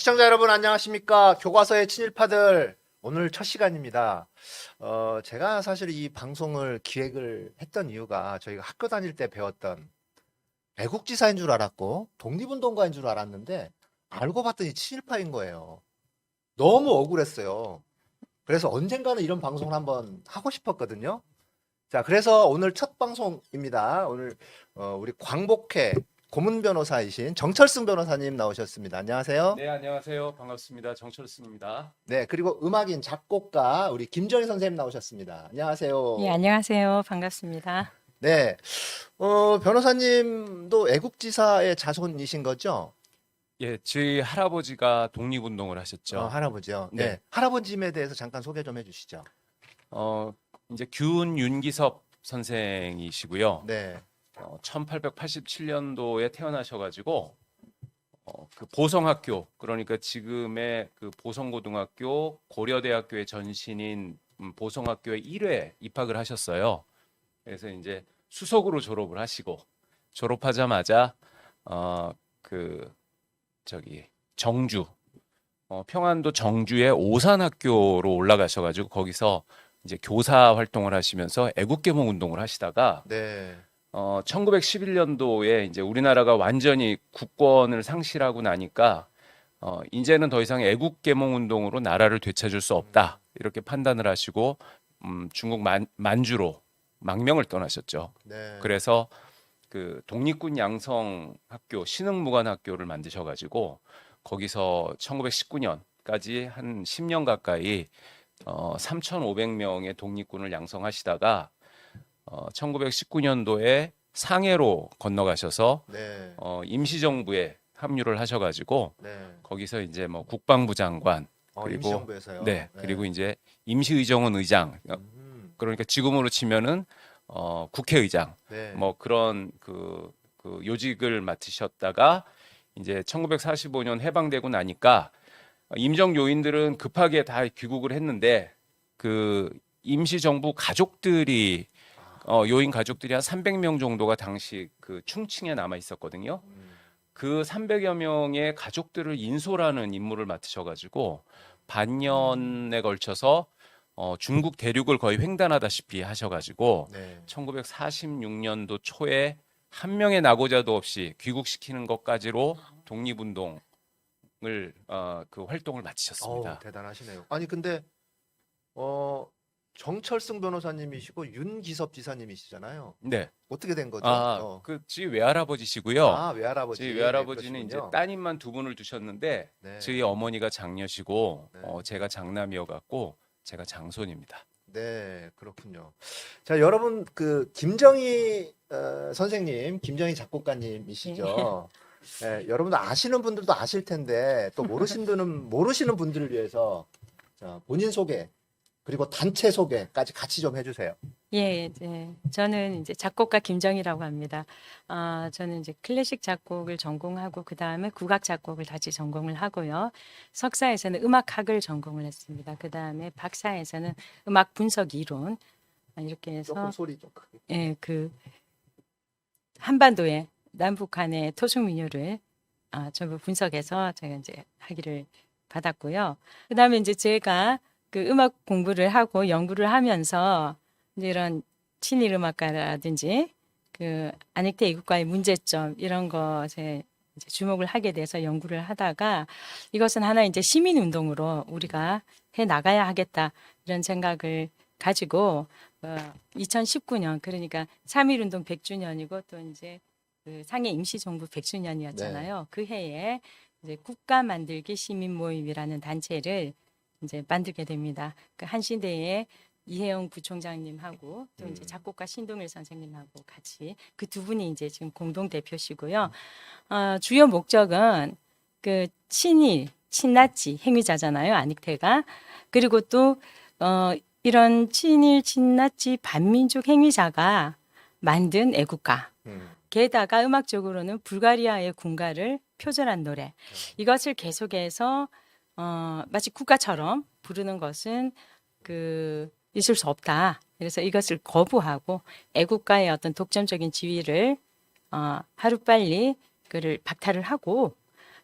시청자 여러분 안녕하십니까? 교과서의 친일파들 오늘 첫 시간입니다. 제가 사실 이 방송을 기획을 했던 이유가 저희가 학교 다닐 때 배웠던 애국지사인 줄 알았고 독립운동가인 줄 알았는데 알고 봤더니 친일파인 거예요. 너무 억울했어요. 그래서 언젠가는 이런 방송을 한번 하고 싶었거든요. 자, 그래서 오늘 첫 방송입니다. 오늘 우리 광복회 고문 변호사이신 정철승 변호사님 나오셨습니다. 안녕하세요. 네, 안녕하세요. 반갑습니다. 정철승입니다. 네, 그리고 음악인 작곡가 우리 김정희 선생님 나오셨습니다. 안녕하세요. 예, 안녕하세요. 반갑습니다. 네, 변호사님도 애국지사의 자손이신 거죠? 예, 저희 할아버지가 독립운동을 하셨죠. 할아버지요. 네. 네. 할아버님에 대해서 잠깐 소개 좀 해주시죠. 이제 규은 윤기섭 선생이시고요. 네, 1887년도에 태어나셔가지고 그 보성학교, 그러니까 지금의 그 보성고등학교, 고려대학교의 전신인 보성학교에 1회 입학을 하셨어요. 그래서 이제 수석으로 졸업을 하시고 졸업하자마자 정주, 평안도 정주의 오산학교로 올라가셔가지고 거기서 이제 교사 활동을 하시면서 애국계몽 운동을 하시다가 네, 1911년도에 이제 우리나라가 완전히 국권을 상실하고 나니까 이제는 더 이상 애국계몽 운동으로 나라를 되찾을 수 없다 이렇게 판단을 하시고 중국 만주로 망명을 떠나셨죠. 네. 그래서 그 독립군 양성학교 신흥무관학교를 만드셔가지고 거기서 1919년까지 한 10년 가까이 3,500명의 독립군을 양성하시다가 1919년도에 상해로 건너가셔서 네, 임시정부에 합류를 하셔가지고 네. 거기서 이제 뭐 국방부 장관 그리고 임시정부에서요. 네, 그리고 이제 임시의정원 의장 그러니까 지금으로 치면은 국회의장 네, 뭐 그런 그 요직을 맡으셨다가 이제 1945년 해방되고 나니까 임정 요인들은 급하게 다 귀국을 했는데 그 임시정부 가족들이 요인 가족들이 한 300명 정도가 당시 그 충칭에 남아 있었거든요. 그 300여 명의 가족들을 인솔하는 임무를 맡으셔가지고 반년에 걸쳐서 중국 대륙을 거의 횡단하다시피 하셔가지고 네. 1946년도 초에 한 명의 낙오자도 없이 귀국시키는 것까지로 독립운동을 그 활동을 마치셨습니다. 대단하시네요. 아니 근데 정철승 변호사님이시고 윤기섭 지사님이시잖아요. 네. 어떻게 된 거죠? 그 저희 외할아버지시고요. 외할아버지. 저희 네, 외할아버지는 이제 그러시군요. 따님만 두 분을 두셨는데 네. 저희 어머니가 장녀시고 네. 제가 장남이어 갖고 제가 장손입니다. 네, 그렇군요. 자, 여러분 그 김정희 선생님, 김정희 작곡가님이시죠. 네, 여러분들 아시는 분들도 아실 텐데 또 모르시는 분들을 위해서 자, 본인 소개 그리고 단체 소개까지 같이 좀 해주세요. 예, 네. 저는 이제 작곡가 김정희라고 합니다. 저는 이제 클래식 작곡을 전공하고 그 다음에 국악 작곡을 다시 전공을 하고요. 석사에서는 음악학을 전공을 했습니다. 그 다음에 박사에서는 음악 분석 이론 이렇게 해서 조금 소리 좀 크게. 예, 그 한반도의 남북한의 토속 민요를 전부 분석해서 제가 이제 학위를 받았고요. 그다음에 이제 제가 그 음악 공부를 하고 연구를 하면서 이제 이런 친일 음악가라든지 그 안익태 애국가의 문제점 이런 것에 이제 주목을 하게 돼서 연구를 하다가 이것은 하나 이제 시민 운동으로 우리가 해 나가야 하겠다 이런 생각을 가지고 2019년 그러니까 3.1 운동 100주년이고 또 이제 그 상해 임시정부 100주년이었잖아요. 그 해에 이제 국가 만들기 시민 모임이라는 단체를 이제 만들게 됩니다. 그 한신대의 이혜영 부총장님하고 또 이제 작곡가 신동일 선생님하고 같이 그 두 분이 이제 지금 공동 대표시고요. 주요 목적은 그 친일, 친나치 행위자잖아요. 안익태가. 그리고 또 이런 친일, 친나치 반민족 행위자가 만든 애국가. 게다가 음악적으로는 불가리아의 군가를 표절한 노래. 이것을 계속해서 마치 국가처럼 부르는 것은 있을 수 없다. 그래서 이것을 거부하고 애국가의 어떤 독점적인 지위를 하루빨리 그를 박탈을 하고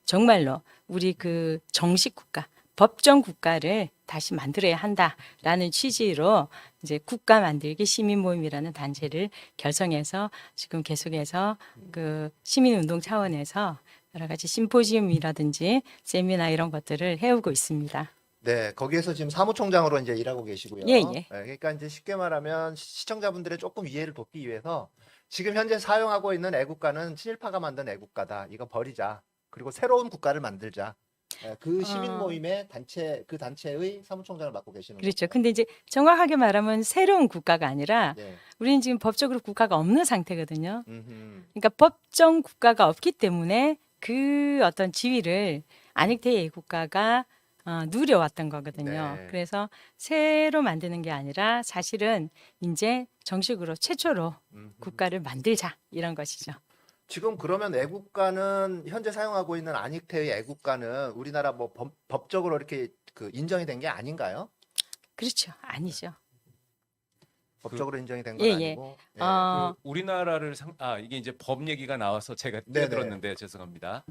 정말로 우리 그 정식 국가, 법정 국가를 다시 만들어야 한다라는 취지로 이제 국가 만들기 시민 모임이라는 단체를 결성해서 지금 계속해서 그 시민 운동 차원에서 여러 가지 심포지움이라든지 세미나 이런 것들을 해오고 있습니다. 네, 거기에서 지금 사무총장으로 이제 일하고 계시고요. 예, 예. 그러니까 이제 쉽게 말하면 시청자분들의 조금 이해를 돕기 위해서 지금 현재 사용하고 있는 애국가는 친일파가 만든 애국가다. 이거 버리자. 그리고 새로운 국가를 만들자. 그 시민 모임의 단체, 그 단체의 사무총장을 맡고 계시는 그렇죠. 거죠. 근데 이제 정확하게 말하면 새로운 국가가 아니라 네. 우리는 지금 법적으로 국가가 없는 상태거든요. 음흠. 그러니까 법정 국가가 없기 때문에 그 어떤 지위를 안익태 애국가가 누려왔던 거거든요. 네. 그래서 새로 만드는 게 아니라 사실은 이제 정식으로 최초로 음흠. 국가를 만들자 이런 것이죠. 지금 그러면 애국가는 현재 사용하고 있는 안익태의 애국가는 우리나라 뭐 법적으로 이렇게 그 인정이 된 게 아닌가요? 그렇죠. 아니죠. 법적으로 인정이 된 건 예, 예. 아니고. 예. 그 우리나라를 이게 이제 법 얘기가 나와서 제가 네네. 끼어들었는데 죄송합니다.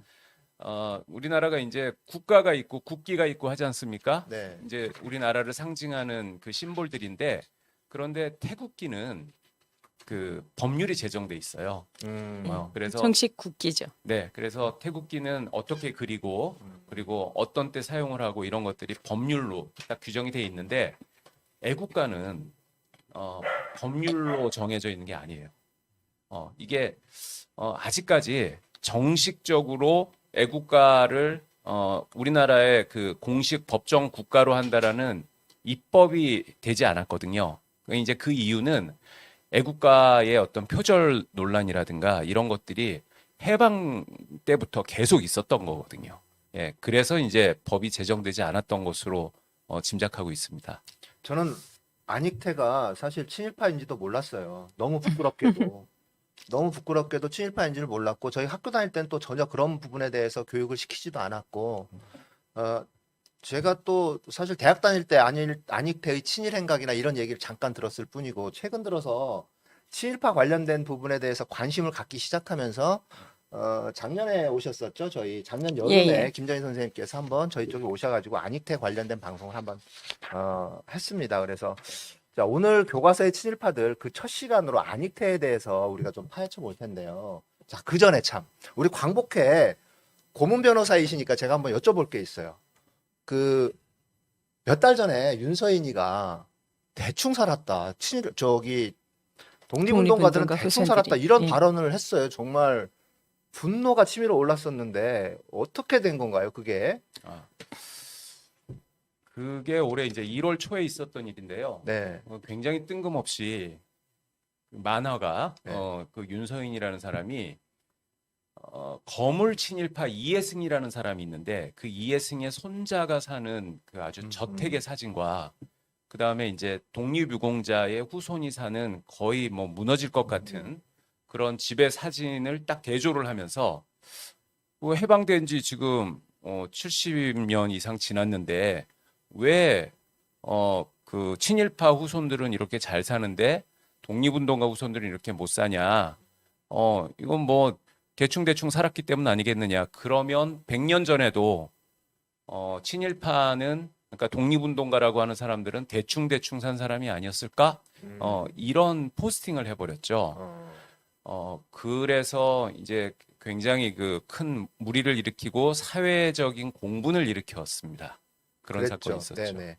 우리나라가 이제 국가가 있고 국기가 있고 하지 않습니까? 네. 이제 우리나라를 상징하는 그 심볼들인데 그런데 태국기는 그 법률이 제정돼 있어요. 그래서 정식 국기죠. 네, 그래서 태국기는 어떻게 그리고 그리고 어떤 때 사용을 하고 이런 것들이 법률로 딱 규정이 돼 있는데 애국가는 법률로 정해져 있는 게 아니에요. 이게 아직까지 정식적으로 애국가를 우리나라의 그 공식 법정 국가로 한다라는 입법이 되지 않았거든요. 이제 그 이유는 애국가의 어떤 표절 논란이라든가 이런 것들이 해방 때부터 계속 있었던 거거든요. 예, 그래서 이제 법이 제정되지 않았던 것으로 짐작하고 있습니다. 저는 안익태가 사실 친일파인지도 몰랐어요. 너무 부끄럽게도. 너무 부끄럽게도 친일파인지를 몰랐고 저희 학교 다닐 때는 또 전혀 그런 부분에 대해서 교육을 시키지도 않았고 제가 또 사실 대학 다닐 때 안익태의 친일 행각이나 이런 얘기를 잠깐 들었을 뿐이고 최근 들어서 친일파 관련된 부분에 대해서 관심을 갖기 시작하면서 작년에 오셨었죠. 저희 작년 여름에 예, 예. 김정인 선생님께서 한번 저희 쪽에 오셔가지고 안익태 관련된 방송을 한번 했습니다. 그래서 자, 오늘 교과서의 친일파들 그 첫 시간으로 안익태에 대해서 우리가 좀 파헤쳐 볼 텐데요. 자, 그 전에 참 우리 광복회 고문 변호사이시니까 제가 한번 여쭤볼 게 있어요. 그 몇 달 전에 윤서인이가 대충 살았다. 독립운동가들은 독립운동가 대충 살았다. 후손들이. 이런 예. 발언을 했어요. 정말 분노가 치밀어 올랐었는데 어떻게 된 건가요? 그게? 그게 올해 이제 1월 초에 있었던 일인데요. 네. 굉장히 뜬금없이 만화가 네. 그 윤서인이라는 사람이 거물 친일파 이해승이라는 사람이 있는데 그 이해승의 손자가 사는 그 아주 저택의 사진과 그 다음에 이제 독립유공자의 후손이 사는 거의 뭐 무너질 것 같은 그런 집의 사진을 딱 대조를 하면서 뭐 해방된 지 지금 70년 이상 지났는데 왜 그 친일파 후손들은 이렇게 잘 사는데 독립운동가 후손들은 이렇게 못 사냐? 이건 뭐 대충 살았기 때문 아니겠느냐? 그러면 100년 전에도 친일파는 그러니까 독립운동가라고 하는 사람들은 대충 산 사람이 아니었을까? 이런 포스팅을 해버렸죠. 그래서 이제 굉장히 그 큰 무리를 일으키고 사회적인 공분을 일으켰습니다. 그런 사건이 있었죠. 네네.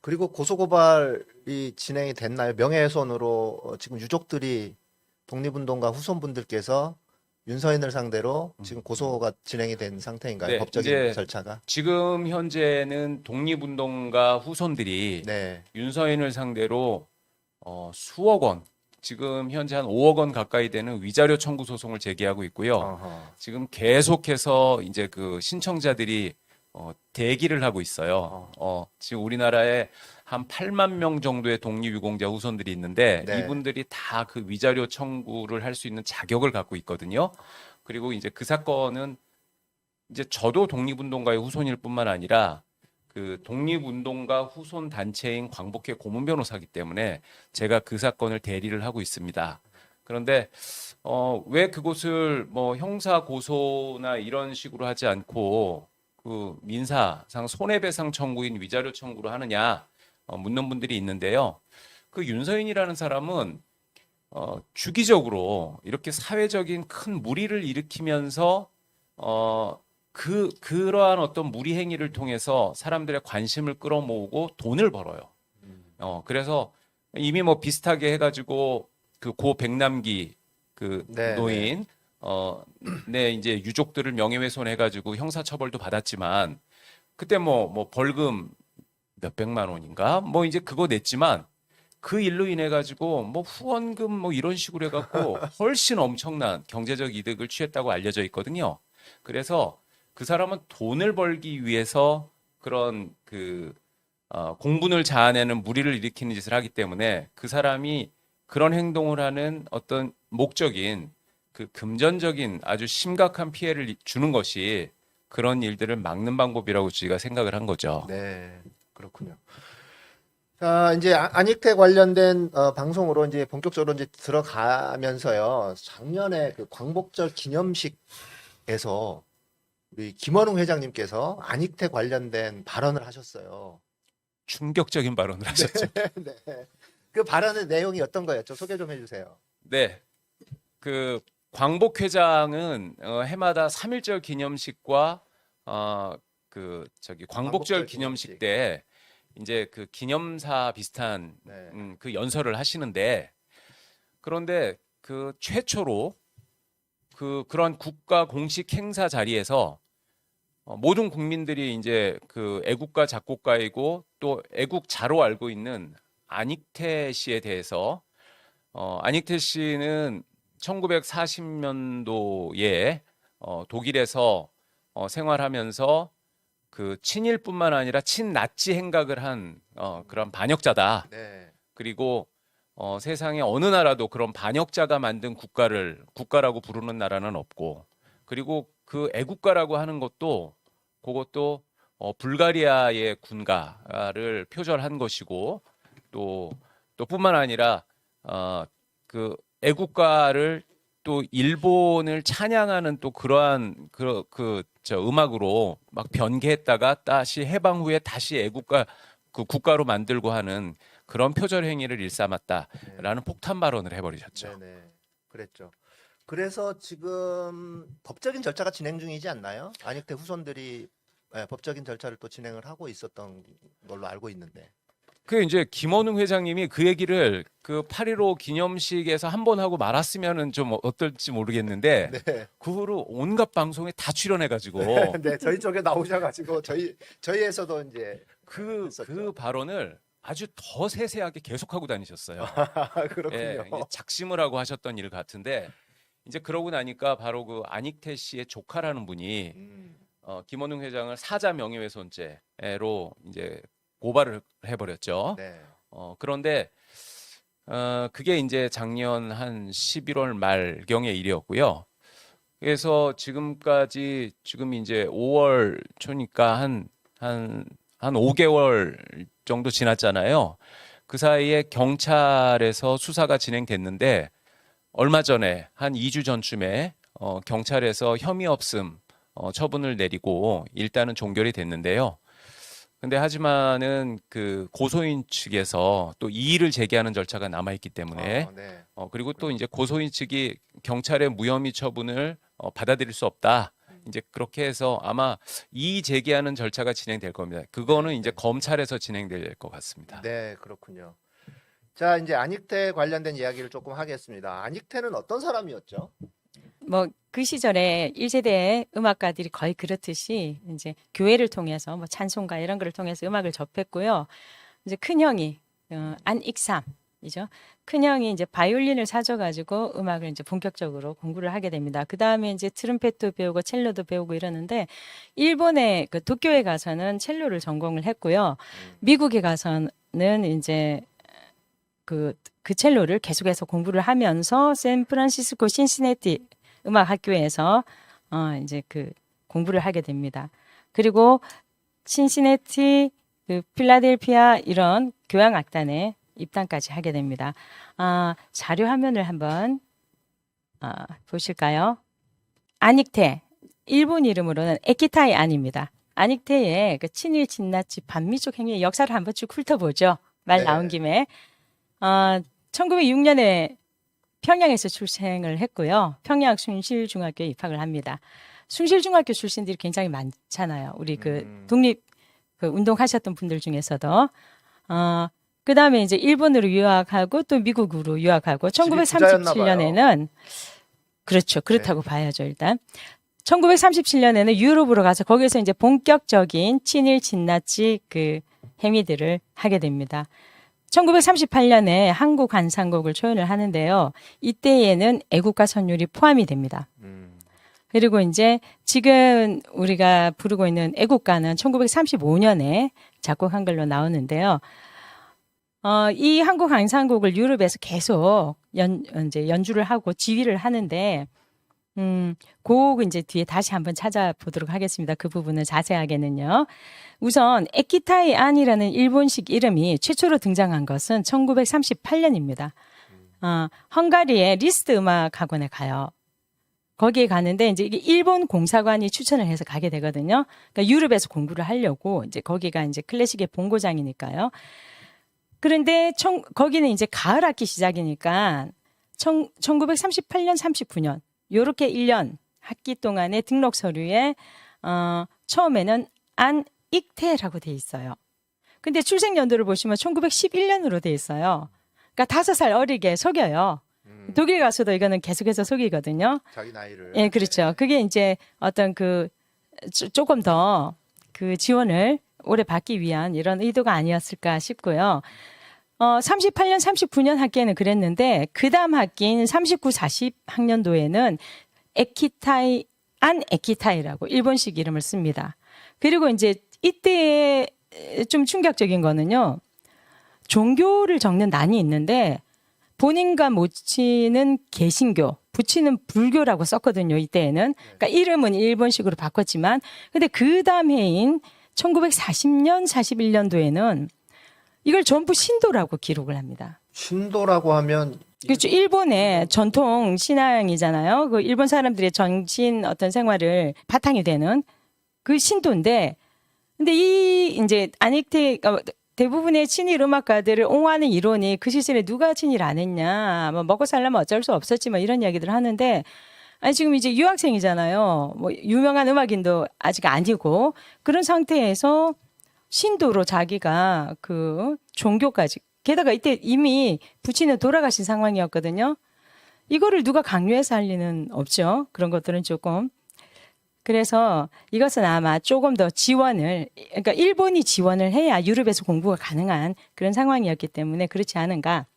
그리고 고소고발이 진행이 됐나요? 명예훼손으로 지금 유족들이 독립운동가 후손분들께서 윤서인을 상대로 지금 고소가 진행이 된 상태인가요? 네, 법적인 이제 절차가? 지금 현재는 독립운동가 후손들이 네. 윤서인을 상대로 수억 원, 지금 현재 한 5억 원 가까이 되는 위자료 청구 소송을 제기하고 있고요. 어허. 지금 계속해서 이제 그 신청자들이 대기를 하고 있어요. 지금 우리나라에 한 8만 명 정도의 독립유공자 후손들이 있는데 네. 이분들이 다 그 위자료 청구를 할 수 있는 자격을 갖고 있거든요. 그리고 이제 그 사건은 이제 저도 독립운동가의 후손일 뿐만 아니라 그 독립운동가 후손 단체인 광복회 고문 변호사기 때문에 제가 그 사건을 대리를 하고 있습니다. 그런데 왜 그곳을 뭐 형사 고소나 이런 식으로 하지 않고 그 민사상 손해배상 청구인 위자료 청구로 하느냐 묻는 분들이 있는데요. 그 윤서인이라는 사람은 주기적으로 이렇게 사회적인 큰 무리를 일으키면서 그러한 어떤 무리 행위를 통해서 사람들의 관심을 끌어모으고 돈을 벌어요. 그래서 이미 뭐 비슷하게 해가지고 그 고 백남기 그 네, 노인 네 이제 유족들을 명예훼손 해가지고 형사처벌도 받았지만 그때 뭐 벌금 몇 백만 원인가 뭐 이제 그거 냈지만 그 일로 인해 가지고 뭐 후원금 뭐 이런 식으로 해갖고 훨씬 엄청난 경제적 이득을 취했다고 알려져 있거든요. 그래서 그 사람은 돈을 벌기 위해서 그런 공분을 자아내는 무리를 일으키는 짓을 하기 때문에 그 사람이 그런 행동을 하는 어떤 목적인 그 금전적인 아주 심각한 피해를 주는 것이 그런 일들을 막는 방법이라고 저희가 생각을 한 거죠. 네, 그렇군요. 자, 이제 안익태 관련된 방송으로 이제 본격적으로 이제 들어가면서요. 작년에 그 광복절 기념식에서 우리 김원웅 회장님께서 안익태 관련된 발언을 하셨어요. 충격적인 발언을 하셨죠. 네. 그 발언의 내용이 어떤 거였죠? 소개 좀 해주세요. 네. 그 광복 회장은 해마다 3.1절 기념식과 광복절 광복절 기념식 기념식. 때 이제 그 기념사 비슷한 네. 그 연설을 하시는데 그런데 그 최초로 그런 국가 공식 행사 자리에서 모든 국민들이 이제 그 애국가 작곡가이고 또 애국자로 알고 있는 안익태 씨에 대해서 안익태 씨는 1940년도에 독일에서 생활하면서 그 친일뿐만 아니라 친나치 행각을 한 그런 반역자다. 네. 그리고 세상에 어느 나라도 그런 반역자가 만든 국가라고 부르는 나라는 없고 그리고 그 애국가라고 하는 것도 그것도 불가리아의 군가를 표절한 것이고 또 뿐만 아니라 그 애국가를 또 일본을 찬양하는 또 그러한 음악으로 막 변개했다가 다시 해방 후에 다시 애국가 그 국가로 만들고 하는 그런 표절 행위를 일삼았다라는 폭탄 발언을 해버리셨죠. 네네. 그랬죠. 그래서 지금 법적인 절차가 진행 중이지 않나요? 안익태 후손들이 법적인 절차를 또 진행을 하고 있었던 걸로 알고 있는데. 그 이제 김원웅 회장님이 그 얘기를 그 8.15 기념식에서 한 번 하고 말았으면은 좀 어떨지 모르겠는데 네. 그 후로 온갖 방송에 다 출연해가지고 네, 저희 쪽에 나오셔가지고 저희에서도 이제 그 했었죠. 발언을 아주 더 세세하게 계속하고 다니셨어요. 그렇군요. 예, 이제 작심을 하고 하셨던 일 같은데 이제 그러고 나니까 바로 그 안익태 씨의 조카라는 분이 음, 김원웅 회장을 사자 명예훼손죄로 이제 고발을 해버렸죠. 네. 그런데 그게 이제 작년 한 11월 말경의 일이었고요. 그래서 지금까지 지금 이제 5월 초니까 한 5개월 정도 지났잖아요. 그 사이에 경찰에서 수사가 진행됐는데 얼마 전에 한 2주 전쯤에 경찰에서 혐의 없음 처분을 내리고 일단은 종결이 됐는데요. 근데 하지만은 그 고소인 측에서 또 이의를 제기하는 절차가 남아 있기 때문에 네. 그리고 또 이제 고소인 측이 경찰의 무혐의 처분을 받아들일 수 없다. 이제 그렇게 해서 아마 이의 제기하는 절차가 진행될 겁니다. 그거는 이제 검찰에서 진행될 것 같습니다. 네, 그렇군요. 자, 이제 안익태 관련된 이야기를 조금 하겠습니다. 안익태는 어떤 사람이었죠? 뭐 그 시절에 1세대 음악가들이 거의 그렇듯이 이제 교회를 통해서 뭐 찬송가 이런 거를 통해서 음악을 접했고요. 이제 큰형이 안익삼이죠. 큰형이 이제 바이올린을 사줘가지고 음악을 이제 본격적으로 공부를 하게 됩니다. 그 다음에 이제 트럼펫도 배우고 첼로도 배우고 이러는데 일본의 그 도쿄에 가서는 첼로를 전공을 했고요. 미국에 가서는 이제 그 첼로를 계속해서 공부를 하면서 샌프란시스코 신시내티 음악학교에서 이제 그 공부를 하게 됩니다. 그리고 신시내티, 그 필라델피아 이런 교향악단에 입단까지 하게 됩니다. 자료 화면을 한번 보실까요? 아닉테, 일본 이름으로는 에키타이 안입니다. 아닉테의 그 친일 친나치 반미족 행위의 역사를 한번 쭉 훑어보죠. 말 네. 나온 김에 1906년에 평양에서 출생을 했고요. 평양 숭실중학교에 입학을 합니다. 숭실중학교 출신들이 굉장히 많잖아요. 우리 그 독립 그 운동하셨던 분들 중에서도 그 다음에 이제 일본으로 유학하고 또 미국으로 유학하고 집이 1937년에는 그렇죠. 그렇다고 봐야죠, 일단. 1937년에는 유럽으로 가서 거기서 이제 본격적인 친일 친나치 그 행위들을 하게 됩니다. 1938년에 한국 한상곡을 초연을 하는데요. 이때에는 애국가 선율이 포함이 됩니다. 그리고 이제 지금 우리가 부르고 있는 애국가는 1935년에 작곡한 걸로 나오는데요. 이 한국 한상곡을 유럽에서 계속 이제 연주를 하고 지휘를 하는데, 곡 이제 뒤에 다시 한번 찾아보도록 하겠습니다. 그 부분은 자세하게는요. 우선 에키타이 안이라는 일본식 이름이 최초로 등장한 것은 1938년입니다. 헝가리의 리스트 음악학원에 가요. 거기에 가는데 이제 이게 일본 공사관이 추천을 해서 가게 되거든요. 그러니까 유럽에서 공부를 하려고 이제 거기가 이제 클래식의 본고장이니까요. 그런데 거기는 이제 가을 학기 시작이니까 1938년, 39년 요렇게 1년 학기 동안의 등록 서류에 처음에는 안익태라고 돼 있어요. 근데 출생 연도를 보시면 1911년으로 돼 있어요. 그러니까 5살 어리게 속여요. 독일 가서도 이거는 계속해서 속이거든요. 자기 나이를. 예, 그렇죠. 그게 이제 어떤 조금 더 그 지원을 오래 받기 위한 이런 의도가 아니었을까 싶고요. 38년, 39년 학기에는 그랬는데 그 다음 학기인 39, 40 학년도에는 에키타이라고 일본식 이름을 씁니다. 그리고 이제 이때 좀 충격적인 거는요. 종교를 적는 난이 있는데 본인과 모친은 개신교, 부친은 불교라고 썼거든요. 이때에는. 그러니까 이름은 일본식으로 바꿨지만 근데 그 다음 해인 1940년, 41년도에는 이걸 전부 신도라고 기록을 합니다. 신도라고 하면 그렇죠. 일본의 전통 신앙이잖아요. 그 일본 사람들의 정신 어떤 생활을 바탕이 되는 그 신도인데, 근데 이 이제 아닉테 대부분의 친일 음악가들을 옹호하는 이론이 그 시절에 누가 친일 안 했냐, 뭐 먹고 살려면 어쩔 수 없었지만 이런 이야기들을 하는데, 아니 지금 이제 유학생이잖아요. 뭐 유명한 음악인도 아직 아니고 그런 상태에서 신도로 자기가 그 종교까지, 게다가 이때 이미 부친은 돌아가신 상황이었거든요. 이거를 누가 강요해서 할 리는 없죠. 그런 것들은 조금. 그래서 이것은 아마 조금 더 지원을, 그러니까 일본이 지원을 해야 유럽에서 공부가 가능한 그런 상황이었기 때문에 그렇지 않은가,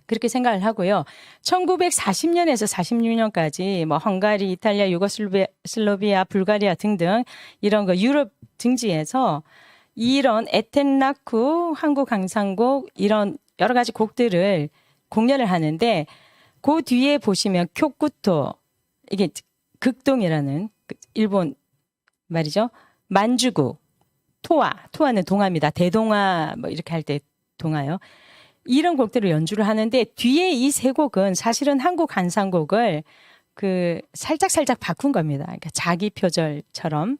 그렇게 생각을 하고요. 1940년에서 46년까지 뭐 헝가리, 이탈리아, 유고슬라비아, 불가리아 등등 이런 거 유럽 등지에서 이런 에텐라쿠, 한국 강상곡 이런 여러 가지 곡들을 공연을 하는데, 그 뒤에 보시면 쿄쿠토, 이게 극동이라는 일본 말이죠. 만주국, 토화는 동화입니다. 대동화 뭐 이렇게 할 때 동화요. 이런 곡들을 연주를 하는데 뒤에 이 세 곡은 사실은 한국 한상곡을 그 살짝 바꾼 겁니다. 그러니까 자기 표절처럼.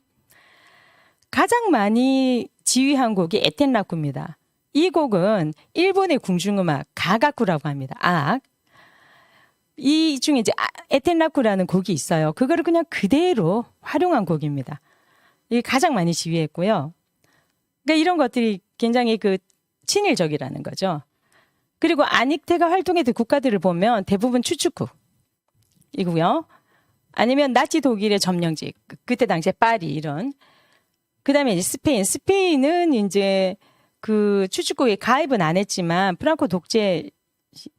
가장 많이 지휘한 곡이 에텐라쿠입니다. 이 곡은 일본의 궁중음악 가가쿠라고 합니다. 악. 이 중에 이제 에텐라쿠라는 곡이 있어요. 그거를 그냥 그대로 활용한 곡입니다. 이게 가장 많이 지휘했고요. 그러니까 이런 것들이 굉장히 그 친일적이라는 거죠. 그리고 아닉테가 활동했던 국가들을 보면 대부분 추축국이고요. 아니면 나치 독일의 점령지, 그때 당시에 파리 이런. 그다음에 이제 스페인은 이제 그 추축국에 가입은 안 했지만 프랑코 독재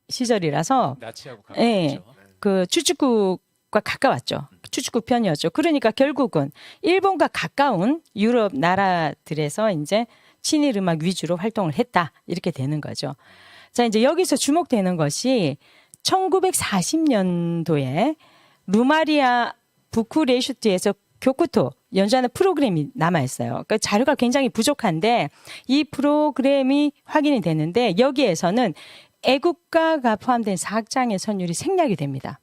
시절이라서 나치하고 예, 가깝죠. 그 추축국과 가까웠죠. 추축국 편이었죠. 그러니까 결국은 일본과 가까운 유럽 나라들에서 이제 친일 음악 위주로 활동을 했다, 이렇게 되는 거죠. 자, 이제 여기서 주목되는 것이 1940년도에 루마리아 부쿠레슈트에서 교쿠토 연주하는 프로그램이 남아있어요. 그러니까 자료가 굉장히 부족한데 이 프로그램이 확인이 되는데 여기에서는 애국가가 포함된 4장의 선율이 생략이 됩니다.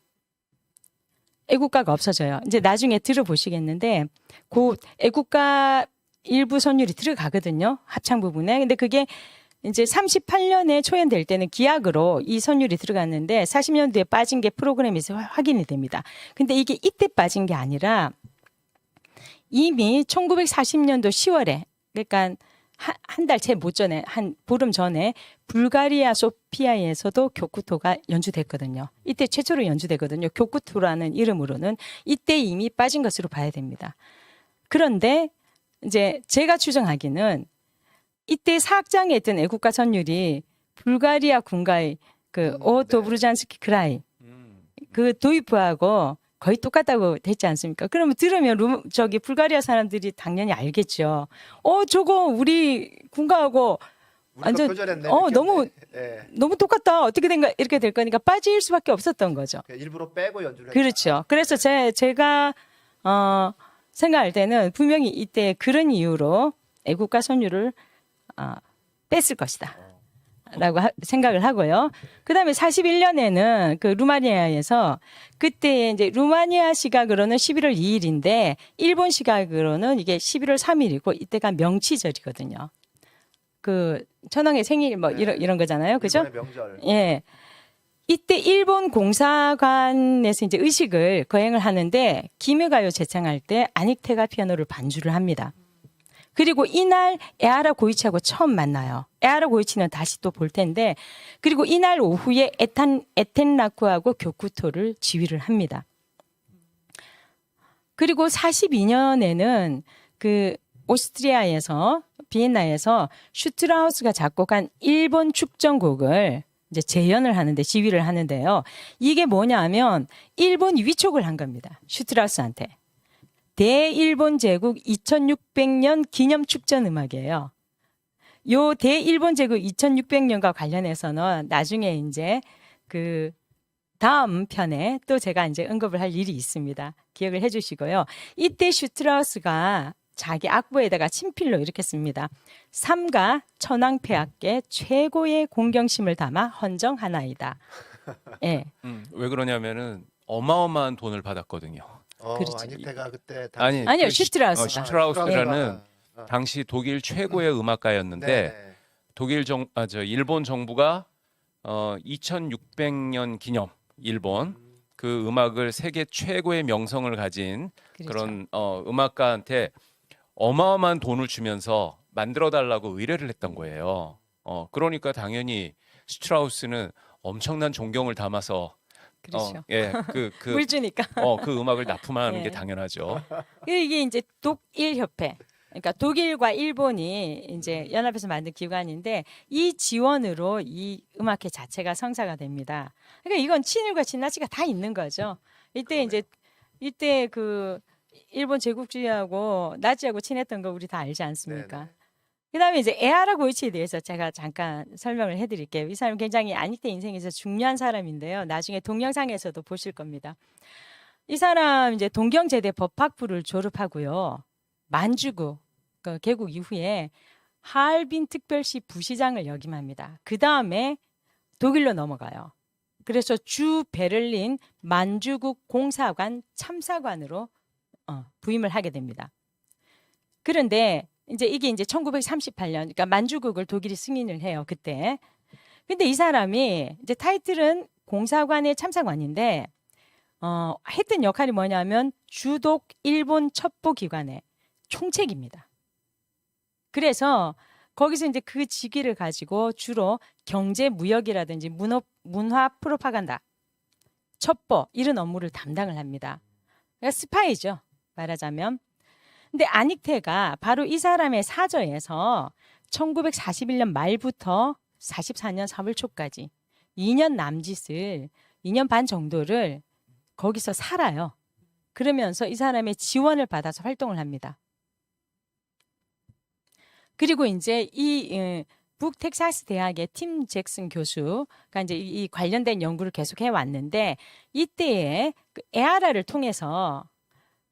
애국가가 없어져요. 이제 나중에 들어보시겠는데 그 애국가 일부 선율이 들어가거든요. 합창 부분에. 근데 그게 이제 38년에 초연될 때는 기악으로 이 선율이 들어갔는데 40년대에 빠진 게 프로그램에서 확인이 됩니다. 근데 이게 이때 빠진 게 아니라 이미 1940년도 10월에 그러니까 한 달 채 못 전에 한 보름 전에 불가리아 소피아에서도 교쿠토가 연주됐거든요. 이때 최초로 연주되거든요. 교쿠토라는 이름으로는 이때 이미 빠진 것으로 봐야 됩니다. 그런데 이제 제가 추정하기는 이때 사악장에 있던 애국가 선율이 불가리아 군가의 그 오도브루잔스키 크라이 그 도입부하고 거의 똑같다고 됐지 않습니까? 그러면 들으면 저기 불가리아 사람들이 당연히 알겠죠. 저거 우리 군가하고 우리가 완전 표절했네. 너무 예. 너무 똑같다. 어떻게 된가 이렇게 될 거니까 빠질 수밖에 없었던 거죠. 일부러 빼고 연주를 그렇죠. 그래서 제가 생각할 때는 분명히 이때 그런 이유로 애국가 선율을 뺐을 것이다. 라고 생각을 하고요. 그 다음에 41년에는 그 루마니아에서 그때 이제 루마니아 시각으로는 11월 2일인데 일본 시각으로는 이게 11월 3일이고 이때가 명치절이거든요. 그 천황의 생일 뭐 네. 이런 거잖아요. 그죠? 일본의 명절. 예. 이때 일본 공사관에서 이제 의식을 거행을 하는데 기묘가요 제창할 때 아닉테가 피아노를 반주를 합니다. 그리고 이날 에하라 고이치하고 처음 만나요. 에하라 고이치는 다시 또 볼 텐데 그리고 이날 오후에 에텐라쿠하고 교쿠토를 지휘를 합니다. 그리고 42년에는 그 오스트리아에서 비엔나에서 슈트라우스가 작곡한 일본 축전곡을 이제 재연을 하는데 지휘를 하는데요. 이게 뭐냐면 일본 위촉을 한 겁니다. 슈트라우스한테. 대일본 제국 2600년 기념 축전 음악이에요. 요 대일본 제국 2600년과 관련해서는 나중에 이제 그 다음 편에 또 제가 이제 언급을 할 일이 있습니다. 기억을 해 주시고요. 이때 슈트라우스가 자기 악보에다가 친필로 이렇게 씁니다. 삼가 천황폐하께 최고의 공경심을 담아 헌정하나이다. 예. 왜 그러냐면은 어마어마한 돈을 받았거든요. 그렇죠. 아니테가 그때 아니요, 슈트라우스가. 슈트라우스라는 당시 독일 최고의 음악가였는데 일본 정부가 2600년 기념 일본 그 음악을 세계 최고의 명성을 가진 그렇죠. 그런 음악가한테 어마어마한 돈을 주면서 만들어 달라고 의뢰를 했던 거예요. 그러니까 당연히 슈트라우스는 엄청난 존경을 담아서 그렇죠. 물 주니까. 그 음악을 납품하는 예. 게 당연하죠. 이게 이제 독일 협회. 그러니까 독일과 일본이 이제 연합해서 만든 기관인데 이 지원으로 이 음악회 자체가 성사가 됩니다. 그러니까 이건 친일과 친나치가 다 있는 거죠. 이때 그 일본 제국주의하고 나치하고 친했던 거 우리 다 알지 않습니까? 네네. 그다음에 이제 에하라 고이치에 대해서 제가 잠깐 설명을 해드릴게요. 이 사람 굉장히 아닉테 인생에서 중요한 사람인데요. 나중에 동영상에서도 보실 겁니다. 이 사람 이제 동경제대 법학부를 졸업하고요. 만주국 그 개국 이후에 하얼빈 특별시 부시장을 역임합니다. 그 다음에 독일로 넘어가요. 그래서 주 베를린 만주국 공사관 참사관으로 부임을 하게 됩니다. 그런데 이게 1938년, 그러니까 만주국을 독일이 승인을 해요, 그때. 근데 이 사람이 이제 타이틀은 공사관의 참사관인데, 했던 역할이 뭐냐면 주독 일본 첩보기관의 총책입니다. 그래서 거기서 이제 그 직위를 가지고 주로 경제 무역이라든지 문화 프로파간다, 첩보 이런 업무를 담당을 합니다. 그러니까 스파이죠, 말하자면. 근데 아닉테가 바로 이 사람의 사저에서 1941년 말부터 44년 3월 초까지 2년 남짓을 2년 반 정도를 거기서 살아요. 그러면서 이 사람의 지원을 받아서 활동을 합니다. 그리고 이제 이 북텍사스 대학의 팀 잭슨 교수가 이제 이 관련된 연구를 계속 해왔는데 이때에 그 에하라를 통해서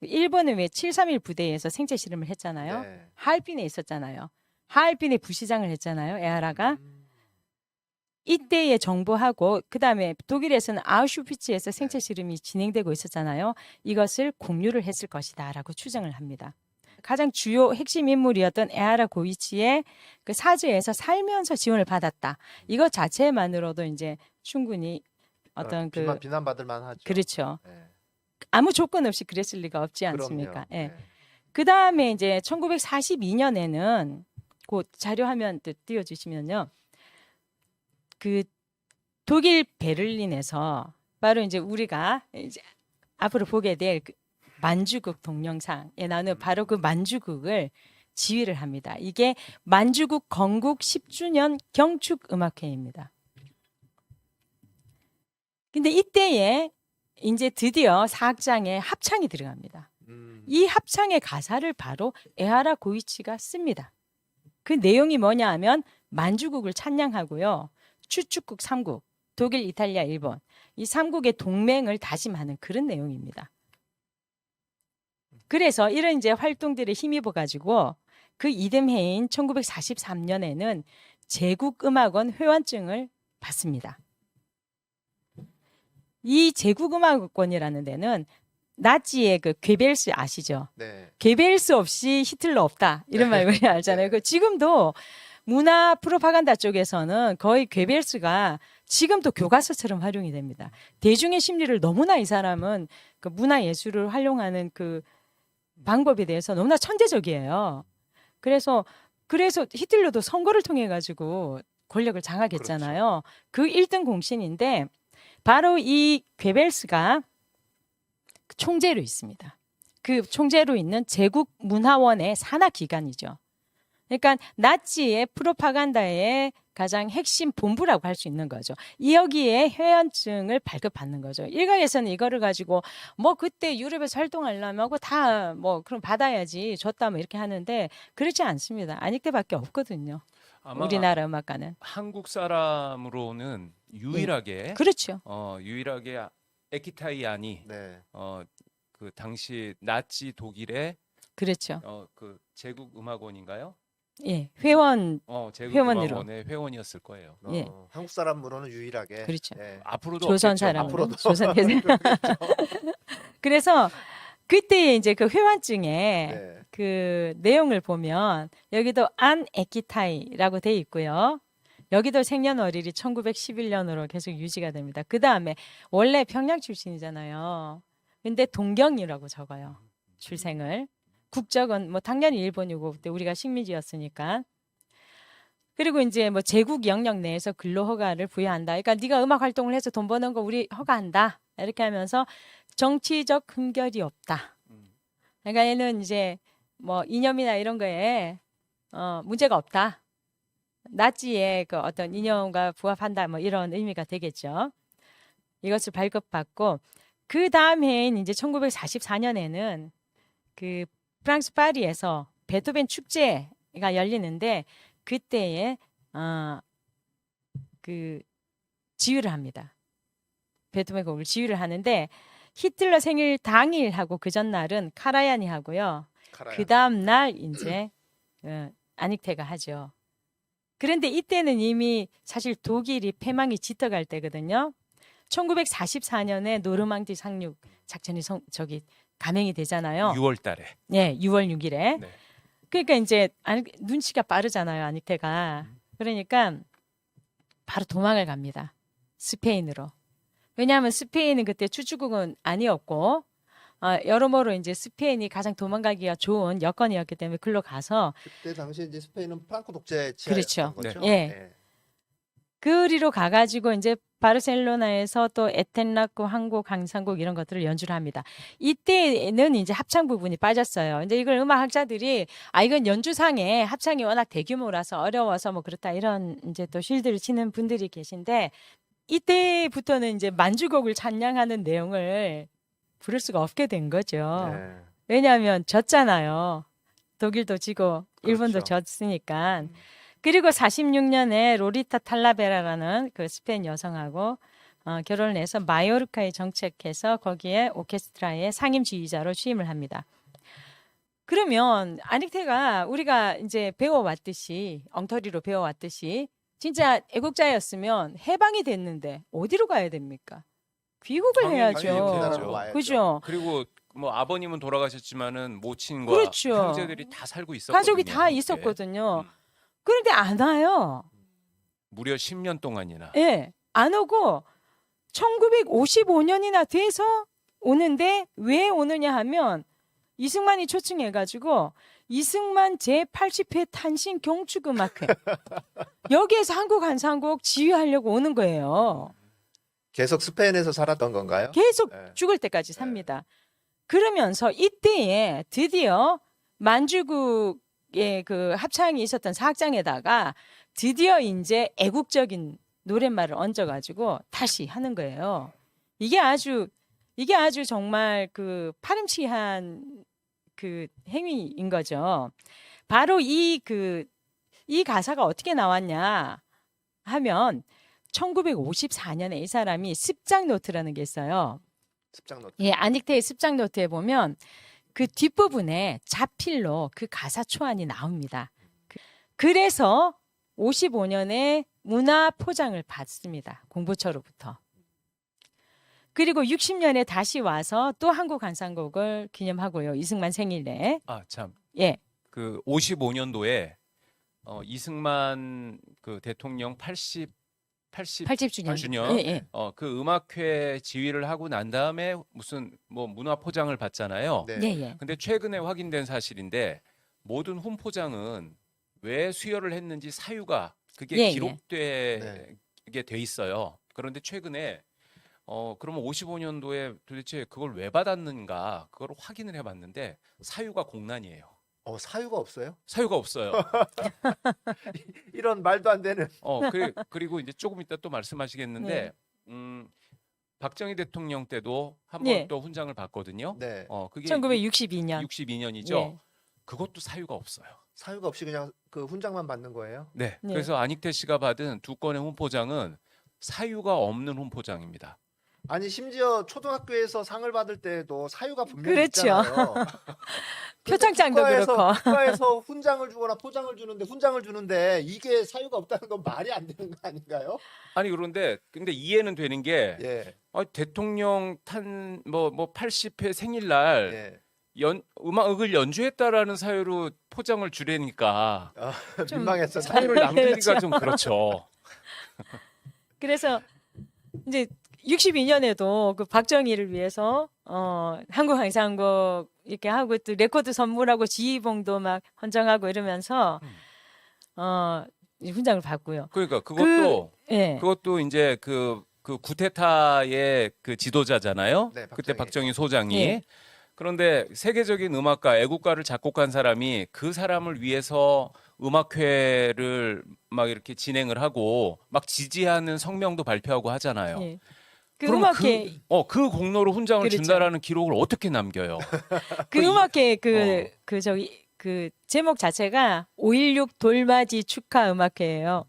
일본은 왜 731 부대에서 생체 실험을 했잖아요. 네. 하얼빈에 있었잖아요. 하얼빈에 부시장을 했잖아요. 에하라가. 이때의 정보하고 그다음에 독일에서는 아우슈비츠에서 생체 실험이 진행되고 있었잖아요. 이것을 공유를 했을 것이다라고 추정을 합니다. 가장 주요 핵심 인물이었던 에하라 고이치의 그 사주에서 살면서 지원을 받았다. 이것 자체만으로도 이제 충분히 어떤 그 비난받을 만하죠. 그렇죠. 네. 아무 조건 없이 그랬을 리가 없지 그럼요. 않습니까? 예. 네. 그 다음에 이제 1942년에는 그 자료 화면 띄워주시면요. 그 독일 베를린에서 바로 이제 우리가 이제 앞으로 보게 될 그 만주국 동영상에 나오는 바로 그 만주국을 지휘를 합니다. 이게 만주국 건국 10주년 경축 음악회입니다. 근데 이때에 이제 드디어 사악장에 합창이 들어갑니다. 이 합창의 가사를 바로 에하라 고이치가 씁니다. 그 내용이 뭐냐 하면 만주국을 찬양하고요. 추축국 3국, 독일, 이탈리아, 일본 이 3국의 동맹을 다짐하는 그런 내용입니다. 그래서 이런 이제 활동들에 힘입어 가지고 그 이듬해인 1943년에는 제국음악원 회원증을 받습니다. 이 제국음악원이라는 데는 나치의 그 괴벨스 아시죠? 네. 괴벨스 없이 히틀러 없다 이런 말 우리 알잖아요. 그 지금도 문화 프로파간다 쪽에서는 거의 괴벨스가 지금도 교과서처럼 활용이 됩니다. 대중의 심리를 너무나 이 사람은 그 문화 예술을 활용하는 그 방법에 대해서 너무나 천재적이에요. 그래서 히틀러도 선거를 통해 가지고 권력을 장악했잖아요. 그 1등 공신인데 바로 이 괴벨스가 총재로 있습니다. 그 총재로 있는 제국문화원의 산하 기관이죠. 그러니까 나치의 프로파간다의 가장 핵심 본부라고 할 수 있는 거죠. 여기에 회원증을 발급받는 거죠. 일각에서는 이거를 가지고 뭐 그때 유럽에서 활동하려면 하고 다 뭐 그럼 받아야지 줬다 뭐 이렇게 하는데 그렇지 않습니다. 안익대밖에 없거든요. 아마 우리나라 음악가는. 한국 사람으로는 유일하게 그렇죠. 유일하게 에키타이안이 네. 그 당시 나치 독일의 그렇죠. 그 제국 음악원인가요? 예, 회원 제국 회원으로. 음악원의 회원이었을 거예요. 예. 한국 사람으로는 유일하게. 그렇죠. 네. 앞으로도 조선 없겠죠. 사람. 앞으로도. 조선 대세. 그래서 그때 이제 그 회원증에 네. 그 내용을 보면 여기도 안 에키타이라고 돼 있고요. 여기도 생년월일이 1911년으로 계속 유지가 됩니다. 그 다음에 원래 평양 출신이잖아요. 근데 동경이라고 적어요. 출생을. 국적은 뭐 당연히 일본이고 그때 우리가 식민지였으니까. 그리고 이제 뭐 제국 영역 내에서 근로 허가를 부여한다. 그러니까 네가 음악 활동을 해서 돈 버는 거 우리 허가한다. 이렇게 하면서 정치적 흠결이 없다. 그러니까 얘는 이제 뭐 이념이나 이런 거에 문제가 없다. 나치의 그 어떤 이념과 부합한다. 뭐 이런 의미가 되겠죠. 이것을 발급받고 그 다음 해인 이제 1944년에는 그 프랑스 파리에서 베토벤 축제가 열리는데 그때에 그 지휘를 합니다. 베토벤 곡을 지휘를 하는데 히틀러 생일 당일하고 그 전날은 카라얀이 하고요. 그 다음 날 이제 아닉테가 하죠. 그런데 이때는 이미 사실 독일이 패망이 짙어갈 때거든요. 1944년에 노르망디 상륙 작전이 감행이 되잖아요. 6월 달에. 네, 6월 6일에. 네. 그러니까 이제 눈치가 빠르잖아요, 아닉테가. 그러니까 바로 도망을 갑니다. 스페인으로. 왜냐하면 스페인은 그때 추축국은 아니었고 여러모로 이제 스페인이 가장 도망가기가 좋은 여건이었기 때문에 글로 가서 그때 당시 이제 스페인은 프랑코 독재 그렇죠. 거죠. 네. 예. 그리로 가가지고 이제 바르셀로나에서 또 에텐라크, 항곡, 강상곡 이런 것들을 연주를 합니다. 이때는 이제 합창 부분이 빠졌어요. 근데 이걸 음악학자들이 이건 연주상에 합창이 워낙 대규모라서 어려워서 뭐 그렇다 이런 이제 또 쉴드를 치는 분들이 계신데 이때부터는 이제 만주곡을 찬양하는 내용을 부를 수가 없게 된 거죠. 네. 왜냐하면 졌잖아요. 독일도 지고 일본도 그렇죠. 졌으니까. 그리고 46년에 로리타 탈라베라라는 그 스페인 여성하고 결혼을 해서 마요르카에 정착해서 거기에 오케스트라의 상임 지휘자로 취임을 합니다. 그러면 아닉테가 우리가 이제 배워왔듯이 엉터리로 배워왔듯이 진짜 애국자였으면 해방이 됐는데 어디로 가야 됩니까? 귀국을 당연히 해야죠. 귀국해야죠. 와야죠. 그죠? 그리고 뭐 아버님은 돌아가셨지만은 모친과 그렇죠. 형제들이 다 살고 있었거든요. 가족이 다 예. 있었거든요. 그런데 안 와요. 무려 10년 동안이나. 예, 안 오고 1955년이나 돼서 오는데 왜 오느냐 하면 이승만이 초청해가지고 이승만 제80회 탄신 경축음악회 여기에서 한국한상곡 지휘하려고 오는 거예요. 계속 스페인에서 살았던 건가요? 계속 네. 죽을 때까지 삽니다. 그러면서 이때에 드디어 만주국의 그 합창이 있었던 사학장에다가 드디어 이제 애국적인 노랫말을 얹어가지고 다시 하는 거예요. 이게 아주 정말 그 파렴치한 그 행위인 거죠. 바로 이 가사가 어떻게 나왔냐 하면 1954년에 이 사람이 습작 노트라는 게 있어요. 습작 노트. 예, 안익태의 습작 노트에 보면 그 뒷부분에 자필로 그 가사 초안이 나옵니다. 그래서 55년에 문화 포장을 받습니다. 공부처로부터. 그리고 60년에 다시 와서 또 한국한상곡을 기념하고요. 이승만 생일에. 아, 참. 예. 그 55년도에 이승만 그 대통령 80주년. 80주년. 예, 예. 그 음악회 지휘를 하고 난 다음에 무슨 뭐 문화 포장을 받잖아요. 네. 예, 예. 근데 최근에 확인된 사실인데 모든 훈포장은 왜 수여를 했는지 사유가 그게 예, 예. 기록되게 돼 있어요. 그런데 최근에 그러면 55년도에 도대체 그걸 왜 받았는가 그걸 확인을 해봤는데 사유가 공란이에요. 사유가 없어요? 사유가 없어요. 이런 말도 안 되는. 그리고 이제 조금 이따 또 말씀하시겠는데 네. 박정희 대통령 때도 한 번 예. 또 훈장을 받거든요. 네. 그게 1962년. 62년이죠. 예. 그것도 사유가 없어요. 사유가 없이 그냥 그 훈장만 받는 거예요? 네. 네. 그래서 안익태 씨가 받은 두 건의 훈포장은 사유가 없는 훈포장입니다. 아니 심지어 초등학교에서 상을 받을 때도 사유가 분명히 그렇죠. 있잖아요. 표창장도 그렇고. 국가에서 훈장을 주거나 포장을 주는데 이게 사유가 없다는 건 말이 안 되는 거 아닌가요? 아니 근데 이해는 되는 게 예. 대통령 뭐 80회 생일날 예. 음악을 연주했다라는 사유로 포장을 주려니까 좀 민망했어. 사유를 남기기가 그렇죠. 좀 그렇죠. 그래서 이제 62년에도 그 박정희를 위해서 한국한상곡 이렇게 하고 또 레코드 선물하고 지휘봉도 막 헌정하고 이러면서 이 훈장을 받고요. 그러니까 그것도 예. 그것도 이제 그 구테타의 그 지도자잖아요. 네, 그때 박정희. 박정희 소장이. 예. 그런데 세계적인 음악가, 애국가를 작곡한 사람이 그 사람을 위해서 음악회를 막 이렇게 진행을 하고 막 지지하는 성명도 발표하고 하잖아요. 예. 그 그럼 음악회 그 공로로 훈장을 그렇죠. 준다라는 기록을 어떻게 남겨요? 그 음악회 어. 그 제목 자체가 5.16 돌맞이 축하 음악회예요.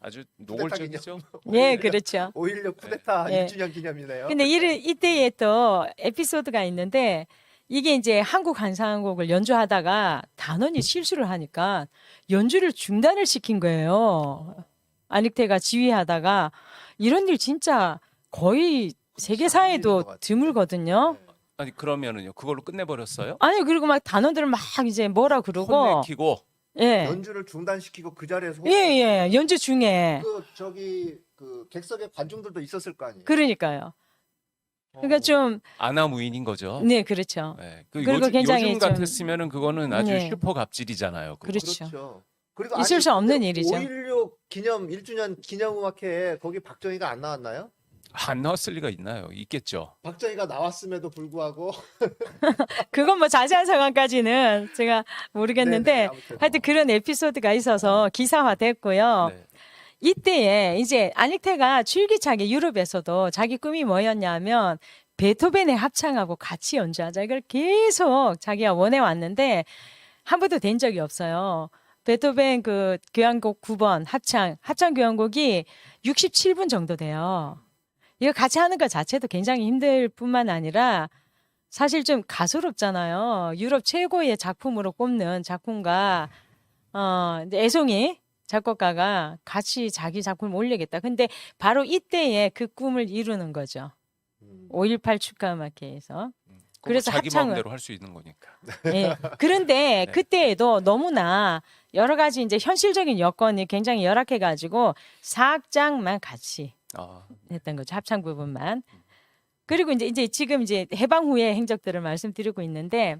아주 노골적이죠. 예, 그렇죠. 5.16 쿠데타 예. 1주년 기념이네요. 근데 이때에 또 에피소드가 있는데 이게 이제 한국한상곡을 연주하다가 단원이 실수를 하니까 연주를 중단을 시킨 거예요. 안익태가 지휘하다가 이런 일 진짜 거의 세계사에도 드물거든요. 네. 아니 그러면은요. 그걸로 끝내버렸어요? 아니 그리고 막 단원들을 막 이제 뭐라 그러고 혼내키고 예. 연주를 중단시키고 그 자리에서 예, 연주 중에 그 객석에 관중들도 있었을 거 아니에요. 그러니까요. 그러니까 좀 아나무인인 거죠. 네, 그렇죠. 네. 그리고 굉장히 요즘 좀- 같았으면은 그거는 아주 네. 슈퍼 갑질이잖아요. 그거. 그렇죠. 그리고 있을 수 없는 일이죠. 5.16 기념 1주년 기념음악회에 거기 박정희가 안 나왔나요? 안 나왔을 리가 있나요? 있겠죠. 박정희가 나왔음에도 불구하고 그건 뭐 자세한 상황까지는 제가 모르겠는데 네네, 아무튼. 하여튼 그런 에피소드가 있어서 기사화됐고요. 네. 이때에 이제 안익태가 줄기차게 유럽에서도 자기 꿈이 뭐였냐면 베토벤의 합창하고 같이 연주하자 이걸 계속 자기가 원해왔는데 한 번도 된 적이 없어요. 베토벤 그 교향곡 9번 합창 교향곡이 67분 정도 돼요. 이거 같이 하는 것 자체도 굉장히 힘들 뿐만 아니라 사실 좀 가소롭잖아요. 유럽 최고의 작품으로 꼽는 작품가 이제 애송이 작곡가가 같이 자기 작품을 올리겠다. 근데 바로 이때에 그 꿈을 이루는 거죠. 5.18 축하음악회에서. 그래서 자기 합창을- 마음대로 할 수 있는 거니까. 예. 그런데 네. 그때에도 너무나 여러 가지 이제 현실적인 여건이 굉장히 열악해가지고 사악장만 같이 아, 했던 거죠. 합창 부분만. 그리고 이제 지금 이제 해방 후의 행적들을 말씀드리고 있는데,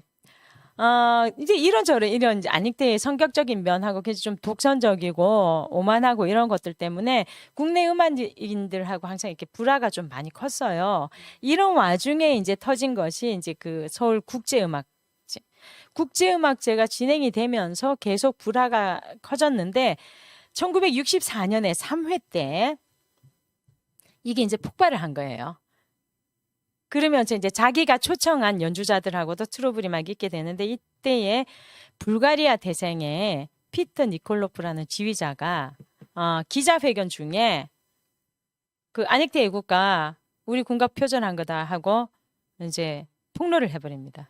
이제 이런저런 이런 이제 안익태의 성격적인 면하고 굉장히 좀 독선적이고 오만하고 이런 것들 때문에 국내 음악인들하고 항상 이렇게 불화가 좀 많이 컸어요. 이런 와중에 이제 터진 것이 이제 그 서울 국제음악제가 진행이 되면서 계속 불화가 커졌는데 1964년에 3회 때 이게 이제 폭발을 한 거예요. 그러면서 이제 자기가 초청한 연주자들하고도 트러블이 막 있게 되는데 이때에 불가리아 대생의 피터 니콜로프라는 지휘자가 기자회견 중에 그 안익태 애국가 우리 군각 표절한 거다 하고 이제 폭로를 해버립니다.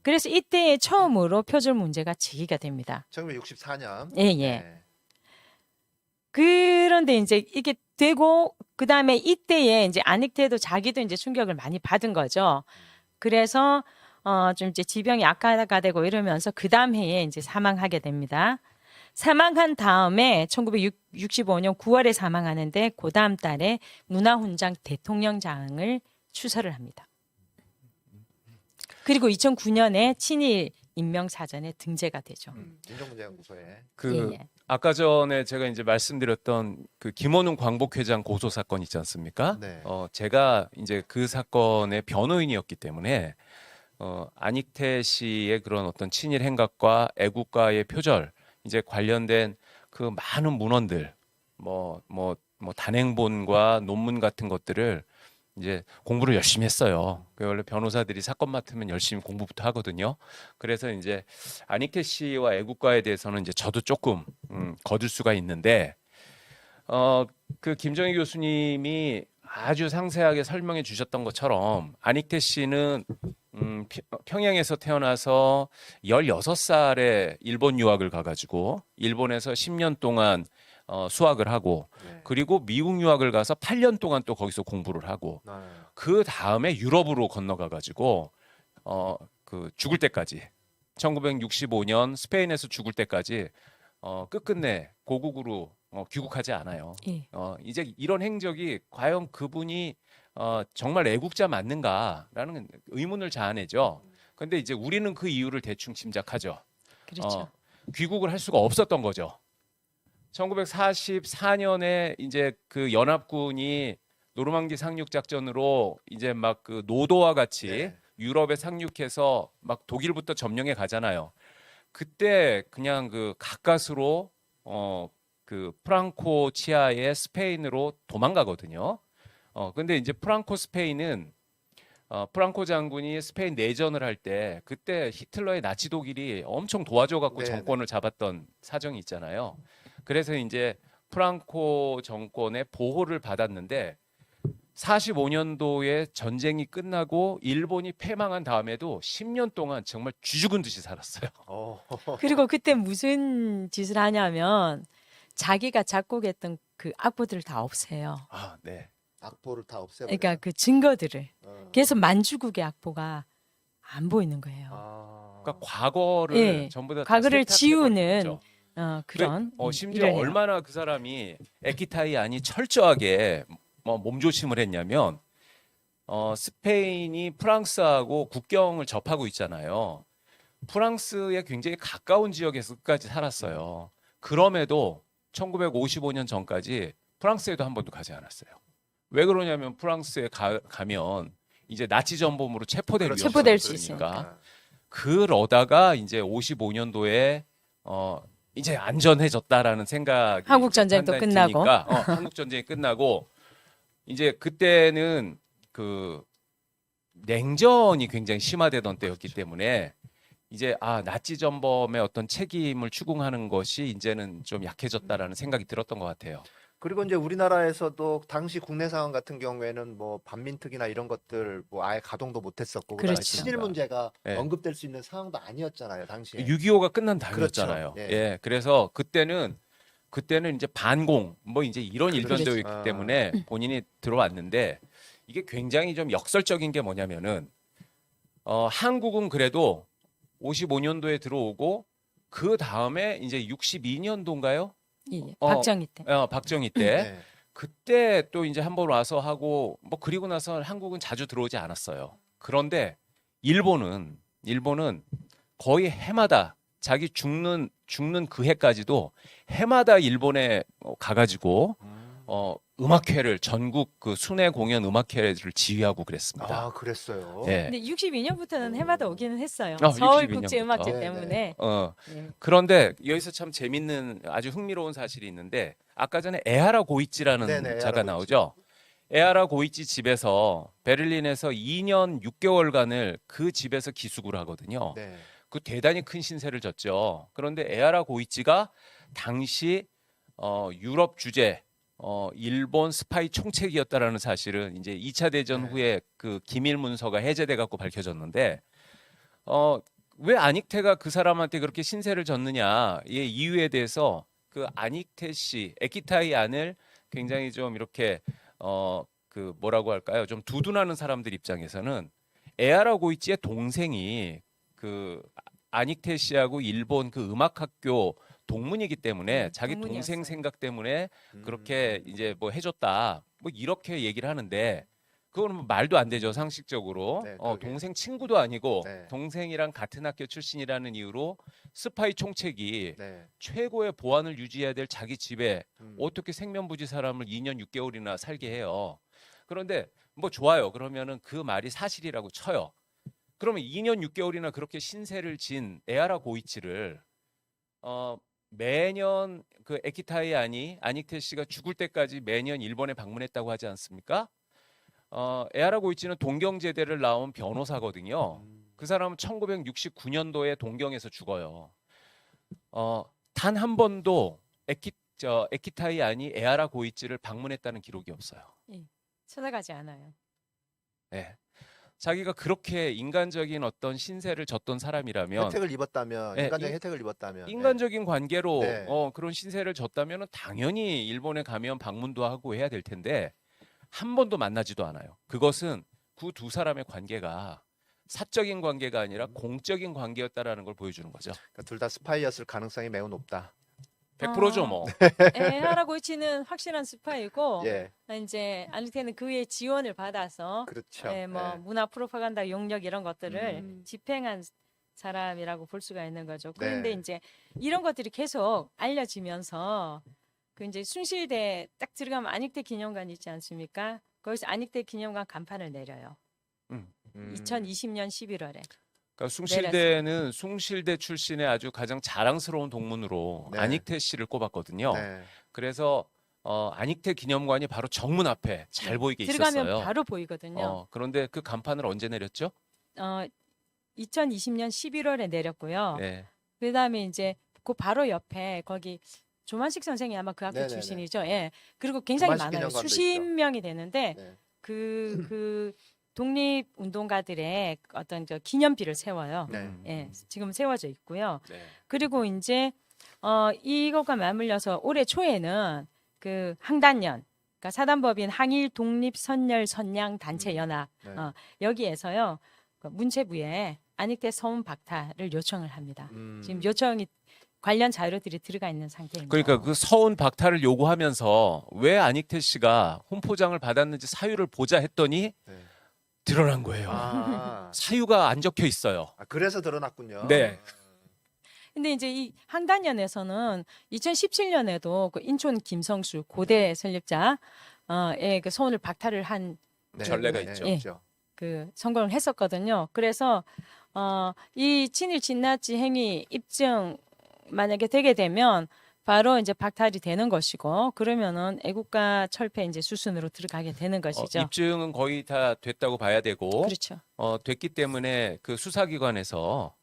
그래서 이때에 처음으로 표절 문제가 제기가 됩니다. 1964년. 예, 예. 그런데 이제 이게 되고 그다음에 이때에 이제 안익태도 자기도 이제 충격을 많이 받은 거죠. 그래서 좀 이제 지병이 악화가 되고 이러면서 그다음 해에 이제 사망하게 됩니다. 사망한 다음에 1965년 9월에 사망하는데 그다음 달에 문화훈장 대통령장을 추서를 합니다. 그리고 2009년에 친일 인명사전에 등재가 되죠. 인종문제연구소에. 그 예. 아까 전에 제가 이제 말씀드렸던 그 김원웅 광복회장 고소 사건 있지 않습니까? 네. 제가 이제 그 사건의 변호인이었기 때문에 안익태 씨의 그런 어떤 친일 행각과 애국가의 표절 이제 관련된 그 많은 문헌들 뭐 단행본과 논문 같은 것들을 이제 공부를 열심히 했어요. 그 원래 변호사들이 사건 맡으면 열심히 공부부터 하거든요. 그래서 이제 안익태 씨와 애국가에 대해서는 이제 저도 조금 거들 수가 있는데 그 김정희 교수님이 아주 상세하게 설명해 주셨던 것처럼 안익태 씨는 평양에서 태어나서 16살에 일본 유학을 가가지고 일본에서 10년 동안 수학을 하고 네. 그리고 미국 유학을 가서 8년 동안 또 거기서 공부를 하고 그 다음에 유럽으로 건너가가지고 그 죽을 때까지 1965년 스페인에서 죽을 때까지 끝끝내 고국으로 귀국하지 않아요. 예. 이제 이런 행적이 과연 그분이 정말 애국자 맞는가라는 의문을 자아내죠. 근데 이제 우리는 그 이유를 대충 짐작하죠. 그렇죠. 귀국을 할 수가 없었던 거죠. 1944년에 이제 그 연합군이 노르망디 상륙 작전으로 이제 막 그 노도와 같이 네. 유럽에 상륙해서 막 독일부터 점령해 가잖아요. 그때 그냥 그 가까스로 그 프랑코 치하의 스페인으로 도망가거든요. 근데 이제 프랑코 스페인은 프랑코 장군이 스페인 내전을 할 때 그때 히틀러의 나치 독일이 엄청 도와줘 갖고 네, 정권을 잡았던 사정이 있잖아요. 그래서 이제 프랑코 정권의 보호를 받았는데 45년도에 전쟁이 끝나고 일본이 패망한 다음에도 10년 동안 정말 쥐죽은 듯이 살았어요. 그리고 그때 무슨 짓을 하냐면 자기가 작곡했던 그 악보들을 다 없애요. 아, 네. 악보를 다 없애버려. 그러니까 그 증거들을. 그래서 만주국의 악보가 안 보이는 거예요. 그러니까 과거를 예, 전부 다 과거를 세탁해버린 지우는 거죠. 그런 심지어 일을 해요. 얼마나 그 사람이 에키타이 아니 철저하게 몸조심을 했냐면 스페인이 프랑스하고 국경을 접하고 있잖아요. 프랑스에 굉장히 가까운 지역에서 끝까지 살았어요. 그럼에도 1955년 전까지 프랑스에도 한 번도 가지 않았어요. 왜 그러냐면 프랑스에 가면 이제 나치 전범으로 체포될 그렇죠. 위험이 체포될 수 있으니까. 그러다가 이제 55년도에 이제 안전해졌다라는 생각이 한국 전쟁도 판단이 끝나고. 드니까, 한국 전쟁이 끝나고 이제 그때는 그 냉전이 굉장히 심화되던 때였기 때문에 이제 나치 전범의 어떤 책임을 추궁하는 것이 이제는 좀 약해졌다라는 생각이 들었던 것 같아요. 그리고 이제 우리나라에서도 당시 국내 상황 같은 경우에는 뭐 반민특위나 이런 것들 뭐 아예 가동도 못했었고 그다음에 그렇죠. 친일 문제가 네. 언급될 수 있는 상황도 아니었잖아요 당시에. 6.25가 끝난 달이었잖아요. 그렇죠. 예. 예, 그래서 그때는 그때는 이제 반공 뭐 이제 이런 일변도 그렇죠. 있기 아. 때문에 본인이 들어왔는데 이게 굉장히 좀 역설적인 게 뭐냐면은 한국은 그래도 55년도에 들어오고 그 다음에 이제 62년도인가요? 예, 박정희 때. 박정희 때 네. 그때 또 이제 한번 와서 하고 뭐 그리고 나서 한국은 자주 들어오지 않았어요. 그런데 일본은 거의 해마다 자기 죽는 그 해까지도 해마다 일본에 가가지고 음악회를 전국 그 순회 공연 음악회를 지휘하고 그랬습니다. 아, 그랬어요. 예. 근데 62년부터는 해마다 오기는 했어요. 62 서울 년부터. 국제음악제 네, 때문에. 예. 그런데 여기서 참 재밌는 아주 흥미로운 사실이 있는데 아까 전에 에하라 고이치라는 네네, 에하라 자가 고이치. 나오죠. 에하라 고이치 집에서 베를린에서 2년 6개월간을 그 집에서 기숙을 하거든요. 네. 그 대단히 큰 신세를 졌죠. 그런데 에하라 고이치가 당시 유럽 주재 일본 스파이 총책이었다라는 사실은 이제 2차 대전 네. 후에 그 기밀 문서가 해제돼 갖고 밝혀졌는데 왜 안익태가 그 사람한테 그렇게 신세를 졌느냐의 이유에 대해서 그 안익태 씨 에키타이 안을 굉장히 좀 이렇게 그 뭐라고 할까요? 좀 두둔하는 사람들 입장에서는 에하라 고이치의 동생이 그 안익태 씨하고 일본 그 음악학교 동문이기 때문에 자기 동생 동문이었어요. 생각 때문에 그렇게 이제 뭐 해줬다 뭐 이렇게 얘기를 하는데 그거는 뭐 말도 안 되죠 상식적으로. 네, 그러게요. 동생 친구도 아니고 네. 동생이랑 같은 학교 출신이라는 이유로 스파이 총책이 네. 최고의 보안을 유지해야 될 자기 집에 음. 어떻게 생면부지 사람을 2년 6개월이나 살게 해요. 그런데 뭐 좋아요. 그러면은 그 말이 사실이라고 쳐요. 그러면 2년 6개월이나 그렇게 신세를 진 에하라 고이치를 매년 그 에키타이 아닉테 씨가 죽을 때까지 매년 일본에 방문했다고 하지 않습니까? 에하라 고이치는 동경제대를 나온 변호사거든요. 그 사람은 1969년도에 동경에서 죽어요. 단 한 번도 에키타이 에하라 고이치를 방문했다는 기록이 없어요. 찾아가지 않아요. 네. 자기가 그렇게 인간적인 어떤 신세를 졌던 사람이라면 혜택을 입었다면 네, 인간적인 혜택을 입었다면 인간적인 관계로 네. 그런 신세를 졌다면 당연히 일본에 가면 방문도 하고 해야 될 텐데 한 번도 만나지도 않아요. 그것은 그 두 사람의 관계가 사적인 관계가 아니라 공적인 관계였다라는 걸 보여주는 거죠. 그러니까 둘 다 스파이였을 가능성이 매우 높다. 100%죠 뭐. 에하라 고이치는 확실한 스파이고 예, 이제 안익태는 그의 지원을 받아서 그렇죠. 뭐 예. 문화 프로파간다 용역 이런 것들을 음. 집행한 사람이라고 볼 수가 있는 거죠. 그런데 네. 이제 이런 것들이 계속 알려지면서 그 이제 숭실대 딱 들어가면 안익태 기념관 있지 않습니까? 거기서 안익태 기념관 간판을 내려요. 음. 2020년 11월에. 그러니까 숭실대는 숭실대 출신의 아주 가장 자랑스러운 동문으로 네. 안익태 씨를 꼽았거든요. 네. 그래서 안익태 기념관이 바로 정문 앞에 잘 보이게 들어가면 있었어요. 바로 보이거든요. 그런데 그 간판을 언제 내렸죠? 2020년 11월에 내렸고요. 네. 그다음에 이제 그 바로 옆에 거기 조만식 선생이 아마 그 학교 네네네. 출신이죠. 예. 그리고 굉장히 조만식 많아요. 기념관도 수십 있죠. 명이 되는데 네. 그 독립 운동가들의 어떤 저 기념비를 세워요. 네. 예. 지금 세워져 있고요. 네. 그리고 이제 이것과 맞물려서 올해 초에는 그 항단연 그러니까 사단법인 항일 독립 선열 선양 단체 연합 네. 여기에서요. 그 문체부에 안익태 서문 박탈을 요청을 합니다. 지금 요청이 관련 자료들이 들어가 있는 상태입니다. 그러니까 그 서운 박탈을 요구하면서 왜 안익태 씨가 훈포장을 받았는지 사유를 보자 했더니 네. 드러난 거예요. 사유가 안 적혀 있어요. 그래서 드러났군요. 네. 근데 이제 이 항단연에서는 2017년에도 그 인천 김성수 고대 설립자의 그 서운을 박탈을 한 네. 전례가 네. 있죠. 예. 있죠. 그 선거를 했었거든요. 그래서 이 친일 진나치 행위 입증 만약에 되게 되면 바로 이제 박탈이 되는 것이고 그러면은 애국가 철폐 이제 수순으로 들어가게 되는 것이죠. 입증은 거의 다 됐다고 봐야 되고 그렇죠. 됐기 때문에 그 수사기관에서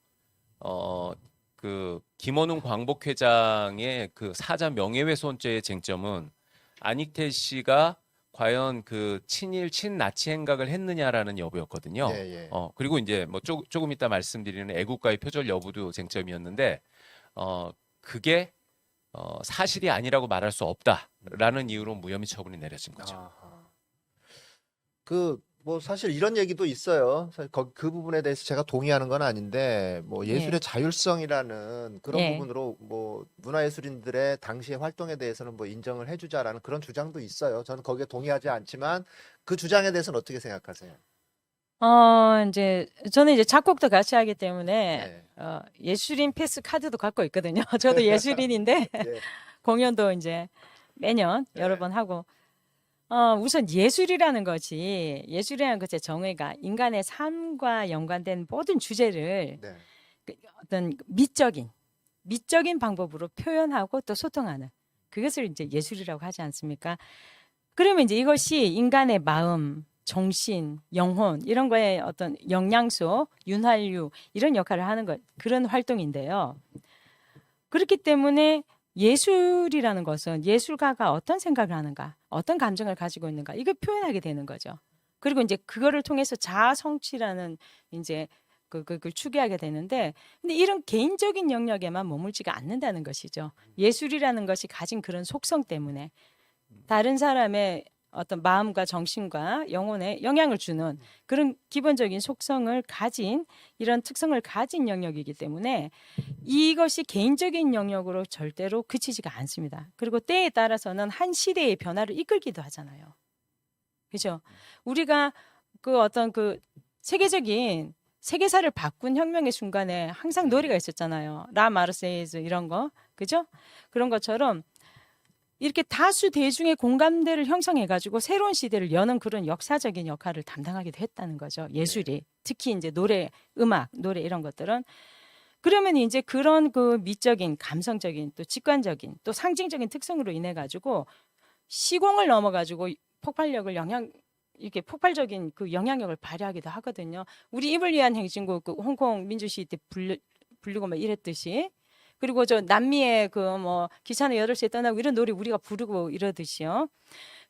그 김원웅 광복회장의 그 사자 명예훼손죄의 쟁점은 안익태 씨가 과연 그 친일 친나치 행각을 했느냐라는 여부였거든요. 예, 예. 그리고 이제 뭐 조금 이따 말씀드리는 애국가의 표절 여부도 쟁점이었는데 그게 사실이 아니라고 말할 수 없다라는 이유로 무혐의 처분이 내려진 거죠. 아하. 뭐 사실 이런 얘기도 있어요. 사실 그 부분에 대해서 제가 동의하는 건 아닌데 뭐 예술의 예. 자율성이라는 그런 예. 부분으로 뭐 문화예술인들의 당시의 활동에 대해서는 뭐 인정을 해주자라는 그런 주장도 있어요. 저는 거기에 동의하지 않지만 그 주장에 대해서는 어떻게 생각하세요? 이제 저는 이제 작곡도 같이 하기 때문에 네. 예술인 패스 카드도 갖고 있거든요. 저도 예술인인데 예. 공연도 이제 매년 여러 네. 번 하고 우선 예술이라는 것이 정의가 인간의 삶과 연관된 모든 주제를 네. 어떤 미적인 방법으로 표현하고 또 소통하는 그것을 이제 예술이라고 하지 않습니까? 그러면 이제 이것이 인간의 마음, 정신, 영혼 이런 거에 어떤 영양소, 윤활유 이런 역할을 하는 그런 활동인데요. 그렇기 때문에 예술이라는 것은 예술가가 어떤 생각을 하는가, 어떤 감정을 가지고 있는가 이걸 표현하게 되는 거죠. 그리고 이제 그거를 통해서 자아 성취라는 이제 그걸 추구하게 되는데, 근데 이런 개인적인 영역에만 머물지가 않는다는 것이죠. 예술이라는 것이 가진 그런 속성 때문에 다른 사람의 어떤 마음과 정신과 영혼에 영향을 주는 그런 기본적인 속성을 가진 이런 특성을 가진 영역이기 때문에 이것이 개인적인 영역으로 절대로 그치지가 않습니다. 그리고 때에 따라서는 한 시대의 변화를 이끌기도 하잖아요. 그죠? 우리가 그 어떤 그 세계적인 세계사를 바꾼 혁명의 순간에 항상 노래가 있었잖아요. 라 마르세이즈 이런 거. 그죠? 그런 것처럼 이렇게 다수 대중의 공감대를 형성해가지고 새로운 시대를 여는 그런 역사적인 역할을 담당하기도 했다는 거죠. 예술이. 특히 이제 노래, 음악, 노래 이런 것들은. 그러면 이제 그런 그 미적인, 감성적인, 또 직관적인, 또 상징적인 특성으로 인해 가지고 시공을 넘어가지고 이렇게 폭발적인 그 영향력을 발휘하기도 하거든요. 우리 입을 위한 행진곡, 그 홍콩 민주시위 때 부르고 막 이랬듯이. 그리고 저 남미의 그 뭐 기차는 8시에 떠나고 이런 노래 우리가 부르고 이러듯이요.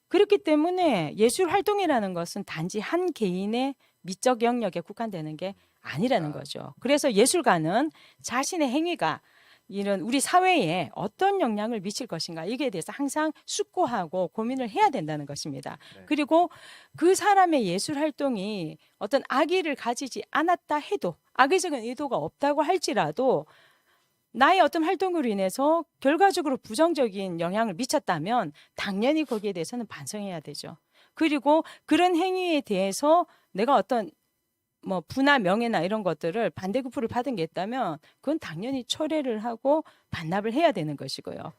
그렇기 때문에 예술 활동이라는 것은 단지 한 개인의 미적 영역에 국한되는 게 아니라는 거죠. 그래서 예술가는 자신의 행위가 이런 우리 사회에 어떤 영향을 미칠 것인가 이게 대해서 항상 숙고하고 고민을 해야 된다는 것입니다. 네. 그리고 그 사람의 예술 활동이 어떤 악의를 가지지 않았다 해도 악의적인 의도가 없다고 할지라도 나의 어떤 활동으로 인해서 결과적으로 부정적인 영향을 미쳤다면 당연히 거기에 대해서는 반성해야 되죠. 그리고 그런 행위에 대해서 내가 어떤 뭐 부나 명예나 이런 것들을 반대급부를 받은 게 있다면 그건 당연히 철회를 하고 반납을 해야 되는 것이고요.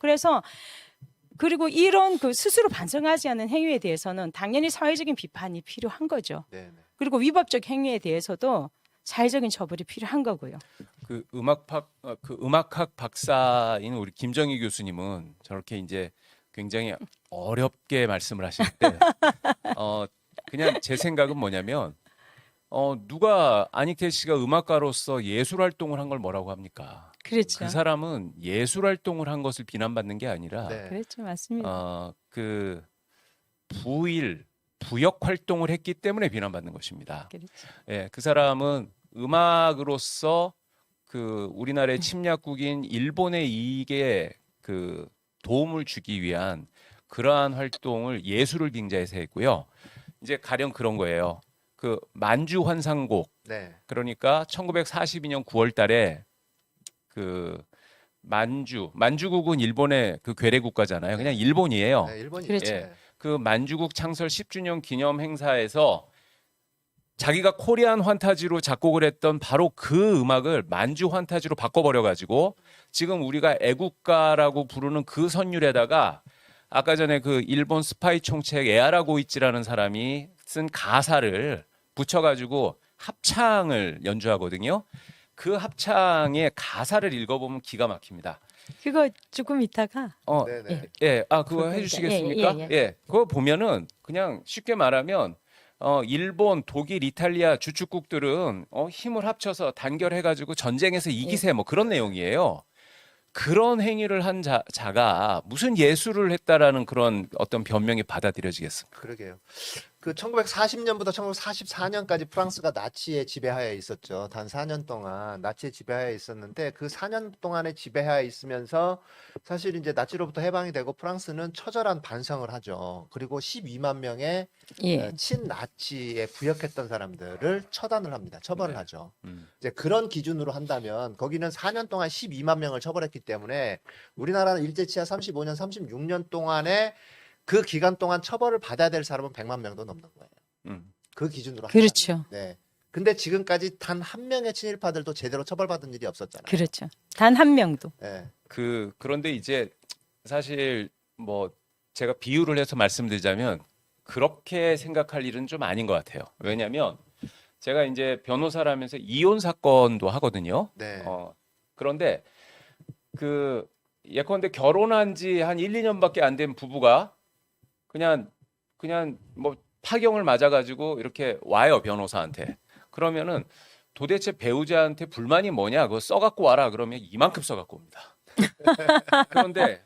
그리고 이런 그 스스로 반성하지 않은 행위에 대해서는 당연히 사회적인 비판이 필요한 거죠. 네. 그리고 위법적 행위에 대해서도 사회적인 처벌이 필요한 거고요. 그 음악학 박사인 우리 김정희 교수님은 저렇게 이제 굉장히 어렵게 말씀을 하시는데 그냥 제 생각은 뭐냐면 누가 아니케 씨가 음악가로서 예술 활동을 한 걸 뭐라고 합니까? 그렇죠. 그 사람은 예술 활동을 한 것을 비난받는 게 아니라 네. 그렇죠, 맞습니다. 그 부역 활동을 했기 때문에 비난받는 것입니다. 그렇죠. 예, 그 사람은 음악으로서 그 우리나라의 침략국인 일본의 이익에 그 도움을 주기 위한 그러한 활동을 예술을 빙자해서 했고요. 이제 가령 그런 거예요. 그 만주 환상곡, 네. 그러니까 1942년 9월 달에 그 만주국은 일본의 그 괴뢰 국가잖아요. 그냥 일본이에요. 네, 일본이 그렇죠. 예. 그 만주국 창설 10주년 기념 행사에서 자기가 코리안 환타지로 작곡을 했던 바로 그 음악을 만주 환타지로 바꿔버려 가지고 지금 우리가 애국가라고 부르는 그 선율에다가 아까 전에 그 일본 스파이 총책 에아라 고이치라는 사람이 쓴 가사를 붙여가지고 합창을 연주하거든요. 그 합창의 가사를 읽어보면 기가 막힙니다. 그거 조금 이따가 네네. 예, 그거 그러니까, 해주시겠습니까? 예. 그거 보면은 그냥 쉽게 말하면 일본, 독일, 이탈리아 주축국들은 힘을 합쳐서 단결해가지고 전쟁에서 이기세 뭐 그런 내용이에요. 그런 행위를 한 자가 무슨 예술을 했다라는 그런 어떤 변명이 받아들여지겠습니까? 그러게요. 그 1940년부터 1944년까지 프랑스가 나치의 지배하에 있었죠. 단 4년 동안 나치의 지배하에 있었는데 그 4년 동안의 지배하에 있으면서 사실 이제 나치로부터 해방이 되고 프랑스는 처절한 반성을 하죠. 그리고 12만 명의 예. 친나치에 부역했던 사람들을 처단을 합니다. 처벌을 네. 하죠. 음. 이제 그런 기준으로 한다면 거기는 4년 동안 12만 명을 처벌했기 때문에 우리나라는 일제치하 35년, 36년 동안에 그 기간 동안 처벌을 받아야 될 사람은 100만 명도 넘는 거예요. 음. 그 기준으로 그렇죠. 한다면. 네. 근데 지금까지 단 한 명의 친일파들도 제대로 처벌받은 일이 없었잖아요. 그렇죠. 단 한 명도. 네. 그런데 이제 사실 뭐 제가 비유를 해서 말씀드리자면 그렇게 생각할 일은 좀 아닌 것 같아요. 왜냐하면 제가 이제 변호사라면서 이혼 사건도 하거든요. 네. 그런데 그 예컨대 결혼한 지 한 1, 2년밖에 안 된 부부가 그냥 뭐 파경을 맞아가지고 이렇게 와요 변호사한테. 그러면은 도대체 배우자한테 불만이 뭐냐? 그거 써갖고 와라. 그러면 이만큼 써갖고 옵니다. 그런데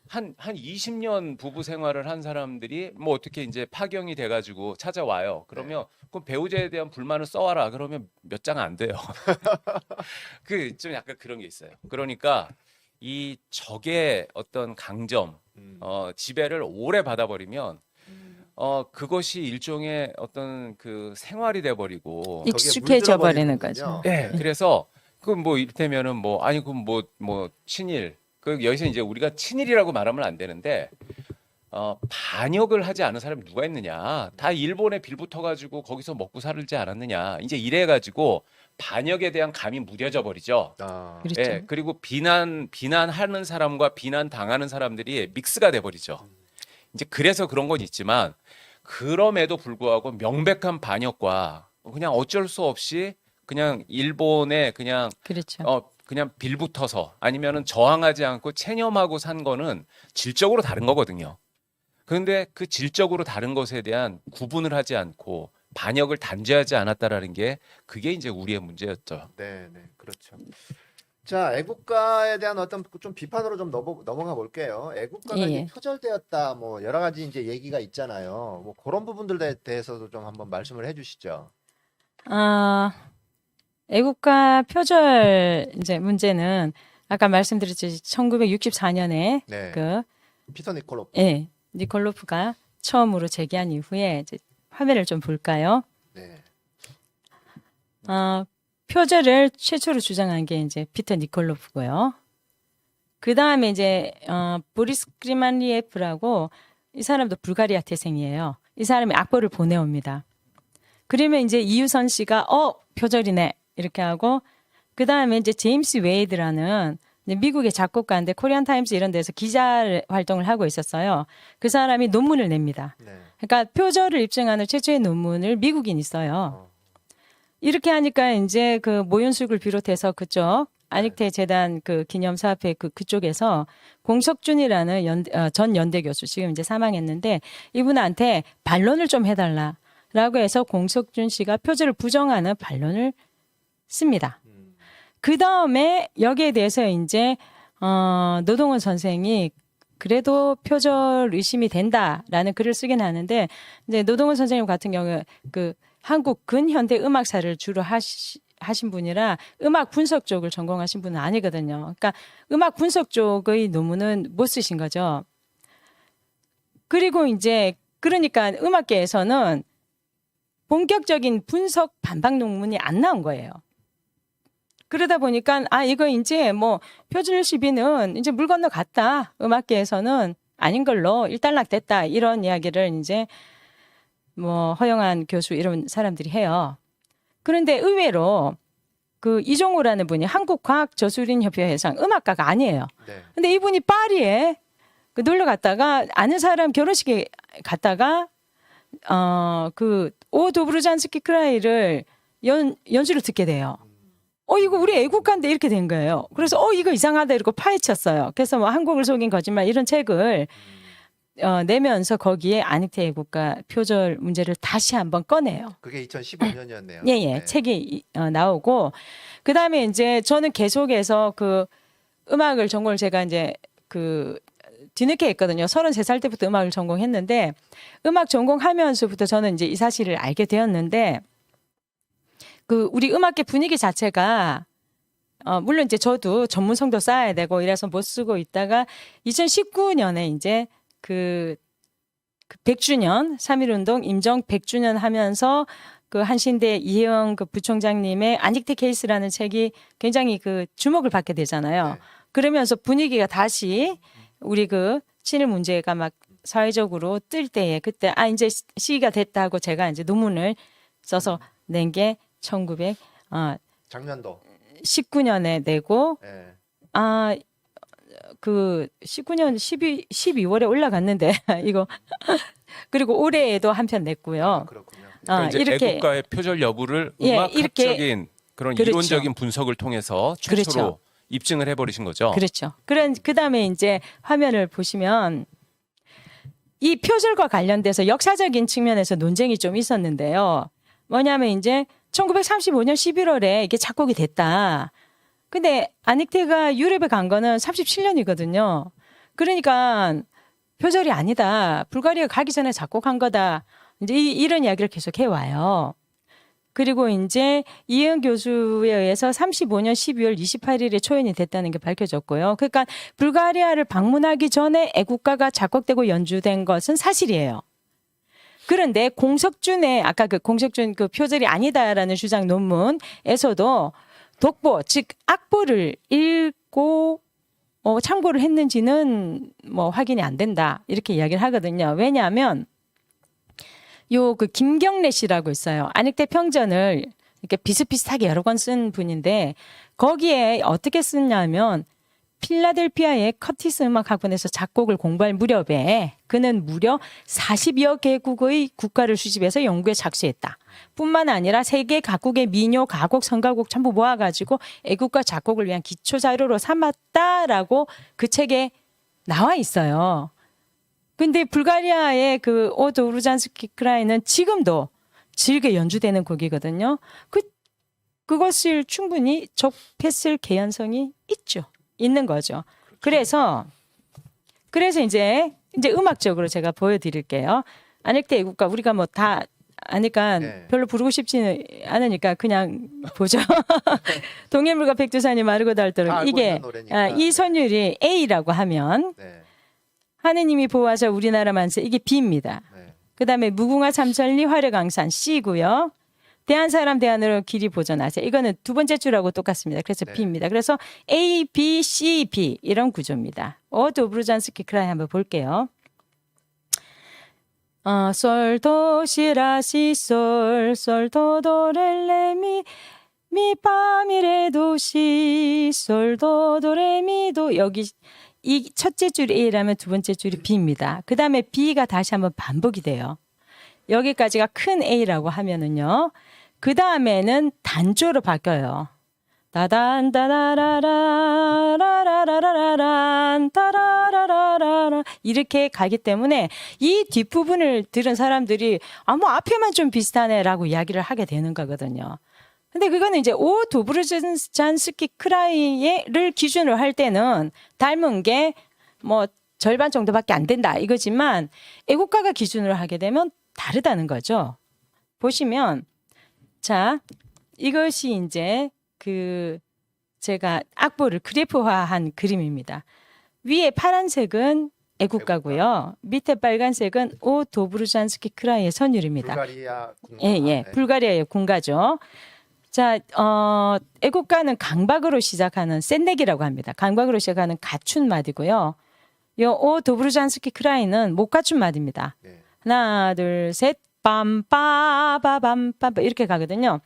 한 20년 부부 생활을 한 사람들이 뭐 어떻게 이제 파경이 돼가지고 찾아와요. 그러면 그럼 배우자에 대한 불만을 써와라. 그러면 몇 장 안 돼요. 그 좀 약간 그런 게 있어요. 그러니까 이 적의 어떤 강점, 지배를 오래 받아버리면 그것이 일종의 어떤 그 생활이 돼버리고 익숙해져 버리는 물들어버리는군요. 거죠. 네, 그래서 그 뭐 이를테면은 뭐 아니 그 뭐 친일 그 여기서 이제 우리가 친일이라고 말하면 안 되는데 반역을 하지 않은 사람이 누가 있느냐? 다 일본에 빌붙어 가지고 거기서 먹고 살지 않았느냐? 이제 이래 가지고 반역에 대한 감이 무뎌져 버리죠. 아, 그렇죠. 예, 그리고 비난하는 사람과 비난 당하는 사람들이 믹스가 돼 버리죠. 이제 그래서 그런 건 있지만 그럼에도 불구하고 명백한 반역과 그냥 어쩔 수 없이 그냥 일본에 그냥 그렇죠. 그냥 빌붙어서 아니면은 저항하지 않고 체념하고 산 거는 질적으로 다른 거거든요. 그런데 그 질적으로 다른 것에 대한 구분을 하지 않고 반역을 단죄하지 않았다라는 게 그게 이제 우리의 문제였죠. 네, 네, 그렇죠. 자, 애국가에 대한 어떤 좀 비판으로 좀 넘어가 볼게요. 애국가가 예, 이제 예. 표절되었다, 뭐 여러 가지 이제 얘기가 있잖아요. 뭐 그런 부분들에 대해서도 좀 한번 말씀을 해주시죠. 아, 애국가 표절 이제 문제는 아까 말씀드렸듯이 1964년에 네, 그 피터 니콜로프. 예, 니콜로프가 처음으로 제기한 이후에 이제 화면을 좀 볼까요? 네, 표절을 최초로 주장한 게 이제 피터 니콜로프고요. 그 다음에 이제 보리스 크리만리에프라고 이 사람도 불가리아 태생이에요. 이 사람이 악보를 보내옵니다. 그러면 이제 이유선 씨가 표절이네 이렇게 하고 그 다음에 이제 제임스 웨이드라는 이제 미국의 작곡가인데 코리안 타임스 이런 데서 기자 활동을 하고 있었어요. 그 사람이 논문을 냅니다. 네. 그러니까 표절을 입증하는 최초의 논문을 미국인이 써요. 이렇게 하니까 이제 그 모윤숙을 비롯해서 그쪽 안익태 재단 그 기념사업회 그쪽에서 공석준이라는 전 연대 교수 지금 이제 사망했는데 이분한테 반론을 좀 해달라라고 해서 공석준 씨가 표절을 부정하는 반론을 씁니다. 그 다음에 여기에 대해서 이제 노동원 선생이 그래도 표절 의심이 된다라는 글을 쓰긴 하는데 이제 노동원 선생님 같은 경우에 그 한국 근현대 음악사를 주로 하신 분이라 음악 분석 쪽을 전공하신 분은 아니거든요. 그러니까 음악 분석 쪽의 논문은 못 쓰신 거죠. 그리고 이제 그러니까 음악계에서는 본격적인 분석 반박 논문이 안 나온 거예요. 그러다 보니까 이거 이제 뭐 표절 시비는 이제 물 건너갔다. 음악계에서는 아닌 걸로 일단락됐다. 이런 이야기를 이제 뭐 허영한 교수 이런 사람들이 해요. 그런데 의외로 그 이종우라는 분이 한국과학저술인협회 회장 음악가가 아니에요. 네. 근데 이분이 파리에 그 놀러 갔다가 아는 사람 결혼식에 갔다가 그 오 도브루잔스키 크라이를 연주를 듣게 돼요. 이거 우리 애국가인데 이렇게 된 거예요. 그래서 이거 이상하다 이러고 파헤쳤어요. 그래서 뭐 한국을 속인 거짓말 이런 책을 내면서 거기에 안익태 애국가 표절 문제를 다시 한번 꺼내요. 그게 2015년이었네요. 예, 네. 책이 나오고 그다음에 이제 저는 계속해서 그 음악을 전공을 제가 이제 그 뒤늦게 했거든요. 33살 때부터 음악을 전공했는데 음악 전공하면서부터 저는 이제 이 사실을 알게 되었는데 그 우리 음악계 분위기 자체가 물론 이제 저도 전문성도 쌓아야 되고 이래서 못 쓰고 있다가 2019년에 이제 그 100주년 3.1운동 임정 100주년 하면서 그 한신대 이혜영 그 부총장님의 안익태 케이스라는 책이 굉장히 그 주목을 받게 되잖아요. 네. 그러면서 분위기가 다시 우리 그 친일 문제가 막 사회적으로 뜰 때에 그때 이제 시기가 됐다고 제가 이제 논문을 써서 낸 게 1919년에 작년도. 내고 네. 그 19년 12월에 올라갔는데 이거 그리고 올해에도 한 편 냈고요. 그렇군요. 그러니까 이제 이렇게 애국가의 표절 여부를 예, 음악학적인 그런 그렇죠. 이론적인 분석을 통해서 최초로 그렇죠. 입증을 해버리신 거죠. 그렇죠. 그다음에 이제 화면을 보시면 이 표절과 관련돼서 역사적인 측면에서 논쟁이 좀 있었는데요. 뭐냐면 이제 1935년 11월에 이게 작곡이 됐다. 근데 안익태가 유럽에 간 거는 37년이거든요. 그러니까 표절이 아니다. 불가리아 가기 전에 작곡한 거다. 이제 이런 이야기를 계속 해와요. 그리고 이제 이혜영 교수에 의해서 35년 12월 28일에 초연이 됐다는 게 밝혀졌고요. 그러니까 불가리아를 방문하기 전에 애국가가 작곡되고 연주된 것은 사실이에요. 그런데 공석준의 아까 그 공석준 그 표절이 아니다라는 주장 논문에서도 독보 즉 악보를 읽고 참고를 했는지는 뭐 확인이 안 된다 이렇게 이야기를 하거든요. 왜냐하면 요 그 김경래 씨라고 있어요. 안익태 평전을 이렇게 비슷비슷하게 여러 권 쓴 분인데 거기에 어떻게 쓰냐면 필라델피아의 커티스 음악학원에서 작곡을 공부할 무렵에 그는 무려 40여 개국의 국가를 수집해서 연구에 착수했다. 뿐만 아니라 세계 각국의 민요, 가곡, 성가곡 전부 모아가지고 애국가 작곡을 위한 기초 자료로 삼았다라고 그 책에 나와 있어요. 근데 불가리아의 그 오드 우르잔스키 크라이는 지금도 즐겨 연주되는 곡이거든요. 그것을 충분히 접했을 개연성이 있는 거죠. 그래서 이제 음악적으로 제가 보여드릴게요. 안익태 애국가 우리가 뭐 다 아니까 네. 별로 부르고 싶지는 않으니까 그냥 보죠. 동해물과 백두산이 마르고 다 닳도록 알고 이게 있는 노래니까. 이 선율이 A라고 하면 네. 하느님이 보호하사 우리나라 만세 이게 B입니다. 네. 그다음에 무궁화 삼천리 화려강산 C고요. 대한 사람 대한으로 길이 보존하세요. 이거는 두 번째 줄하고 똑같습니다. 그래서 네. B입니다. 그래서 A, B, C, B 이런 구조입니다. 오브르잔스키 크라이 한번 볼게요. 솔, 도, 시, 라, 시, 솔, 도, 도, 레, 레, 미, 파, 미, 레, 도, 시, 솔, 도, 도, 레, 미, 도 여기 이 첫째 줄이 A라면 두 번째 줄이 B입니다. 그 다음에 B가 다시 한번 반복이 돼요. 여기까지가 큰 A라고 하면은요. 그 다음에는 단조로 바뀌어요. 따단 따라라라라라라라란 따라라라라라 이렇게 가기 때문에 이 뒷부분을 들은 사람들이 뭐 앞에만 좀 비슷하네라고 이야기를 하게 되는 거거든요. 근데 그거는 이제 오 도브르잔스키 크라이를 기준으로 할 때는 닮은 게 뭐 절반 정도밖에 안 된다 이거지만 애국가가 기준으로 하게 되면 다르다는 거죠. 보시면 자 이것이 이제 그 제가 악보를 그래프화한 그림입니다. 위에 파란색은 애국가고요. 밑에 빨간색은 오 도브르잔스키 크라이의 선율입니다. 불가리아 군가. 예, 네. 불가리아의 군가죠. 자, 애국가는 강박으로 시작하는 센넥이라고 합니다. 강박으로 시작하는 갖춘 마디고요. 요 오 도브르잔스키 크라이는 못 갖춘 마디입니다. 네. 하나, 둘, 셋, 빰빠바밤빰 이렇게 가거든요.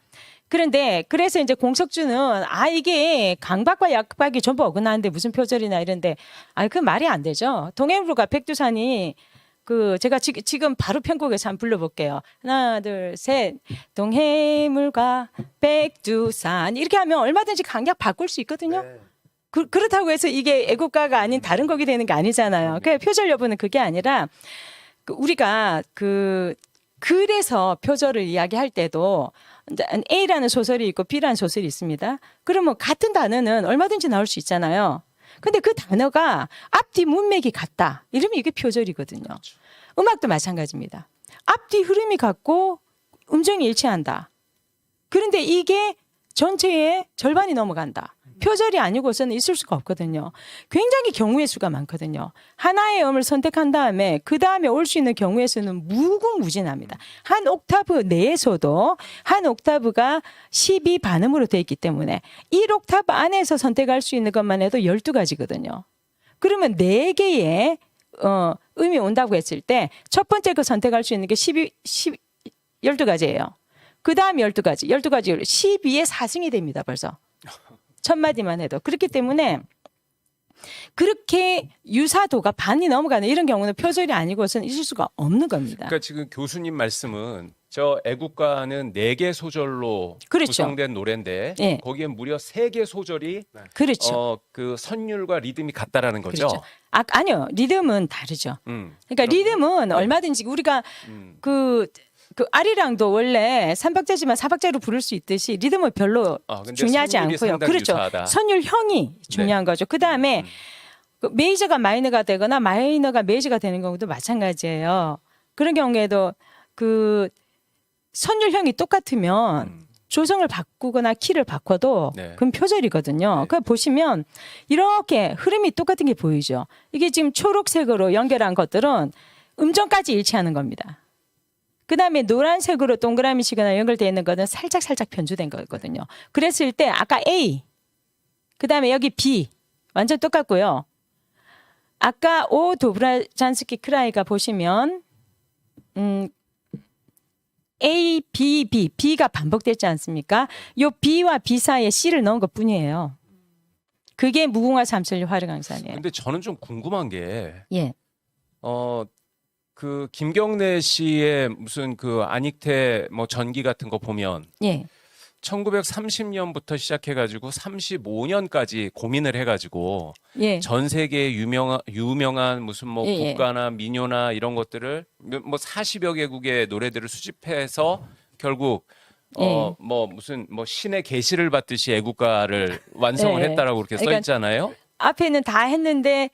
그런데 그래서 이제 공석주는 이게 강박과 약박이 전부 어긋나는데 무슨 표절이나 이런데 그 말이 안 되죠. 동해물과 백두산이 제가 지금 바로 편곡에서 한번 불러볼게요. 하나, 둘, 셋. 동해물과 백두산 이렇게 하면 얼마든지 강약 바꿀 수 있거든요. 네. 그렇다고 해서 이게 애국가가 아닌 다른 곡이 되는 게 아니잖아요. 그 표절 여부는 그게 아니라 우리가 그래서 표절을 이야기할 때도 A라는 소설이 있고 B라는 소설이 있습니다. 그러면 같은 단어는 얼마든지 나올 수 있잖아요. 근데 그 단어가 앞뒤 문맥이 같다. 이러면 이게 표절이거든요. 음악도 마찬가지입니다. 앞뒤 흐름이 같고 음정이 일치한다. 그런데 이게 전체의 절반이 넘어간다. 표절이 아니고서는 있을 수가 없거든요. 굉장히 경우의 수가 많거든요. 하나의 음을 선택한 다음에 그 다음에 올 수 있는 경우의 수는 무궁무진합니다. 한 옥타브 내에서도 한 옥타브가 12 반음으로 되어 있기 때문에 1 옥타브 안에서 선택할 수 있는 것만 해도 12가지거든요. 그러면 4개의 음이 온다고 했을 때 첫 번째 거 선택할 수 있는 게 12가지예요. 그 다음 12가지, 12비의 4승이 됩니다, 벌써. 첫 마디만 해도. 그렇기 때문에 그렇게 유사도가 반이 넘어가는 이런 경우는 표절이 아니고서는 있을 수가 없는 겁니다. 그러니까 지금 교수님 말씀은 저 애국가는 4개 소절로 그렇죠. 구성된 노래인데 네. 거기에 무려 3개 소절이 그렇죠. 그 선율과 리듬이 같다라는 거죠. 그렇죠. 아니요. 리듬은 다르죠. 그러니까 그럼- 리듬은 네. 얼마든지 우리가 그 아리랑도 원래 3박자지만 4박자로 부를 수 있듯이 리듬은 별로 근데 중요하지 선율이 않고요. 상당히 그렇죠. 유사하다. 선율형이 중요한 거죠. 그 다음에 그 메이저가 마이너가 되거나 마이너가 메이저가 되는 경우도 마찬가지예요. 그런 경우에도 그 선율형이 똑같으면 조성을 바꾸거나 키를 바꿔도 네. 그건 표절이거든요. 네. 그 보시면 이렇게 흐름이 똑같은 게 보이죠. 이게 지금 초록색으로 연결한 것들은 음정까지 일치하는 겁니다. 그 다음에 노란색으로 동그라미 치거나 연결되어 있는 것은 살짝 변주된 거거든요. 그랬을 때 아까 A, 그 다음에 여기 B 완전 똑같고요. 아까 오 도브라잔스키 크라이가 보시면 A, B, B, B가 반복됐지 않습니까? 요 B와 B 사이에 C를 넣은 것 뿐이에요. 그게 무궁화 삼천리 화르강산이에요. 근데 저는 좀 궁금한 게 예, 그 김경래 씨의 무슨 그 안익태 뭐 전기 같은 거 보면 예, 1930년부터 시작해가지고 35년까지 고민을 해가지고 예. 전 세계의 유명한 무슨 뭐 예, 예. 국가나 민요나 이런 것들을 뭐 40여 개국의 노래들을 수집해서 결국 예. 뭐 무슨 뭐 신의 계시를 받듯이 애국가를 완성을 예. 했다라고 그렇게 써 그러니까 있잖아요. 앞에는 다 했는데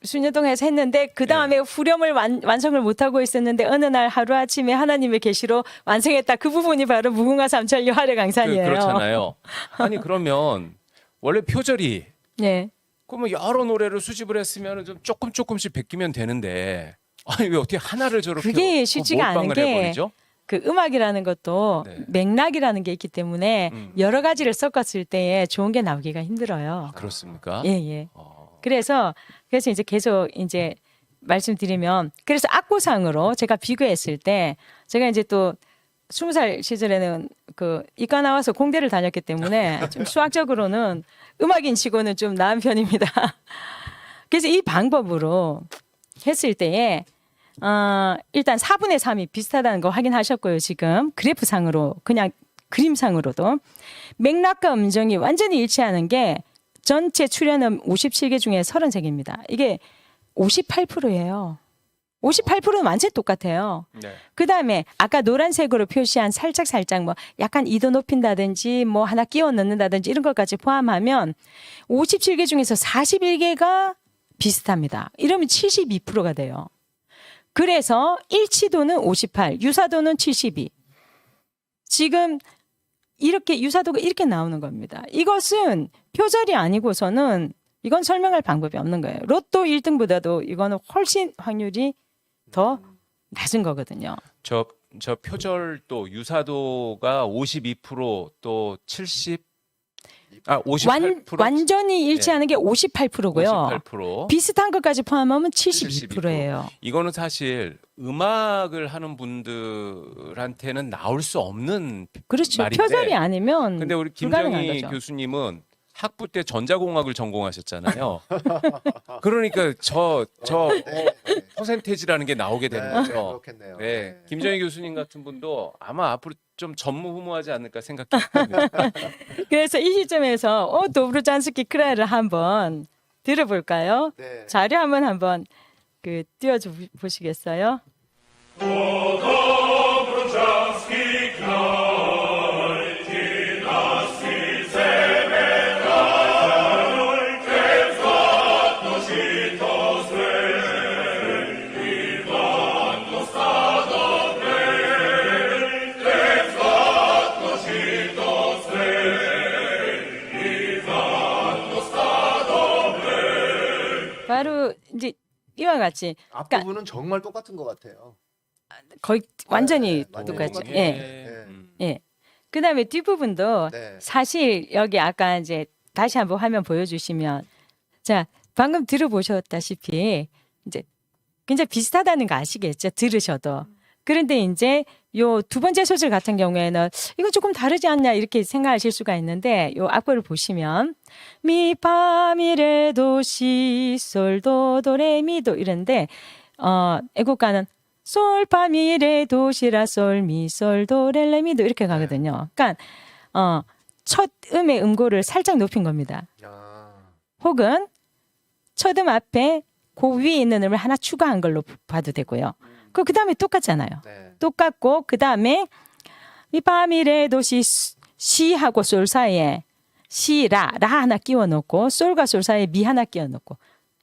수년 동안 해서 했는데 그 다음에 후렴을 완성을 못하고 있었는데 어느 날 하루아침에 하나님의 계시로 완성했다. 그 부분이 바로 무궁화 삼천리 화르강산이에요. 그렇잖아요. 아니 그러면 원래 표절이 네. 그러면 여러 노래를 수집을 했으면 좀 조금씩 베끼면 되는데 아니 왜 어떻게 하나를 저렇게 그게 쉽지가 않은 몰빵을 게 해버리죠? 그 음악이라는 것도 네. 맥락이라는 게 있기 때문에 여러 가지를 섞었을 때에 좋은 게 나오기가 힘들어요. 그렇습니까? 예, 예. 그래서 이제 계속 이제 말씀드리면 그래서 악보상으로 제가 비교했을 때 제가 이제 또 20살 시절에는 그 이과 나와서 공대를 다녔기 때문에 좀 수학적으로는 음악인 치고는 좀 나은 편입니다. 그래서 이 방법으로 했을 때에 일단 4분의 3이 비슷하다는 거 확인하셨고요. 지금 그래프상으로 그냥 그림상으로도 맥락과 음정이 완전히 일치하는 게 전체 출연음 57개 중에 33개입니다. 이게 58%예요. 58%는 완전히 똑같아요. 네. 그 다음에 아까 노란색으로 표시한 살짝 뭐 약간 2도 높인다든지 뭐 하나 끼워 넣는다든지 이런 것까지 포함하면 57개 중에서 41개가 비슷합니다. 이러면 72%가 돼요. 그래서 일치도는 58, 유사도는 72. 지금 이렇게 유사도가 이렇게 나오는 겁니다. 이것은 표절이 아니고서는 이건 설명할 방법이 없는 거예요. 로또 1등보다도 이거는 훨씬 확률이 더 낮은 거거든요. 저 표절도 유사도가 52%또 58%. 완전히 일치하는 게 58%고요. 58%. 비슷한 것까지 포함하면 72%예요. 이거는 사실 음악을 하는 분들한테는 나올 수 없는 그렇죠. 말인데. 표절이 아니면 근데 우리 불가능한 김정희 거죠. 교수님은 학부 때 전자공학을 전공하셨잖아요. 그러니까 저 퍼센테이지라는 게 나오게 되는 거죠. 그렇겠네요. 네, 김정희 교수님 같은 분도 아마 앞으로 좀 전무후무하지 않을까 생각합니다. 그래서 이 시점에서 도브르잔스키 크라이를 한번 들어볼까요? 네. 자료 한번 그 띄워줘 보시겠어요? 음악과 같이 앞부분은 정말 똑같은 것 같아요. 거의 완전히 완전히 똑같죠. 똑같아요. 예. 네. 예. 그다음에 뒷부분도 네. 사실 여기 아까 이제 다시 한번 화면 보여주시면 자 방금 들어보셨다시피 이제 굉장히 비슷하다는 거 아시겠죠? 들으셔도. 그런데 이제 요 두 번째 소절 같은 경우에는 이거 조금 다르지 않냐 이렇게 생각하실 수가 있는데 요 악보를 보시면 미파미레도 시솔도도레미도 이런데 애국가는 솔파미레도 시라 솔미솔도렐레미도 이렇게 가거든요. 그러니까 첫 음의 음고를 살짝 높인 겁니다. 야. 혹은 첫 음 앞에 그 위에 있는 음을 하나 추가한 걸로 봐도 되고요. 그 다음에 똑같잖아요. 네. 똑같고 그 다음에 미파미레도 시하고 솔 사이에 시라 하나 끼워 넣고 솔과 솔 사이에 미 하나 끼워 넣고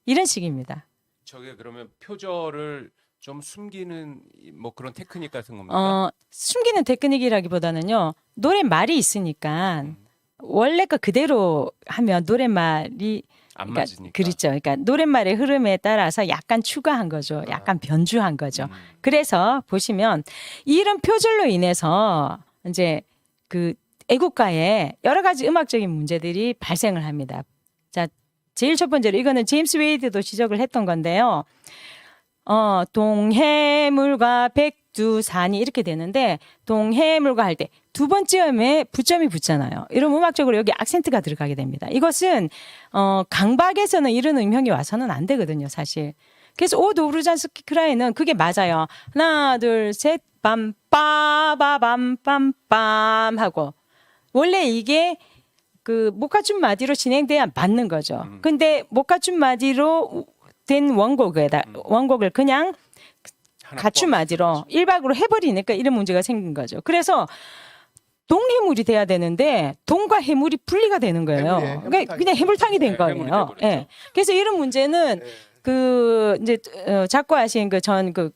이런 식입니다. 저게 그러면 표절을 좀 숨기는 뭐 그런 테크닉 같은 겁니까? 숨기는 테크닉이라기보다는요. 노랫말이 있으니까 원래 거 그대로 하면 노랫말이 안 그러니까 맞으니까. 그렇죠. 그러니까 노랫말의 흐름에 따라서 약간 추가한 거죠. 약간 변주한 거죠. 그래서 보시면 이런 표절로 인해서 이제 그 애국가에 여러 가지 음악적인 문제들이 발생을 합니다. 자, 제일 첫 번째로 이거는 제임스 웨이드도 지적을 했던 건데요. 동해물과 백두산이 이렇게 되는데 동해물과 할 때 두 번째 음에 부점이 붙잖아요. 이런 음악적으로 여기 악센트가 들어가게 됩니다. 이것은 강박에서는 이런 음형이 와서는 안 되거든요, 사실. 그래서 오 도르잔스키 크라이는 그게 맞아요. 하나, 둘, 셋, 빰, 빠바밤, 빰빰 하고 원래 이게 그 목화춤 마디로 진행돼야 맞는 거죠. 근데 목화춤 마디로 된 원곡을 그냥 가춤 마디로 일박으로 해버리니까 이런 문제가 생긴 거죠. 그래서 동해물이 돼야 되는데 동과 해물이 분리가 되는 거예요. 그러니까 그냥 해물탕이 된 거예요. 해물이 예. 그래서 이런 문제는 네. 그 이제 작고하신 그 전 그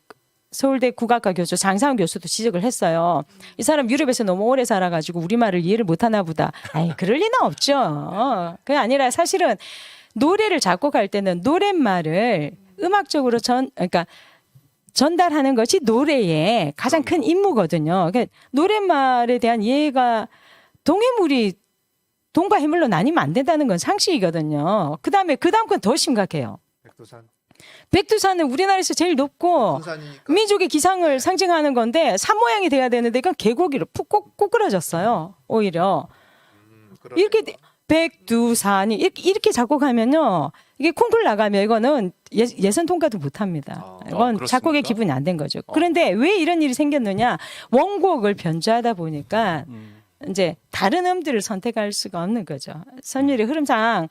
서울대 국악과 교수 장상훈 교수도 지적을 했어요. 이 사람 유럽에서 너무 오래 살아가지고 우리말을 이해를 못하나 보다. 아이 그럴 리는 없죠. 그게 아니라 사실은 노래를 작곡할 때는 노랫말을 음악적으로 그러니까 전달하는 것이 노래의 가장 큰 임무거든요. 그러니까 노랫말에 대한 이해가 동해물이 동과 해물로 나뉘면 안 된다는 건 상식이거든요. 그다음 건 더 심각해요. 백두산. 백두산은 우리나라에서 제일 높고 군산이니까. 민족의 기상을 상징하는 건데 산 모양이 돼야 되는데 이건 계곡으로 푹 꼬꾸라졌어요. 오히려 그러네요. 이렇게 백두산이 이렇게 작곡하면요. 이게 콩쿨 나가면 이거는 예선 통과도 못합니다. 이건 그렇습니까? 작곡의 기분이 안 된 거죠. 그런데 왜 이런 일이 생겼느냐? 원곡을 변주하다 보니까 이제 다른 음들을 선택할 수가 없는 거죠. 선율의 흐름상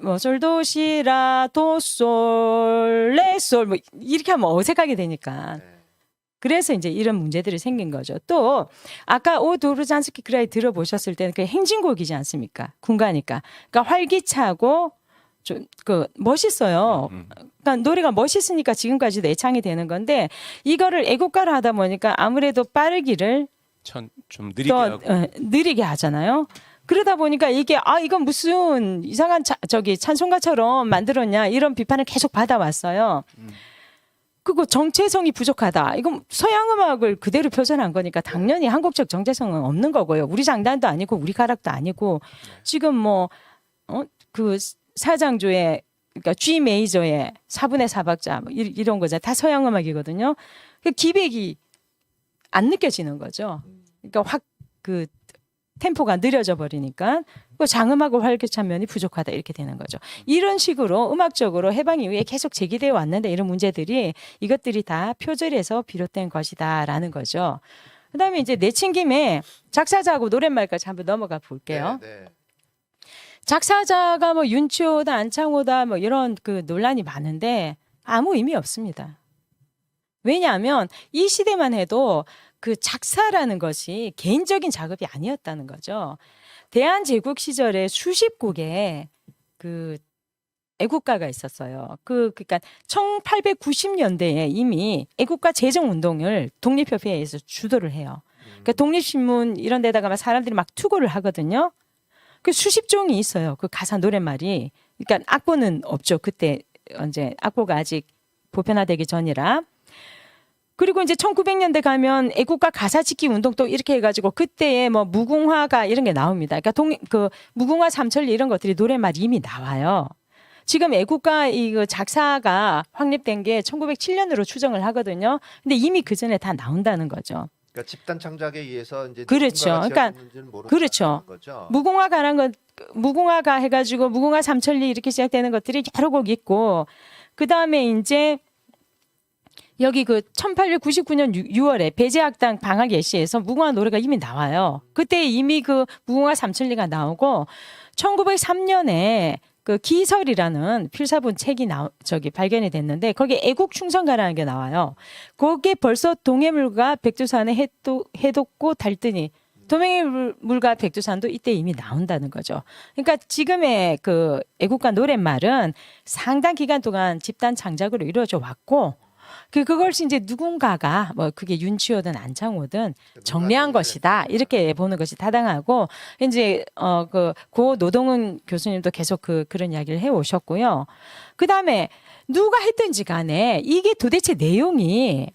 뭐 솔도시라 도솔 레솔 뭐 이렇게 하면 어색하게 되니까. 네. 그래서 이제 이런 문제들이 생긴 거죠. 또 아까 오 도르잔스키 크라이 들어보셨을 때는 그 행진곡이지 않습니까? 군가니까. 그러니까 활기차고 좀 그 멋있어요. 그러니까 노래가 멋있으니까 지금까지도 애창이 되는 건데 이거를 애국가로 하다 보니까 아무래도 빠르기를 좀 느리게 더 하고. 느리게 하잖아요. 그러다 보니까 이게 이건 무슨 이상한 찬송가처럼 만들었냐 이런 비판을 계속 받아왔어요. 그거 정체성이 부족하다. 이건 서양 음악을 그대로 표현한 거니까 당연히 한국적 정체성은 없는 거고요. 우리 장단도 아니고 우리 가락도 아니고 지금 뭐 그 사장조의 그러니까 G 메이저의 4분의 4박자 뭐 이런 거잖아요. 다 서양 음악이거든요. 그 기백이 안 느껴지는 거죠. 그러니까 확 그 템포가 느려져 버리니까 그 장음하고 활기찬 면이 부족하다 이렇게 되는 거죠. 이런 식으로 음악적으로 해방 이후에 계속 제기되어 왔는데 이런 문제들이 이것들이 다 표절에서 비롯된 것이다라는 거죠. 그다음에 이제 내친 김에 작사자하고 노랫말까지 한번 넘어가 볼게요. 네, 네. 작사자가 뭐 윤치호다 안창호다 뭐 이런 그 논란이 많은데 아무 의미 없습니다. 왜냐하면 이 시대만 해도 그 작사라는 것이 개인적인 작업이 아니었다는 거죠. 대한제국 시절에 수십 곡의 그 애국가가 있었어요. 그러니까 1890년대에 이미 애국가 제정 운동을 독립협회에서 주도를 해요. 그러니까 독립신문 이런 데다가 막 사람들이 막 투고를 하거든요. 그 수십 종이 있어요. 그 가사 노랫말이. 그러니까 악보는 없죠. 그때 이제 악보가 아직 보편화되기 전이라. 그리고 이제 1900년대 가면 애국가 가사짓기 운동 또 이렇게 해가지고 그때에 뭐 무궁화가 이런 게 나옵니다. 그러니까 그 무궁화 삼천리 이런 것들이 노랫말이 이미 나와요. 지금 애국가 이 작사가 확립된 게 1907년으로 추정을 하거든요. 근데 이미 그 전에 다 나온다는 거죠. 그러니까 집단 창작에 의해서 이제 그렇죠. 누군가가 그러니까 지어줬는지는 모른다는 그렇죠. 거죠. 무궁화가란 건 무궁화가 해가지고 무궁화 삼천리 이렇게 시작되는 것들이 여러 곡 있고 그 다음에 이제 여기 그 1899년 6월에 배제학당 방학 예시에서 무궁화 노래가 이미 나와요. 그때 이미 그 무궁화 삼천리가 나오고 1903년에 그 기설이라는 필사본 책이 발견이 됐는데 거기에 애국 충성가라는 게 나와요. 거기에 벌써 동해물과 백두산의 해돋고 달뜨니 동해물과 백두산도 이때 이미 나온다는 거죠. 그러니까 지금의 그 애국가 노랫말은 상당 기간 동안 집단 창작으로 이루어져 왔고 그걸 이제 누군가가 뭐 그게 윤치호든 안창호든 정리한 것이다 이렇게 보는 것이 타당하고 이제 고 노동은 교수님도 계속 그런 이야기를 해 오셨고요. 그 다음에 누가 했든지 간에 이게 도대체 내용이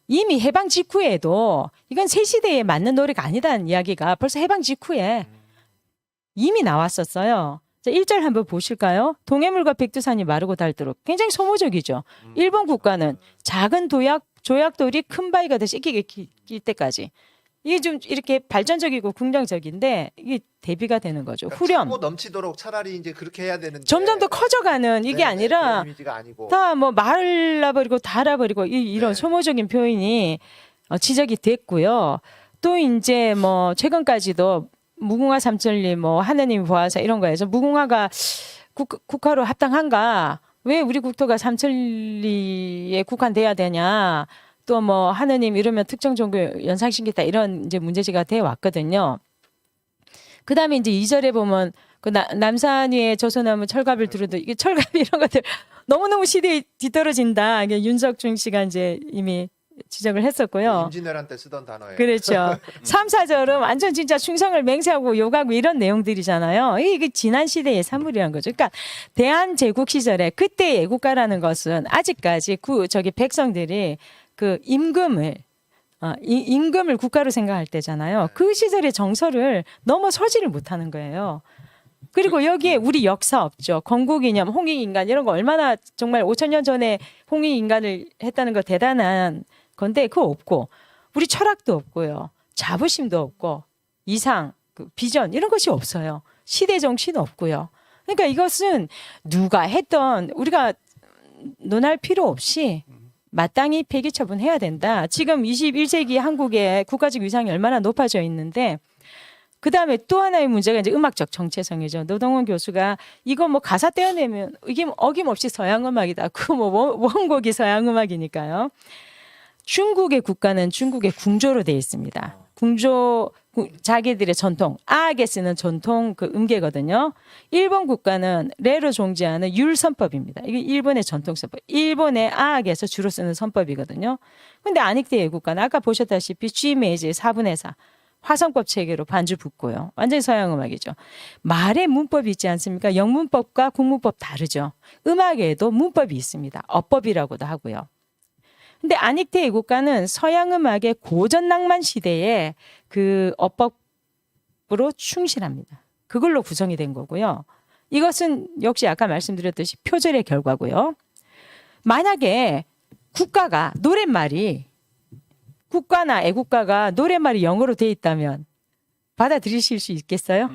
이미 해방 직후에도 이건 새 시대에 맞는 노래가 아니다는 이야기가 벌써 해방 직후에 이미 나왔었어요. 자, 1절 한번 보실까요? 동해물과 백두산이 마르고 닳도록 굉장히 소모적이죠. 일본 국가는 작은 조약돌이 큰 바위가 되시 끼게 낄 때까지. 이게 좀 이렇게 발전적이고 긍정적인데 이게 대비가 되는 거죠. 그러니까 후렴. 차고 넘치도록 차라리 이제 그렇게 해야 되는데 점점 더 커져가는 이게 아니라 그런 이미지가 아니고. 다 뭐 말라버리고 닳아버리고 이런 네. 소모적인 표현이 지적이 됐고요. 또 이제 뭐 최근까지도 무궁화 삼천리 뭐 하느님 보아서 이런 거에서 무궁화가 국화로 합당한가? 왜 우리 국토가 삼천리에 국한돼야 되냐? 또 뭐 하느님 이러면 특정 종교 연상시키다 이런 이제 문제지가 돼 왔거든요. 그다음에 이제 2절에 보면 그 남산 위에 조소나무 철갑을 두르도 이게 철갑 이런 것들 너무너무 시대에 뒤떨어진다. 이게 윤석준 씨가 이제 이미 지적을 했었고요. 임진왜란 때 쓰던 단어예요. 그렇죠. 3, 4절은 완전 진짜 충성을 맹세하고 욕하고 이런 내용들이잖아요. 이게 지난 시대의 산물이란 거죠. 그러니까 대한제국 시절에 그때의 애국가라는 것은 아직까지 백성들이 그 임금을 국가로 생각할 때잖아요. 그 시절의 정서를 넘어서지를 못하는 거예요. 그리고 여기에 우리 역사 없죠. 건국이념, 홍익인간 이런 거 얼마나 정말 5,000년 전에 홍익인간을 했다는 거 대단한 건데 그거 없고 우리 철학도 없고요. 자부심도 없고 이상, 비전 이런 것이 없어요. 시대 정신 없고요. 그러니까 이것은 누가 했던 우리가 논할 필요 없이 마땅히 폐기 처분해야 된다. 지금 21세기 한국의 국가적 위상이 얼마나 높아져 있는데 그다음에 또 하나의 문제가 이제 음악적 정체성이죠. 노동원 교수가 이거 뭐 가사 떼어내면 이게 어김없이 서양 음악이다. 그 뭐 원곡이 서양 음악이니까요. 중국의 국가는 중국의 궁조로 되어 있습니다. 궁조 자기들의 전통, 아악에 쓰는 전통 그 음계거든요. 일본 국가는 레로 종지하는 율선법입니다. 이게 일본의 전통 선법. 일본의 아악에서 주로 쓰는 선법이거든요. 근데 아닉대 애국가는 아까 보셨다시피 G 메이저의 4분의 4. 화성법 체계로 반주 붙고요. 완전히 서양 음악이죠. 말의 문법이 있지 않습니까? 영문법과 국문법 다르죠. 음악에도 문법이 있습니다. 어법이라고도 하고요. 근데 아닉테 애국가는 서양 음악의 고전 낭만 시대의 그 어법으로 충실합니다. 그걸로 구성이 된 거고요. 이것은 역시 아까 말씀드렸듯이 표절의 결과고요. 만약에 국가가 노랫말이 국가나 애국가가 노랫말이 영어로 돼 있다면 받아들이실 수 있겠어요?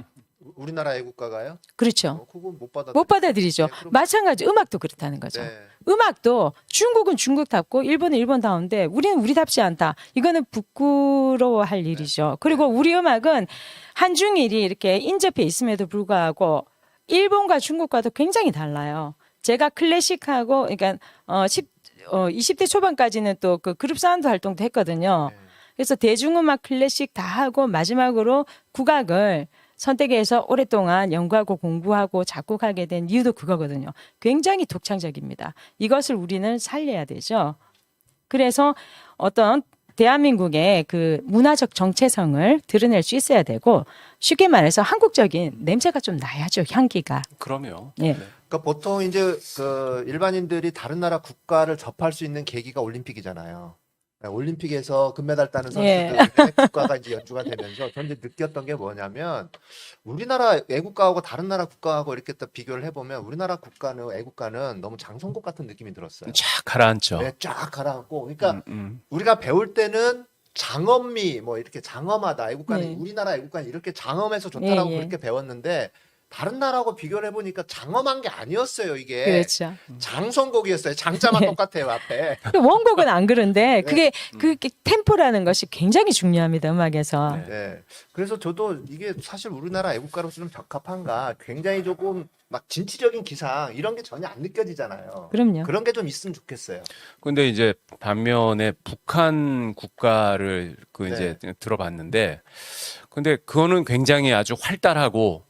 우리나라 애국가가요? 그렇죠. 그건 못 받아. 못 받아들이죠. 네, 그럼- 마찬가지 음악도 그렇다는 거죠. 네. 음악도 중국은 중국답고 일본은 일본다운데 우리는 우리답지 않다. 이거는 부끄러워할 일이죠. 그리고 우리 음악은 한중일이 이렇게 인접해 있음에도 불구하고 일본과 중국과도 굉장히 달라요. 제가 클래식하고 그러니까 20대 초반까지는 또 그 그룹 사운드 활동도 했거든요. 네. 그래서 대중음악 클래식 다 하고 마지막으로 국악을 선택해서 오랫동안 연구하고 공부하고 작곡하게 된 이유도 그거거든요. 굉장히 독창적입니다. 이것을 우리는 살려야 되죠. 그래서 어떤 대한민국의 그 문화적 정체성을 드러낼 수 있어야 되고 쉽게 말해서 한국적인 냄새가 좀 나야죠. 향기가. 그럼요. 예. 네. 그러니까 보통 이제 그 일반인들이 다른 나라 국가를 접할 수 있는 계기가 올림픽이잖아요. 네, 올림픽에서 금메달 따는 예. 선수들의 국가가 이제 연주가 되면서 저는 이제 느꼈던 게 뭐냐면 우리나라 애국가하고 다른 나라 국가하고 이렇게 딱 비교를 해보면 우리나라 국가는 애국가는 너무 장송곡 같은 느낌이 들었어요. 쫙 가라앉죠. 네, 쫙 가라앉고 그러니까 음. 우리가 배울 때는 장엄미 뭐 이렇게 장엄하다 애국가는 네. 우리나라 애국가는 이렇게 장엄해서 좋다라고 예, 예. 그렇게 배웠는데 다른 나라하고 비교를 해보니까 장엄한 게 아니었어요 이게 그렇죠. 장성곡이었어요 장자만 예. 똑같아요 앞에 원곡은 안 그런데 네. 그게 템포라는 것이 굉장히 중요합니다 음악에서. 네. 네 그래서 저도 이게 사실 우리나라 애국가로서 좀 적합한가 굉장히 조금 막 진취적인 기상 이런 게 전혀 안 느껴지잖아요 그럼요. 그런 게 좀 있으면 좋겠어요 근데 이제 반면에 북한 국가를 그 이제 들어봤는데, 근데 그거는 굉장히 아주 활달하고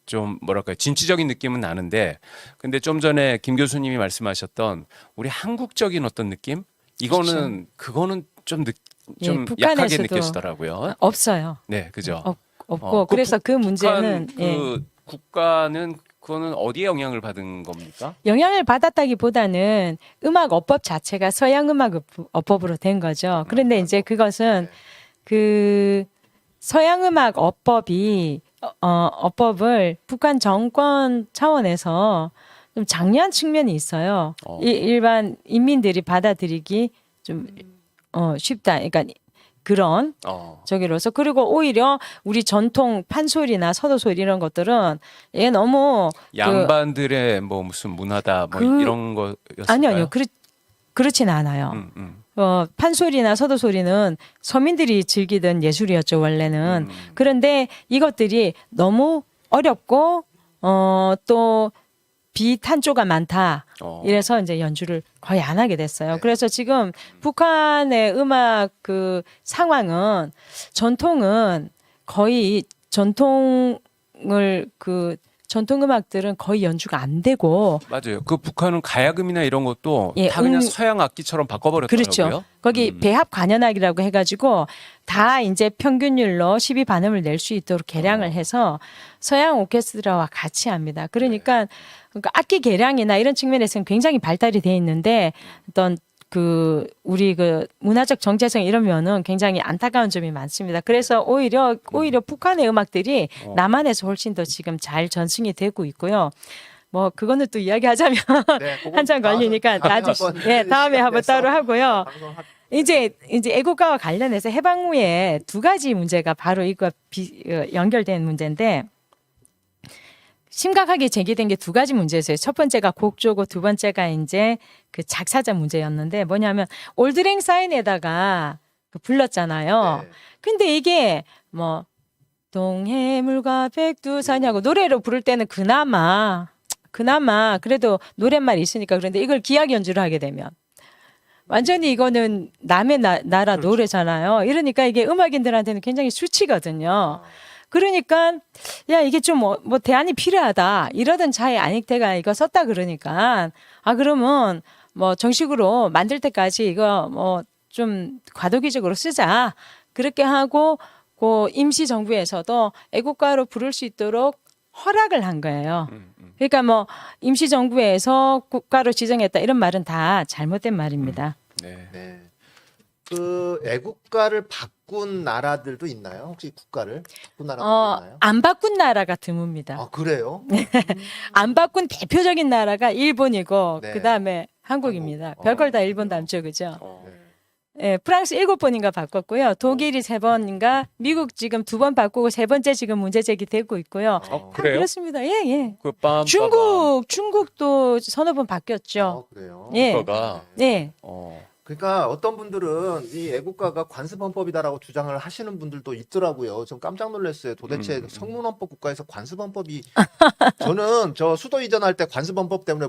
좀 뭐랄까요 진취적인 느낌은 나는데, 근데 좀 전에 김 교수님이 말씀하셨던 우리 한국적인 어떤 느낌, 이거는 그거는 좀 예, 약하게 북한에서도 느껴지더라고요. 없어요. 네, 그죠. 없고 그래서 그 문제는 북한 그 국가는 그거는 어디에 영향을 받은 겁니까? 영향을 받았다기보다는 음악 어법 자체가 서양 음악 어법으로 된 거죠. 그런데 이제 그것은 그 서양 음악 어법이 어법을 북한 정권 차원에서 좀 장려한 측면이 있어요. 일반 인민들이 받아들이기 좀 쉽다. 그러니까 그런 저기로서 그리고 오히려 우리 전통 판소리나 서도소리 이런 것들은 얘 너무 양반들의 뭐 무슨 문화다 뭐 이런 거였을까요? 아니요 그렇진 않아요. 판소리나 서도소리는 서민들이 즐기던 예술이었죠 원래는. 그런데 이것들이 너무 어렵고 또 비탄조가 많다. 이래서 이제 연주를 거의 안 하게 됐어요. 네. 그래서 지금 북한의 음악 그 상황은 전통은 거의 전통 음악들은 거의 연주가 안 되고 맞아요. 그 북한은 가야금이나 이런 것도 예, 다 그냥 서양 악기처럼 바꿔버렸더라고요. 그렇죠. 거기 배합 관현악이라고 해가지고 다 이제 평균율로 12반음을 낼 수 있도록 개량을 해서 서양 오케스트라와 같이 합니다. 그러니까 악기 개량이나 이런 측면에서는 굉장히 발달이 돼 있는데 어떤 우리 문화적 정체성 이러면은 굉장히 안타까운 점이 많습니다. 그래서 오히려 북한의 음악들이 남한에서 훨씬 더 지금 잘 전승이 되고 있고요. 뭐 그거는 또 이야기하자면 한참 걸리니까 다음에 한번 따로 하고요. 이제 애국가와 관련해서 해방 후에 두 가지 문제가 바로 이거 연결된 문제인데 심각하게 제기된 게 두 가지 문제였어요. 첫 번째가 곡조고 두 번째가 이제 그 작사자 문제였는데 뭐냐면 올드랭 사인에다가 불렀잖아요. 네. 근데 이게 뭐 동해물과 백두산하고 노래로 부를 때는 그나마 그래도 노랫말이 있으니까 그런데 이걸 기악 연주를 하게 되면 완전히 이거는 남의 나라 그렇죠. 노래잖아요. 이러니까 이게 음악인들한테는 굉장히 수치거든요. 그러니까 야 이게 좀 뭐 대안이 필요하다 이러던 차에 안익태가 이거 썼다 그러니까 그러면 뭐 정식으로 만들 때까지 이거 뭐 좀 과도기적으로 쓰자 그렇게 하고 그 임시 정부에서도 애국가로 부를 수 있도록 허락을 한 거예요. 그러니까 뭐 임시 정부에서 국가로 지정했다 이런 말은 다 잘못된 말입니다. 네. 네. 그 애국가를 바꾼 나라들도 있나요? 혹시 국가를 바꾼 나라도 있나요? 안 바꾼 나라가 드뭅니다. 아 그래요? 안 바꾼 대표적인 나라가 일본이고 네. 그다음에 한국입니다. 한국. 별걸 다 일본 남죠, 그죠? 네. 예, 프랑스 7번인가 바꿨고요. 독일이 3번인가, 미국 지금 2번 바꾸고 세 번째 지금 문제 제기되고 있고요. 다 그래요? 그렇습니다. 예, 예. 그 빰, 중국도 서너 번 바뀌었죠. 그래요? 예. 국가가 예. 그러니까 어떤 분들은 이 애국가가 관습헌법이다라고 주장을 하시는 분들도 있더라고요. 좀 깜짝 놀랐어요. 도대체 성문헌법 국가에서 관습헌법이 저는 저 수도 이전할 때 관습헌법 때문에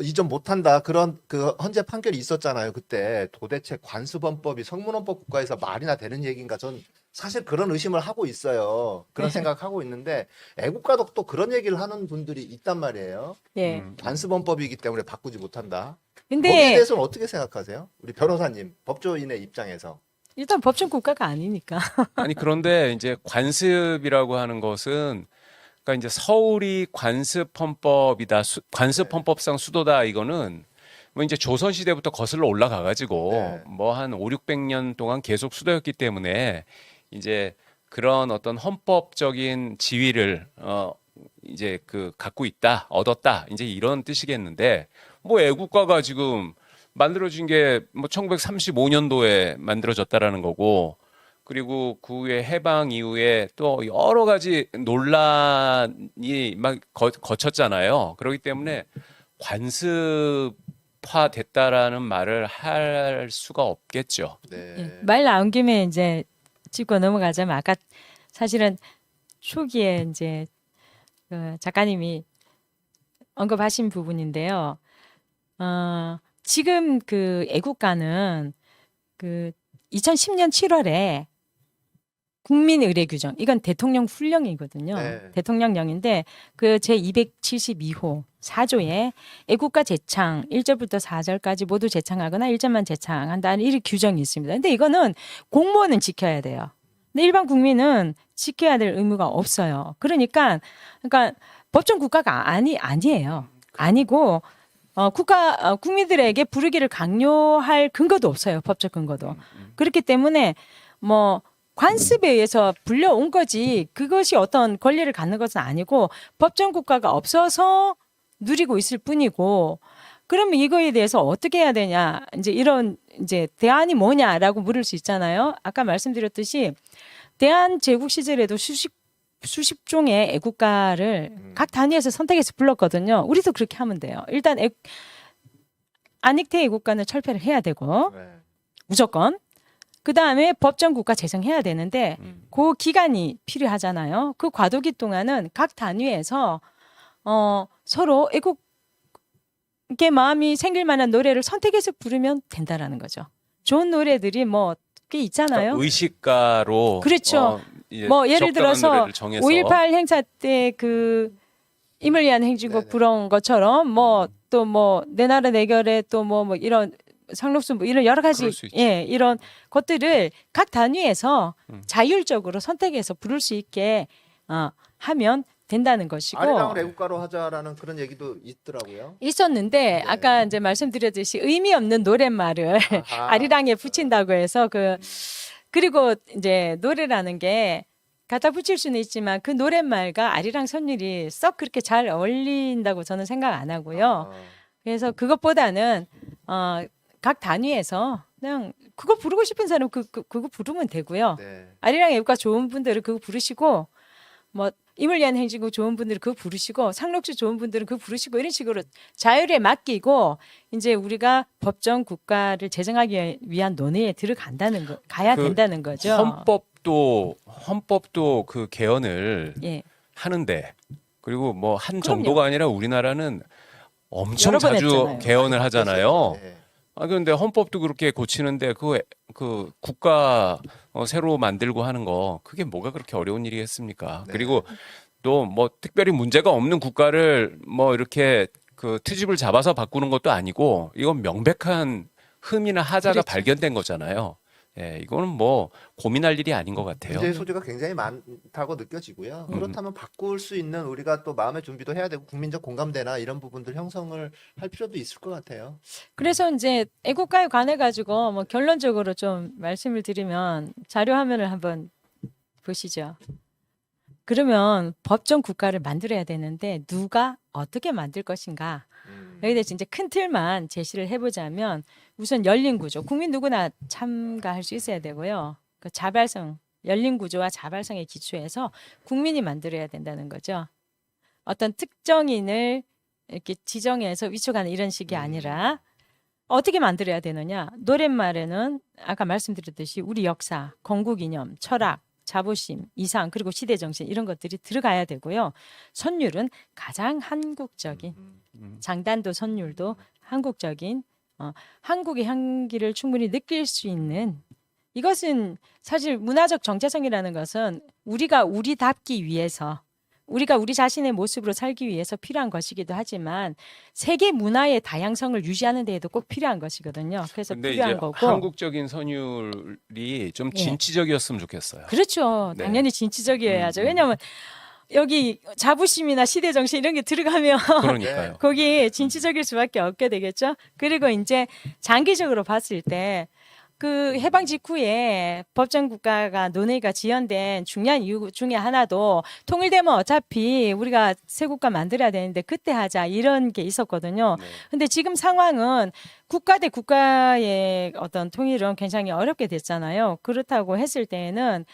이전 못한다 그런 그 헌재 판결이 있었잖아요. 그때 도대체 관습헌법이 성문헌법 국가에서 말이나 되는 얘기인가? 전 사실 그런 의심을 하고 있어요. 그런 생각하고 있는데 애국가도 또 그런 얘기를 하는 분들이 있단 말이에요. 예. 관습헌법이기 때문에 바꾸지 못한다. 거기에 근데 대해서는 어떻게 생각하세요? 우리 변호사님, 법조인의 입장에서. 일단 법정 국가가 아니니까. 아니 그런데 이제 관습이라고 하는 것은 그러니까 이제 서울이 관습헌법이다, 관습헌법상 수도다 이거는 뭐 이제 조선 시대부터 거슬러 올라가 가지고 네. 뭐 한 5, 600년 동안 계속 수도였기 때문에 이제 그런 어떤 헌법적인 지위를 이제 그 갖고 있다, 얻었다 이제 이런 뜻이겠는데 뭐 애국가가 지금 만들어진 게 뭐 1935년도에 만들어졌다라는 거고 그리고 그 후에 해방 이후에 또 여러 가지 논란이 막 거쳤잖아요. 그렇기 때문에 관습화 됐다라는 말을 할 수가 없겠죠. 네. 예, 말 나온 김에 이제 짚고 넘어가자면 아까 사실은 초기에 이제 그 작가님이 언급하신 부분인데요. 지금 그 애국가는 그 2010년 7월에 국민의례규정 이건 대통령 훈령이거든요. 네. 대통령령인데 그 제 272호 4조에 애국가 제창 1절부터 4절까지 모두 제창하거나 1절만 제창한다는 이 규정이 있습니다. 근데 이거는 공무원은 지켜야 돼요. 근데 일반 국민은 지켜야 될 의무가 없어요. 그러니까 법정 국가가 아니에요. 아니고 국민들에게 부르기를 강요할 근거도 없어요. 법적 근거도. 그렇기 때문에 뭐 관습에 의해서 불려온 거지 그것이 어떤 권리를 갖는 것은 아니고 법정 국가가 없어서 누리고 있을 뿐이고 그러면 이거에 대해서 어떻게 해야 되냐 이제 이런 이제 대안이 뭐냐라고 물을 수 있잖아요. 아까 말씀드렸듯이 대한 제국 시절에도 수십 종의 애국가를 각 단위에서 선택해서 불렀거든요. 우리도 그렇게 하면 돼요. 일단 안익태 애국가는 철폐를 해야 되고 네. 무조건. 그 다음에 법정 국가 제정해야 되는데 그 기간이 필요하잖아요. 그 과도기 동안은 각 단위에서 서로 애국의 마음이 생길 만한 노래를 선택해서 부르면 된다라는 거죠. 좋은 노래들이 뭐 꽤 있잖아요. 그러니까 의식가로 그렇죠. 이제 뭐 예를 적당한 들어서 노래를 정해서 5.18 행사 때 그 임을 위한 행진곡 네네. 부른 것처럼 뭐 또 뭐 내 나라 내 결에 또 뭐 이런 상록수 뭐 이런 여러 가지 그럴 수 있죠. 예 이런 것들을 각 단위에서 자율적으로 선택해서 부를 수 있게 하면 된다는 것이고 아리랑을 애국가로 하자라는 그런 얘기도 있더라고요. 있었는데 네. 아까 이제 말씀드렸듯이 의미 없는 노랫말을 아하. 아리랑에 붙인다고 해서 그리고 이제 노래라는 게 갖다 붙일 수는 있지만 그 노랫말과 아리랑 선율이 썩 그렇게 잘 어울린다고 저는 생각 안 하고요. 그래서 그것보다는 각 단위에서 그냥 그거 부르고 싶은 사람 그거 부르면 되고요. 네. 아리랑 애국가 좋은 분들은 그거 부르시고 뭐 임을 위한 행진곡 좋은 분들은 그거 부르시고 상록주 좋은 분들은 그거 부르시고 이런 식으로 자율에 맡기고 이제 우리가 법정 국가를 제정하기 위한 논의에 들어간다는 거 가야 그 된다는 거죠. 헌법도 그 개헌을 예. 하는데 그리고 뭐 한 그럼요. 정도가 아니라 우리나라는 엄청 여러 번 자주 했잖아요. 개헌을 하잖아요. 네. 그런데 헌법도 그렇게 고치는데 그 국가 새로 만들고 하는 거 그게 뭐가 그렇게 어려운 일이겠습니까? 네. 그리고 또 뭐 특별히 문제가 없는 국가를 뭐 이렇게 그 트집을 잡아서 바꾸는 것도 아니고 이건 명백한 흠이나 하자가 그렇죠. 발견된 거잖아요. 예, 이거는 뭐 고민할 일이 아닌 것 같아요. 문제의 소지가 굉장히 많다고 느껴지고요. 그렇다면 바꿀 수 있는 우리가 또 마음의 준비도 해야 되고 국민적 공감대나 이런 부분들 형성을 할 필요도 있을 것 같아요. 그래서 이제 애국가에 관해 가지고 뭐 결론적으로 좀 말씀을 드리면 자료 화면을 한번 보시죠. 그러면 법정 국가를 만들어야 되는데 누가 어떻게 만들 것인가? 여기에 대해서 이제 큰 틀만 제시를 해보자면 우선 열린 구조, 국민 누구나 참가할 수 있어야 되고요. 그 자발성, 열린 구조와 자발성에 기초해서 국민이 만들어야 된다는 거죠. 어떤 특정인을 이렇게 지정해서 위촉하는 이런 식이 아니라 어떻게 만들어야 되느냐? 노랫말에는 아까 말씀드렸듯이 우리 역사, 건국 이념, 철학, 자부심, 이상 그리고 시대 정신 이런 것들이 들어가야 되고요. 선율은 가장 한국적인 장단도 선율도 한국적인 한국의 향기를 충분히 느낄 수 있는 이것은 사실 문화적 정체성이라는 것은 우리가 우리답기 위해서 우리가 우리 자신의 모습으로 살기 위해서 필요한 것이기도 하지만 세계 문화의 다양성을 유지하는 데에도 꼭 필요한 것이거든요. 그래서 근데 필요한 이제 거고 한국적인 선율이 좀 예. 진취적이었으면 좋겠어요. 그렇죠. 네. 당연히 진취적이어야죠. 왜냐하면 여기 자부심이나 시대 정신 이런 게 들어가면 그러니까요. 거기 진취적일 수밖에 없게 되겠죠. 그리고 이제 장기적으로 봤을 때 그 해방 직후에 법정 국가가 논의가 지연된 중요한 이유 중에 하나도 통일되면 어차피 우리가 새 국가 만들어야 되는데 그때 하자 이런 게 있었거든요. 네. 근데 지금 상황은 국가 대 국가의 어떤 통일은 굉장히 어렵게 됐잖아요. 그렇다고 했을 때에는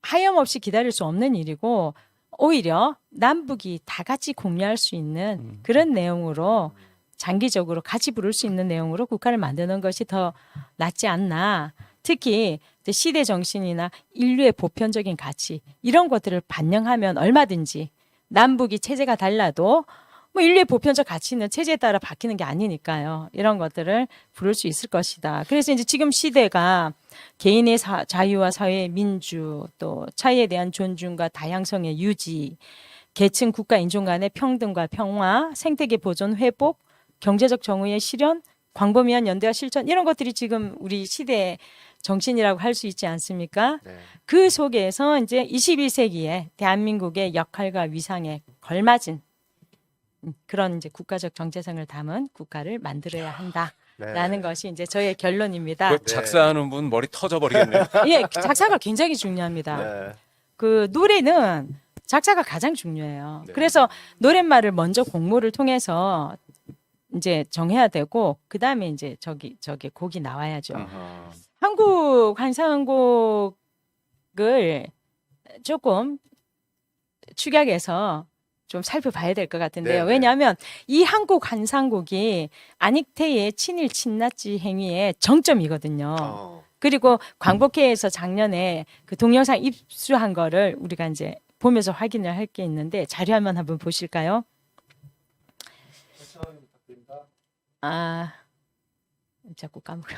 하염없이 기다릴 수 없는 일이고 오히려 남북이 다 같이 공유할 수 있는 그런 내용으로 장기적으로 같이 부를 수 있는 내용으로 국가를 만드는 것이 더 낫지 않나. 특히 이제 시대 정신이나 인류의 보편적인 가치 이런 것들을 반영하면 얼마든지 남북이 체제가 달라도 뭐 인류의 보편적 가치는 체제에 따라 바뀌는 게 아니니까요. 이런 것들을 부를 수 있을 것이다. 그래서 이제 지금 시대가 개인의 자유와 사회의 민주, 또 차이에 대한 존중과 다양성의 유지, 계층, 국가, 인종 간의 평등과 평화, 생태계 보존, 회복, 경제적 정의의 실현, 광범위한 연대와 실천 이런 것들이 지금 우리 시대의 정신이라고 할 수 있지 않습니까? 네. 그 속에서 이제 21세기에 대한민국의 역할과 위상에 걸맞은 그런 이제 국가적 정체성을 담은 국가를 만들어야 한다라는 네. 것이 이제 저의 결론입니다. 그 작사하는 분 머리 터져버리겠네요. 예, 작사가 굉장히 중요합니다. 네. 그 노래는 작사가 가장 중요해요. 네. 그래서 노랫말을 먼저 공모를 통해서 이제 정해야 되고 그 다음에 이제 저기 곡이 나와야죠. 아하. 한국 환상곡을 조금 축약해서 좀 살펴봐야 될 것 같은데요. 네, 네. 왜냐하면 이 한국 환상곡이 안익태의 친일 친나치 행위의 정점이거든요. 그리고 광복회에서 작년에 그 동영상 입수한 거를 우리가 이제 보면서 확인을 할 게 있는데 자료 한번 보실까요? 아, 자꾸 까먹어.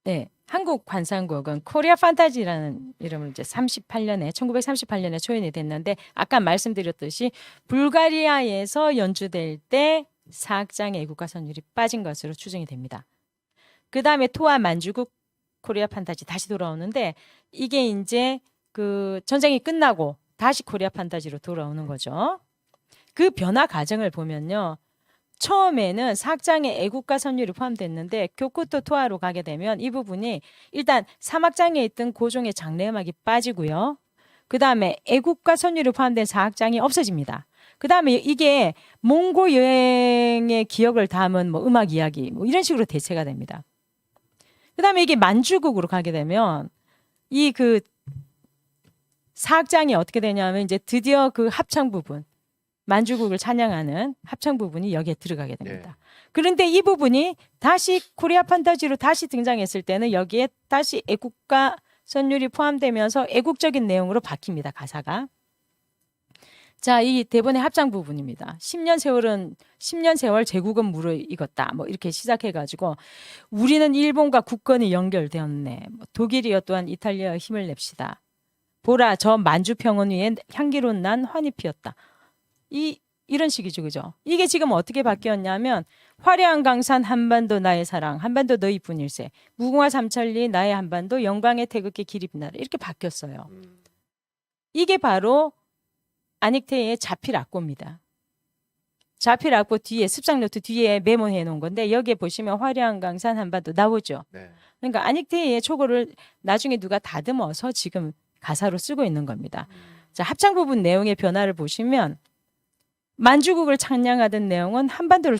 네, 한국 관상곡은 코리아 판타지라는 이름을 이제 1938년에 초연이 됐는데 아까 말씀드렸듯이 불가리아에서 연주될 때 사악장의 애국가 선율이 빠진 것으로 추정이 됩니다. 그 다음에 토와 만주국 코리아 판타지 다시 돌아오는데 이게 이제 그 전쟁이 끝나고 다시 코리아 판타지로 돌아오는 거죠. 그 변화 과정을 보면요. 처음에는 사악장의 애국가 선율이 포함됐는데 교쿠토 토하로 가게 되면 이 부분이 일단 사막장에 있던 고종의 장례음악이 빠지고요. 그 다음에 애국가 선율이 포함된 사악장이 없어집니다. 그 다음에 이게 몽고 여행의 기억을 담은 뭐 음악 이야기 뭐 이런 식으로 대체가 됩니다. 그 다음에 이게 만주국으로 가게 되면 이 그 사악장이 어떻게 되냐면 이제 드디어 그 합창 부분 만주국을 찬양하는 합창 부분이 여기에 들어가게 됩니다. 그런데 이 부분이 다시 코리아 판타지로 다시 등장했을 때는 여기에 다시 애국가 선율이 포함되면서 애국적인 내용으로 바뀝니다. 가사가. 자, 이 대본의 합창 부분입니다. 10년 세월 제국은 무르익었다. 뭐 이렇게 시작해가지고 우리는 일본과 국권이 연결되었네. 뭐 독일이여 또한 이탈리아의 힘을 냅시다. 보라 저 만주 평원 위에 향기로운 난 환히 피었다. 이런 식이죠, 그죠? 이게 지금 어떻게 바뀌었냐면 화려한 강산 한반도 나의 사랑, 한반도 너희뿐일세, 무궁화 삼천리 나의 한반도, 영광의 태극기 길이 빛나라 이렇게 바뀌었어요. 이게 바로 안익태의 자필악보입니다. 자필악보 뒤에 습작노트 뒤에 메모해 놓은 건데 여기에 보시면 화려한 강산 한반도 나오죠. 네. 그러니까 안익태의 초고를 나중에 누가 다듬어서 지금 가사로 쓰고 있는 겁니다. 자, 합창 부분 내용의 변화를 보시면 만주국을 찬양하던 내용은 한반도를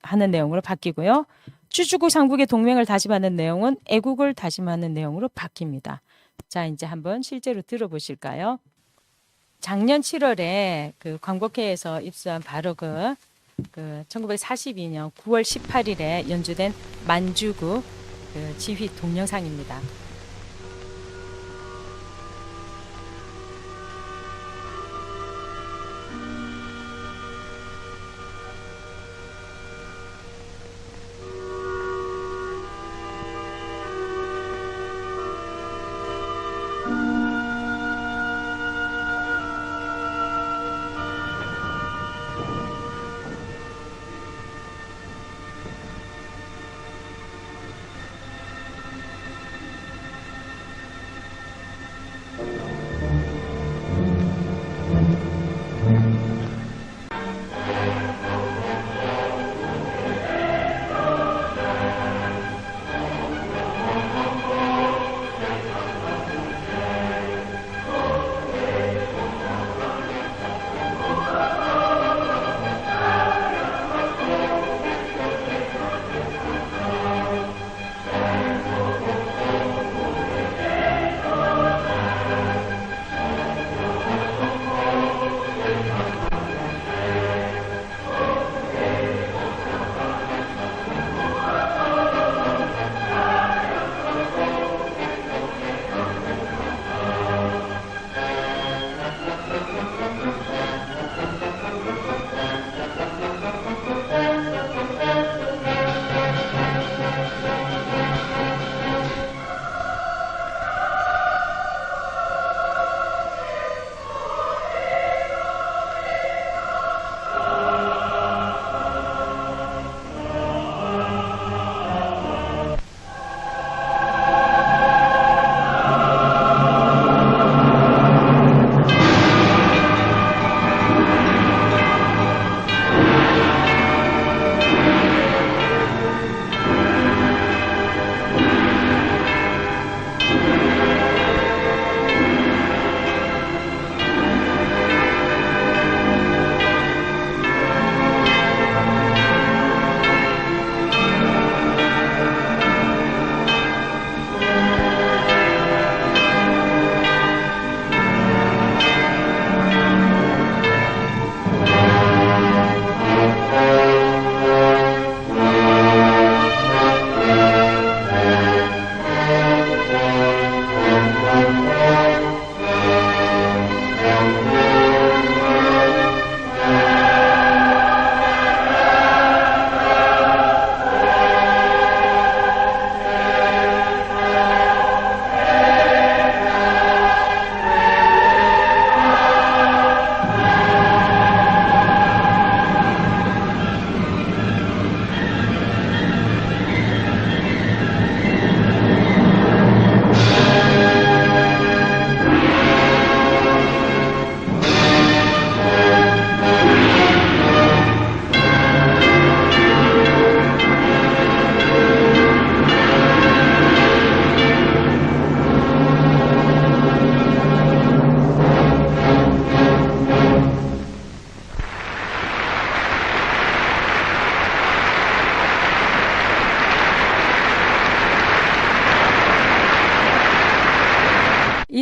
하는 내용으로 바뀌고요. 추주국 상국의 동맹을 다짐하는 내용은 애국을 다짐하는 내용으로 바뀝니다. 자, 이제 한번 실제로 들어보실까요? 작년 7월에 그 광복회에서 입수한 바로 그 1942년 9월 18일에 연주된 만주국 그 지휘 동영상입니다.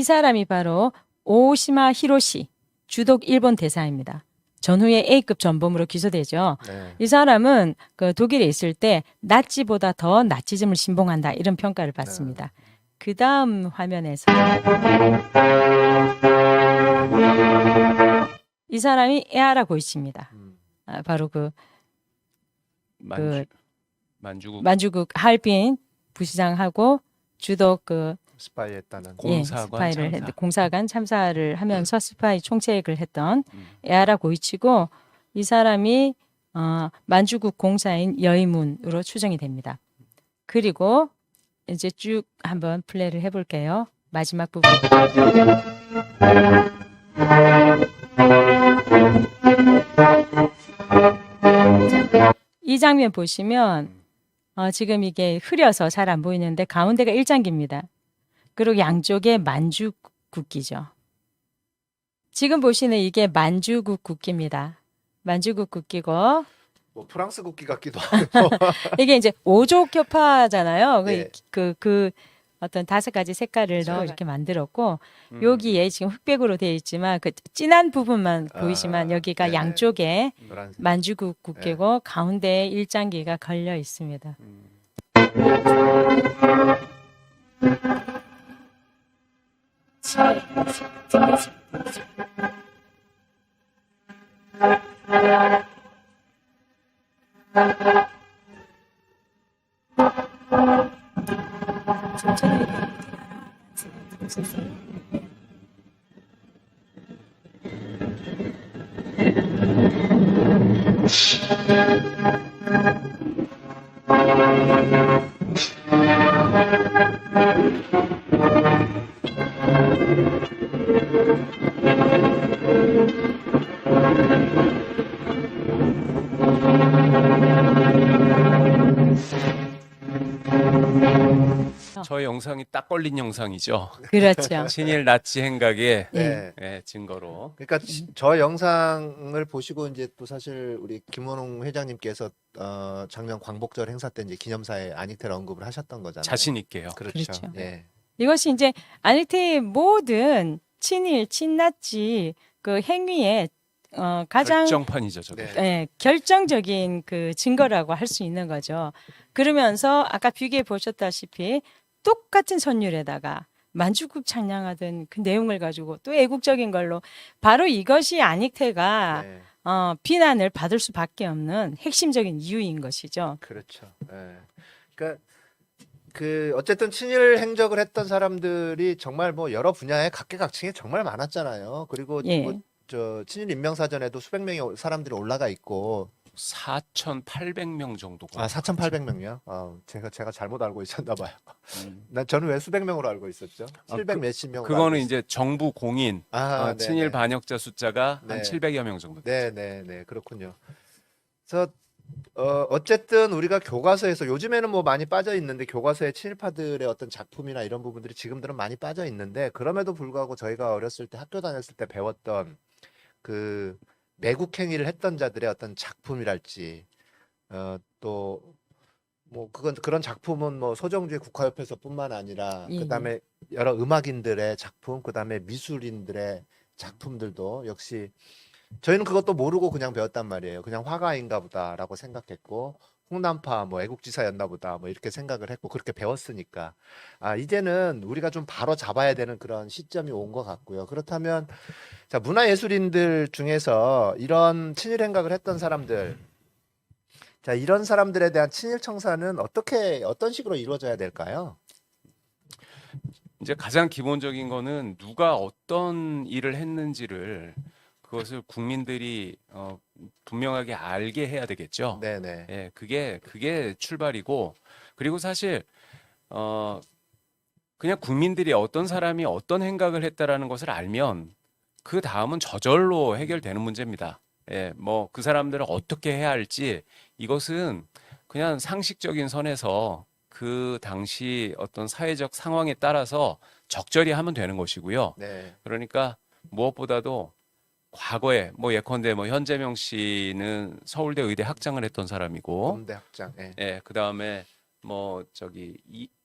이 사람이 바로 오시마 히로시 주독 일본 대사입니다. 전후에 A급 전범으로 기소되죠. 네. 이 사람은 그 독일에 있을 때 나치보다 더 나치즘을 신봉한다 이런 평가를 받습니다. 그 다음 화면에서 이 사람이 에하라 고이치입니다. 바로 그 만주국 만주국 하얼빈 부시장하고 주독 그 스파이 했다는. 공사관 스파이를 참사. 공사관 참사를 하면서 스파이 총책을 했던 에하라 고이치고 이 사람이 만주국 공사인 여의문으로 추정이 됩니다. 그리고 이제 쭉 한번 플레이를 해볼게요. 마지막 부분. 자, 이 장면 보시면 지금 이게 흐려서 잘 안 보이는데 가운데가 일장기입니다. 그리고 양쪽에 만주국 국기죠. 지금 보시는 이게 만주국 국기입니다. 만주국 국기고 뭐 프랑스 국기 같기도 하고. 이게 이제 오족 겹화잖아요. 네. 그 어떤 5가지 색깔을 넣어 이렇게 만들었고 여기에 지금 흑백으로 되어 있지만 그 진한 부분만 보이지만 여기가 네. 양쪽에 노란색. 만주국 국기고 가운데에 일장기가 걸려 있습니다. 저 영상이 딱 걸린 영상이죠. 그렇죠. 친일 나치 행각의 네. 증거로. 그러니까 저 영상을 보시고 이제 또 사실 우리 김원웅 회장님께서 작년 광복절 행사 때 이제 기념사에 안익태를 언급을 하셨던 거잖아요. 자신 있게요. 그렇죠. 그렇죠. 예. 이것이 이제 안익태의 모든 친일, 친나치 그 행위에 가장 결정판이죠, 저게. 네. 예, 결정적인 그 증거라고 할 수 있는 거죠. 그러면서 아까 비교해 보셨다시피 똑같은 선율에다가 만주국 찬양하던 그 내용을 가지고 또 애국적인 걸로 바로 이것이 안익태가 네. 비난을 받을 수밖에 없는 핵심적인 이유인 것이죠. 그렇죠. 예. 그러니까 그 어쨌든 친일 행적을 했던 사람들이 정말 뭐 여러 분야에 각계각층에 정말 많았잖아요. 그리고 예. 뭐 저 친일 인명사전에도 수백 명의 사람들이 올라가 있고 4,800명 정도가. 4,800명이요? 제가 잘못 알고 있었나 봐요. 음. 저는 왜 수백 명으로 알고 있었죠? 아, 700 몇십 명으로 그거는 알고 이제 정부 공인 네네. 친일 반역자 숫자가 네. 한 700여 명 정도. 네네네 그렇군요. 그래서 어쨌든 우리가 교과서에서 요즘에는 뭐 많이 빠져 있는데 교과서에 친일파들의 어떤 작품이나 이런 부분들이 지금들은 많이 빠져 있는데 그럼에도 불구하고 저희가 어렸을 때 학교 다녔을 때 배웠던 그 매국 행위를 했던 자들의 어떤 작품이랄지 또 뭐 그런 작품은 뭐 소정주의 국화협회서뿐만 아니라 예, 그다음에 여러 음악인들의 작품 그다음에 미술인들의 작품들도 역시 저희는 그것도 모르고 그냥 배웠단 말이에요. 그냥 화가인가 보다라고 생각했고 홍남파 뭐 애국지사였나 보다 뭐 이렇게 생각을 했고 그렇게 배웠으니까 이제는 우리가 좀 바로 잡아야 되는 그런 시점이 온 것 같고요. 그렇다면 자 문화예술인들 중에서 이런 친일 행각을 했던 사람들 자 이런 사람들에 대한 친일 청사는 어떤 식으로 이루어져야 될까요? 이제 가장 기본적인 거는 누가 어떤 일을 했는지를 그것을 국민들이 분명하게 알게 해야 되겠죠. 네네. 예, 그게 출발이고 그리고 사실 그냥 국민들이 어떤 사람이 어떤 행각을 했다라는 것을 알면 그 다음은 저절로 해결되는 문제입니다. 예, 뭐 그 사람들을 어떻게 해야 할지 이것은 그냥 상식적인 선에서 그 당시 어떤 사회적 상황에 따라서 적절히 하면 되는 것이고요. 네. 그러니까 무엇보다도 과거에 뭐 예컨대 뭐 현재명 씨는 서울대 의대 학장을 했던 사람이고, 음대 학장. 예. 예, 그 다음에 뭐 저기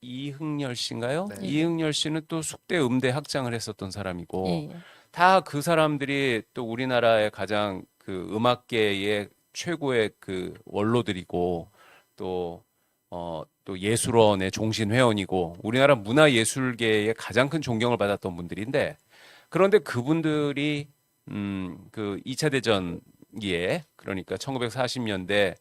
이흥열 씨인가요? 네. 이흥열 씨는 또 숙대 음대 학장을 했었던 사람이고 예, 예. 다 그 사람들이 또 우리나라의 가장 그 음악계의 최고의 그 원로들이고 또 예술원의 종신 회원이고 우리나라 문화예술계의 가장 큰 존경을 받았던 분들인데 그런데 그분들이 그 2차 대전기에 그러니까 1940년대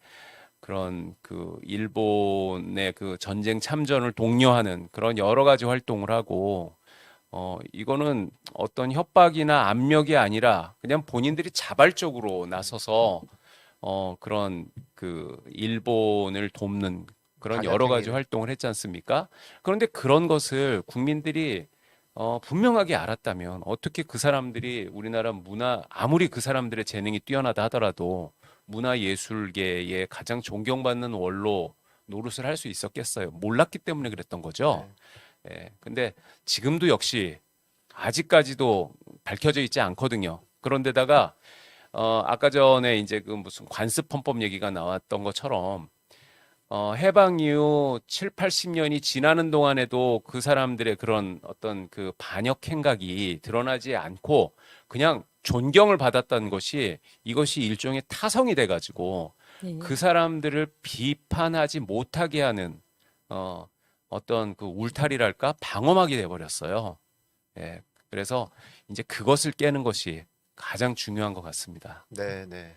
그런 그 일본의 그 전쟁 참전을 독려하는 그런 여러 가지 활동을 하고 이거는 어떤 협박이나 압력이 아니라 그냥 본인들이 자발적으로 나서서 그런 그 일본을 돕는 그런 여러 가지 반역행위를. 활동을 했지 않습니까? 그런데 그런 것을 국민들이 분명하게 알았다면 어떻게 그 사람들이 우리나라 문화 아무리 그 사람들의 재능이 뛰어나다 하더라도 문화예술계의 가장 존경받는 원로 노릇을 할 수 있었겠어요. 몰랐기 때문에 그랬던 거죠. 예, 근데 지금도 역시 아직까지도 밝혀져 있지 않거든요. 그런데다가 아까 전에 이제 그 무슨 관습헌법 얘기가 나왔던 것처럼 해방 이후 7, 80년이 지나는 동안에도 그 사람들의 그런 어떤 그 반역 행각이 드러나지 않고 그냥 존경을 받았다는 것이 이것이 일종의 타성이 돼가지고 예, 그 사람들을 비판하지 못하게 하는 어떤 그 울타리랄까 방어막이 돼버렸어요. 예, 그래서 이제 그것을 깨는 것이 가장 중요한 것 같습니다. 네, 네.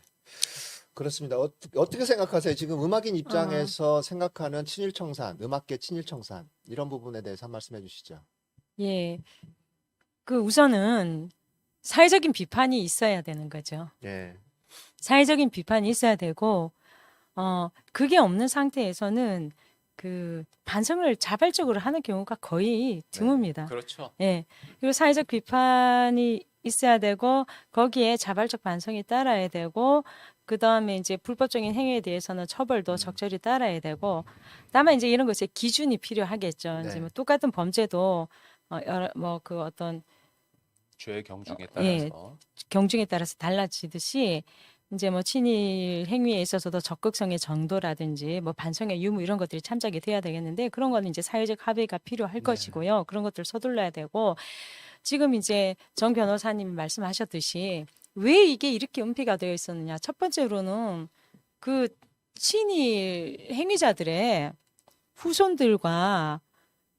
그렇습니다. 어떻게 생각하세요? 지금 음악인 입장에서 생각하는 친일청산, 음악계 친일청산 이런 부분에 대해서 한 말씀 해주시죠. 예. 그 우선은 사회적인 비판이 있어야 되는 거죠. 예, 사회적인 비판이 있어야 되고, 그게 없는 상태에서는 그 반성을 자발적으로 하는 경우가 거의 드뭅니다. 그렇죠. 예. 그리고 사회적 비판이 있어야 되고, 거기에 자발적 반성이 따라야 되고, 그 다음에 이제 불법적인 행위에 대해서는 처벌도 적절히 따라야 되고, 다만 이제 이런 것에 기준이 필요하겠죠. 이제 네. 뭐 똑같은 범죄도 뭐 그 어떤 죄의 경중에 예. 따라서 경중에 따라서 달라지듯이 이제 뭐 친일 행위에 있어서도 적극성의 정도라든지 뭐 반성의 유무 이런 것들이 참작이 돼야 되겠는데 그런 거는 이제 사회적 합의가 필요할 것이고요. 그런 것들 서둘러야 되고 지금 이제 정 변호사님이 말씀하셨듯이 왜 이게 이렇게 은폐가 되어 있었느냐. 첫 번째로는 그 친일 행위자들의 후손들과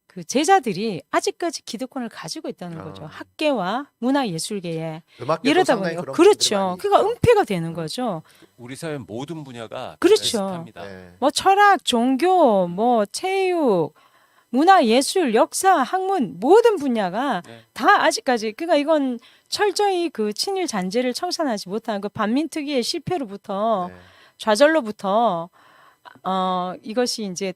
그 제자들이 아직까지 기득권을 가지고 있다는 거죠. 학계와 문화예술계에. 음악계도 이러다 상당히 보니까 그런 분들이 그렇죠. 많이 그러니까 있죠. 은폐가 되는 거죠. 우리 사회 모든 분야가 그렇죠. 비슷합니다. 네. 뭐 철학, 종교, 뭐 체육, 문화예술, 역사, 학문 모든 분야가 네. 다 아직까지 그러니까 이건 철저히 그 친일 잔재를 청산하지 못한 그 반민특위의 실패로부터 네. 좌절로부터 이것이 이제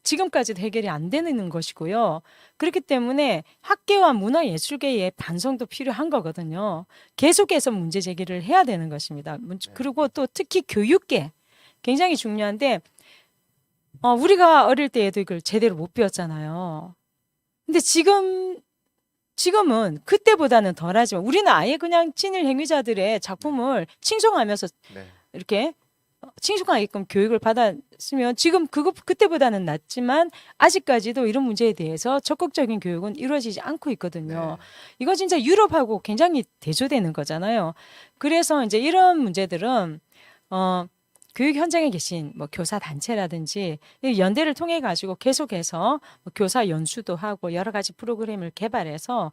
지금까지도 해결이 안 되는 것이고요. 그렇기 때문에 학계와 문화예술계의 반성도 필요한 거거든요. 계속해서 문제 제기를 해야 되는 것입니다. 그리고 또 특히 교육계 굉장히 중요한데 우리가 어릴 때에도 이걸 제대로 못 배웠잖아요. 근데 지금은 그때보다는 덜하지만 우리는 아예 그냥 친일 행위자들의 작품을 칭송하면서 네. 이렇게 칭송하게끔 교육을 받았으면 지금 그때보다는 낫지만 아직까지도 이런 문제에 대해서 적극적인 교육은 이루어지지 않고 있거든요. 네. 이거 진짜 유럽하고 굉장히 대조되는 거잖아요. 그래서 이제 이런 문제들은 교육 현장에 계신 뭐 교사 단체라든지 연대를 통해 가지고 계속해서 뭐 교사 연수도 하고 여러 가지 프로그램을 개발해서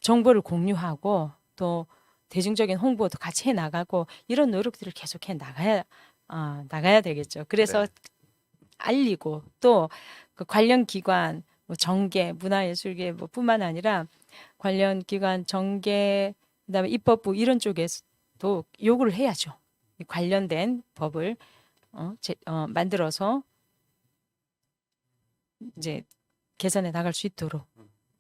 정보를 공유하고 또 대중적인 홍보도 같이 해 나가고 이런 노력들을 계속해 나가야 되겠죠. 그래서 네. 알리고 또 그 관련 기관, 뭐 정계, 문화예술계 뭐 뿐만 아니라 관련 기관, 정계, 그다음에 입법부 이런 쪽에서도 요구를 해야죠. 이 관련된 법을 만들어서 이제 개선해 나갈 수 있도록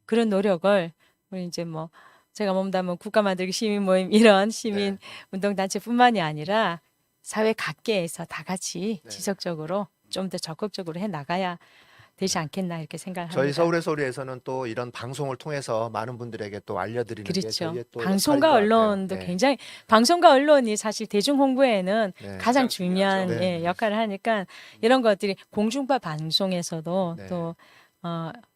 그런 노력을 우리 이제 뭐 제가 몸담은 국가 만들기 시민 모임 이런 시민 운동 단체뿐만이 아니라 사회 각계에서 다 같이 네. 지속적으로 좀 더 적극적으로 해 나가야 되지 않겠나 이렇게 생각합니다. 저희 서울의 소리에서는 또 이런 방송을 통해서 많은 분들에게 또 알려드리는 게 그렇죠. 저희의 또 방송과 역할인 것 같아요. 언론도 네. 굉장히 방송과 언론이 사실 대중 홍보에는 네. 가장 중요한 중요하죠. 네. 역할을 하니까 이런 것들이 공중파 방송에서도 네. 또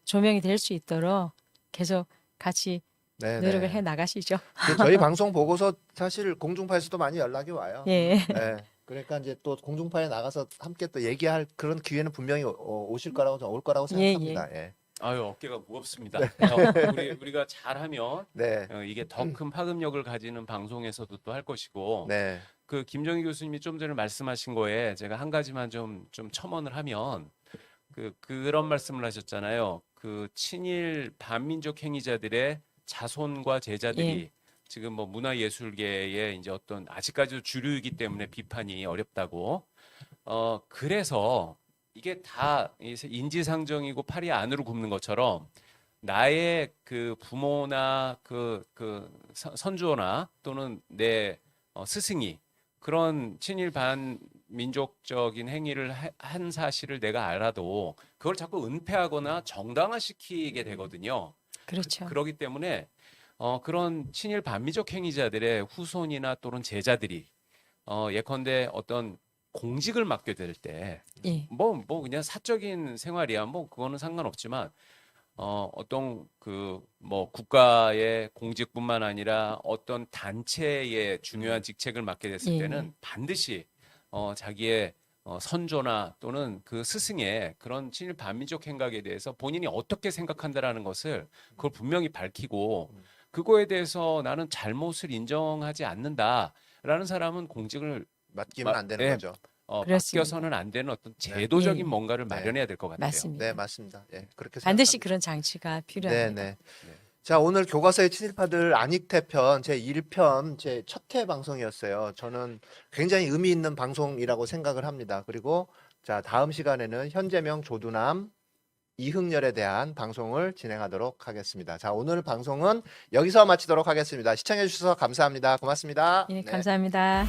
조명이 될 수 있도록 계속 같이 네, 노력을 네. 해 나가시죠. 저희 방송 보고서 사실 공중파에서도 많이 연락이 와요. 예. 네. 그러니까 이제 또 공중파에 나가서 함께 또 얘기할 그런 기회는 분명히 오실 거라고 올 거라고 예, 생각합니다. 예. 아유 어깨가 무겁습니다. 우리가 잘하면 네. 이게 더 큰 파급력을 가지는 방송에서도 또 할 것이고 네. 그 김정희 교수님이 좀 전에 말씀하신 거에 제가 한 가지만 좀 첨언을 하면 그런 말씀을 하셨잖아요. 그 친일 반민족 행위자들의 자손과 제자들이 예. 지금 뭐 문화예술계의 이제 어떤 아직까지도 주류이기 때문에 비판이 어렵다고. 그래서 이게 다 인지상정이고 팔이 안으로 굽는 것처럼 나의 그 부모나 그 선조나 또는 내 스승이 그런 친일 반민족적인 행위를 한 사실을 내가 알아도 그걸 자꾸 은폐하거나 정당화시키게 되거든요. 그렇죠. 그렇기 때문에 그런 친일 반미적 행위자들의 후손이나 또는 제자들이 예컨대 어떤 공직을 맡게 될 때 예. 뭐 그냥 사적인 생활이야 뭐 그거는 상관없지만 어떤 그 뭐 국가의 공직뿐만 아니라 어떤 단체의 중요한 직책을 맡게 됐을 예. 때는 반드시 자기의 선조나 또는 그 스승의 그런 친일 반민족 행각에 대해서 본인이 어떻게 생각한다라는 것을 그걸 분명히 밝히고 그거에 대해서 나는 잘못을 인정하지 않는다라는 사람은 공직을 맡기면 안 되는 네. 거죠. 그렇습니다. 맡겨서는 안 되는 어떤 제도적인 예. 뭔가를 네. 마련해야 될 것 같아요. 맞습니다. 네, 맞습니다. 예. 그렇게 반드시 생각합니다. 그런 장치가 네, 필요합니다. 네. 자, 오늘 교과서의 친일파들 안익태 편 제 1편 제 첫 회 방송이었어요. 저는 굉장히 의미 있는 방송이라고 생각을 합니다. 그리고 자, 다음 시간에는 현재명 조두남 이흥렬에 대한 방송을 진행하도록 하겠습니다. 자, 오늘 방송은 여기서 마치도록 하겠습니다. 시청해 주셔서 감사합니다. 고맙습니다. 예, 네. 감사합니다.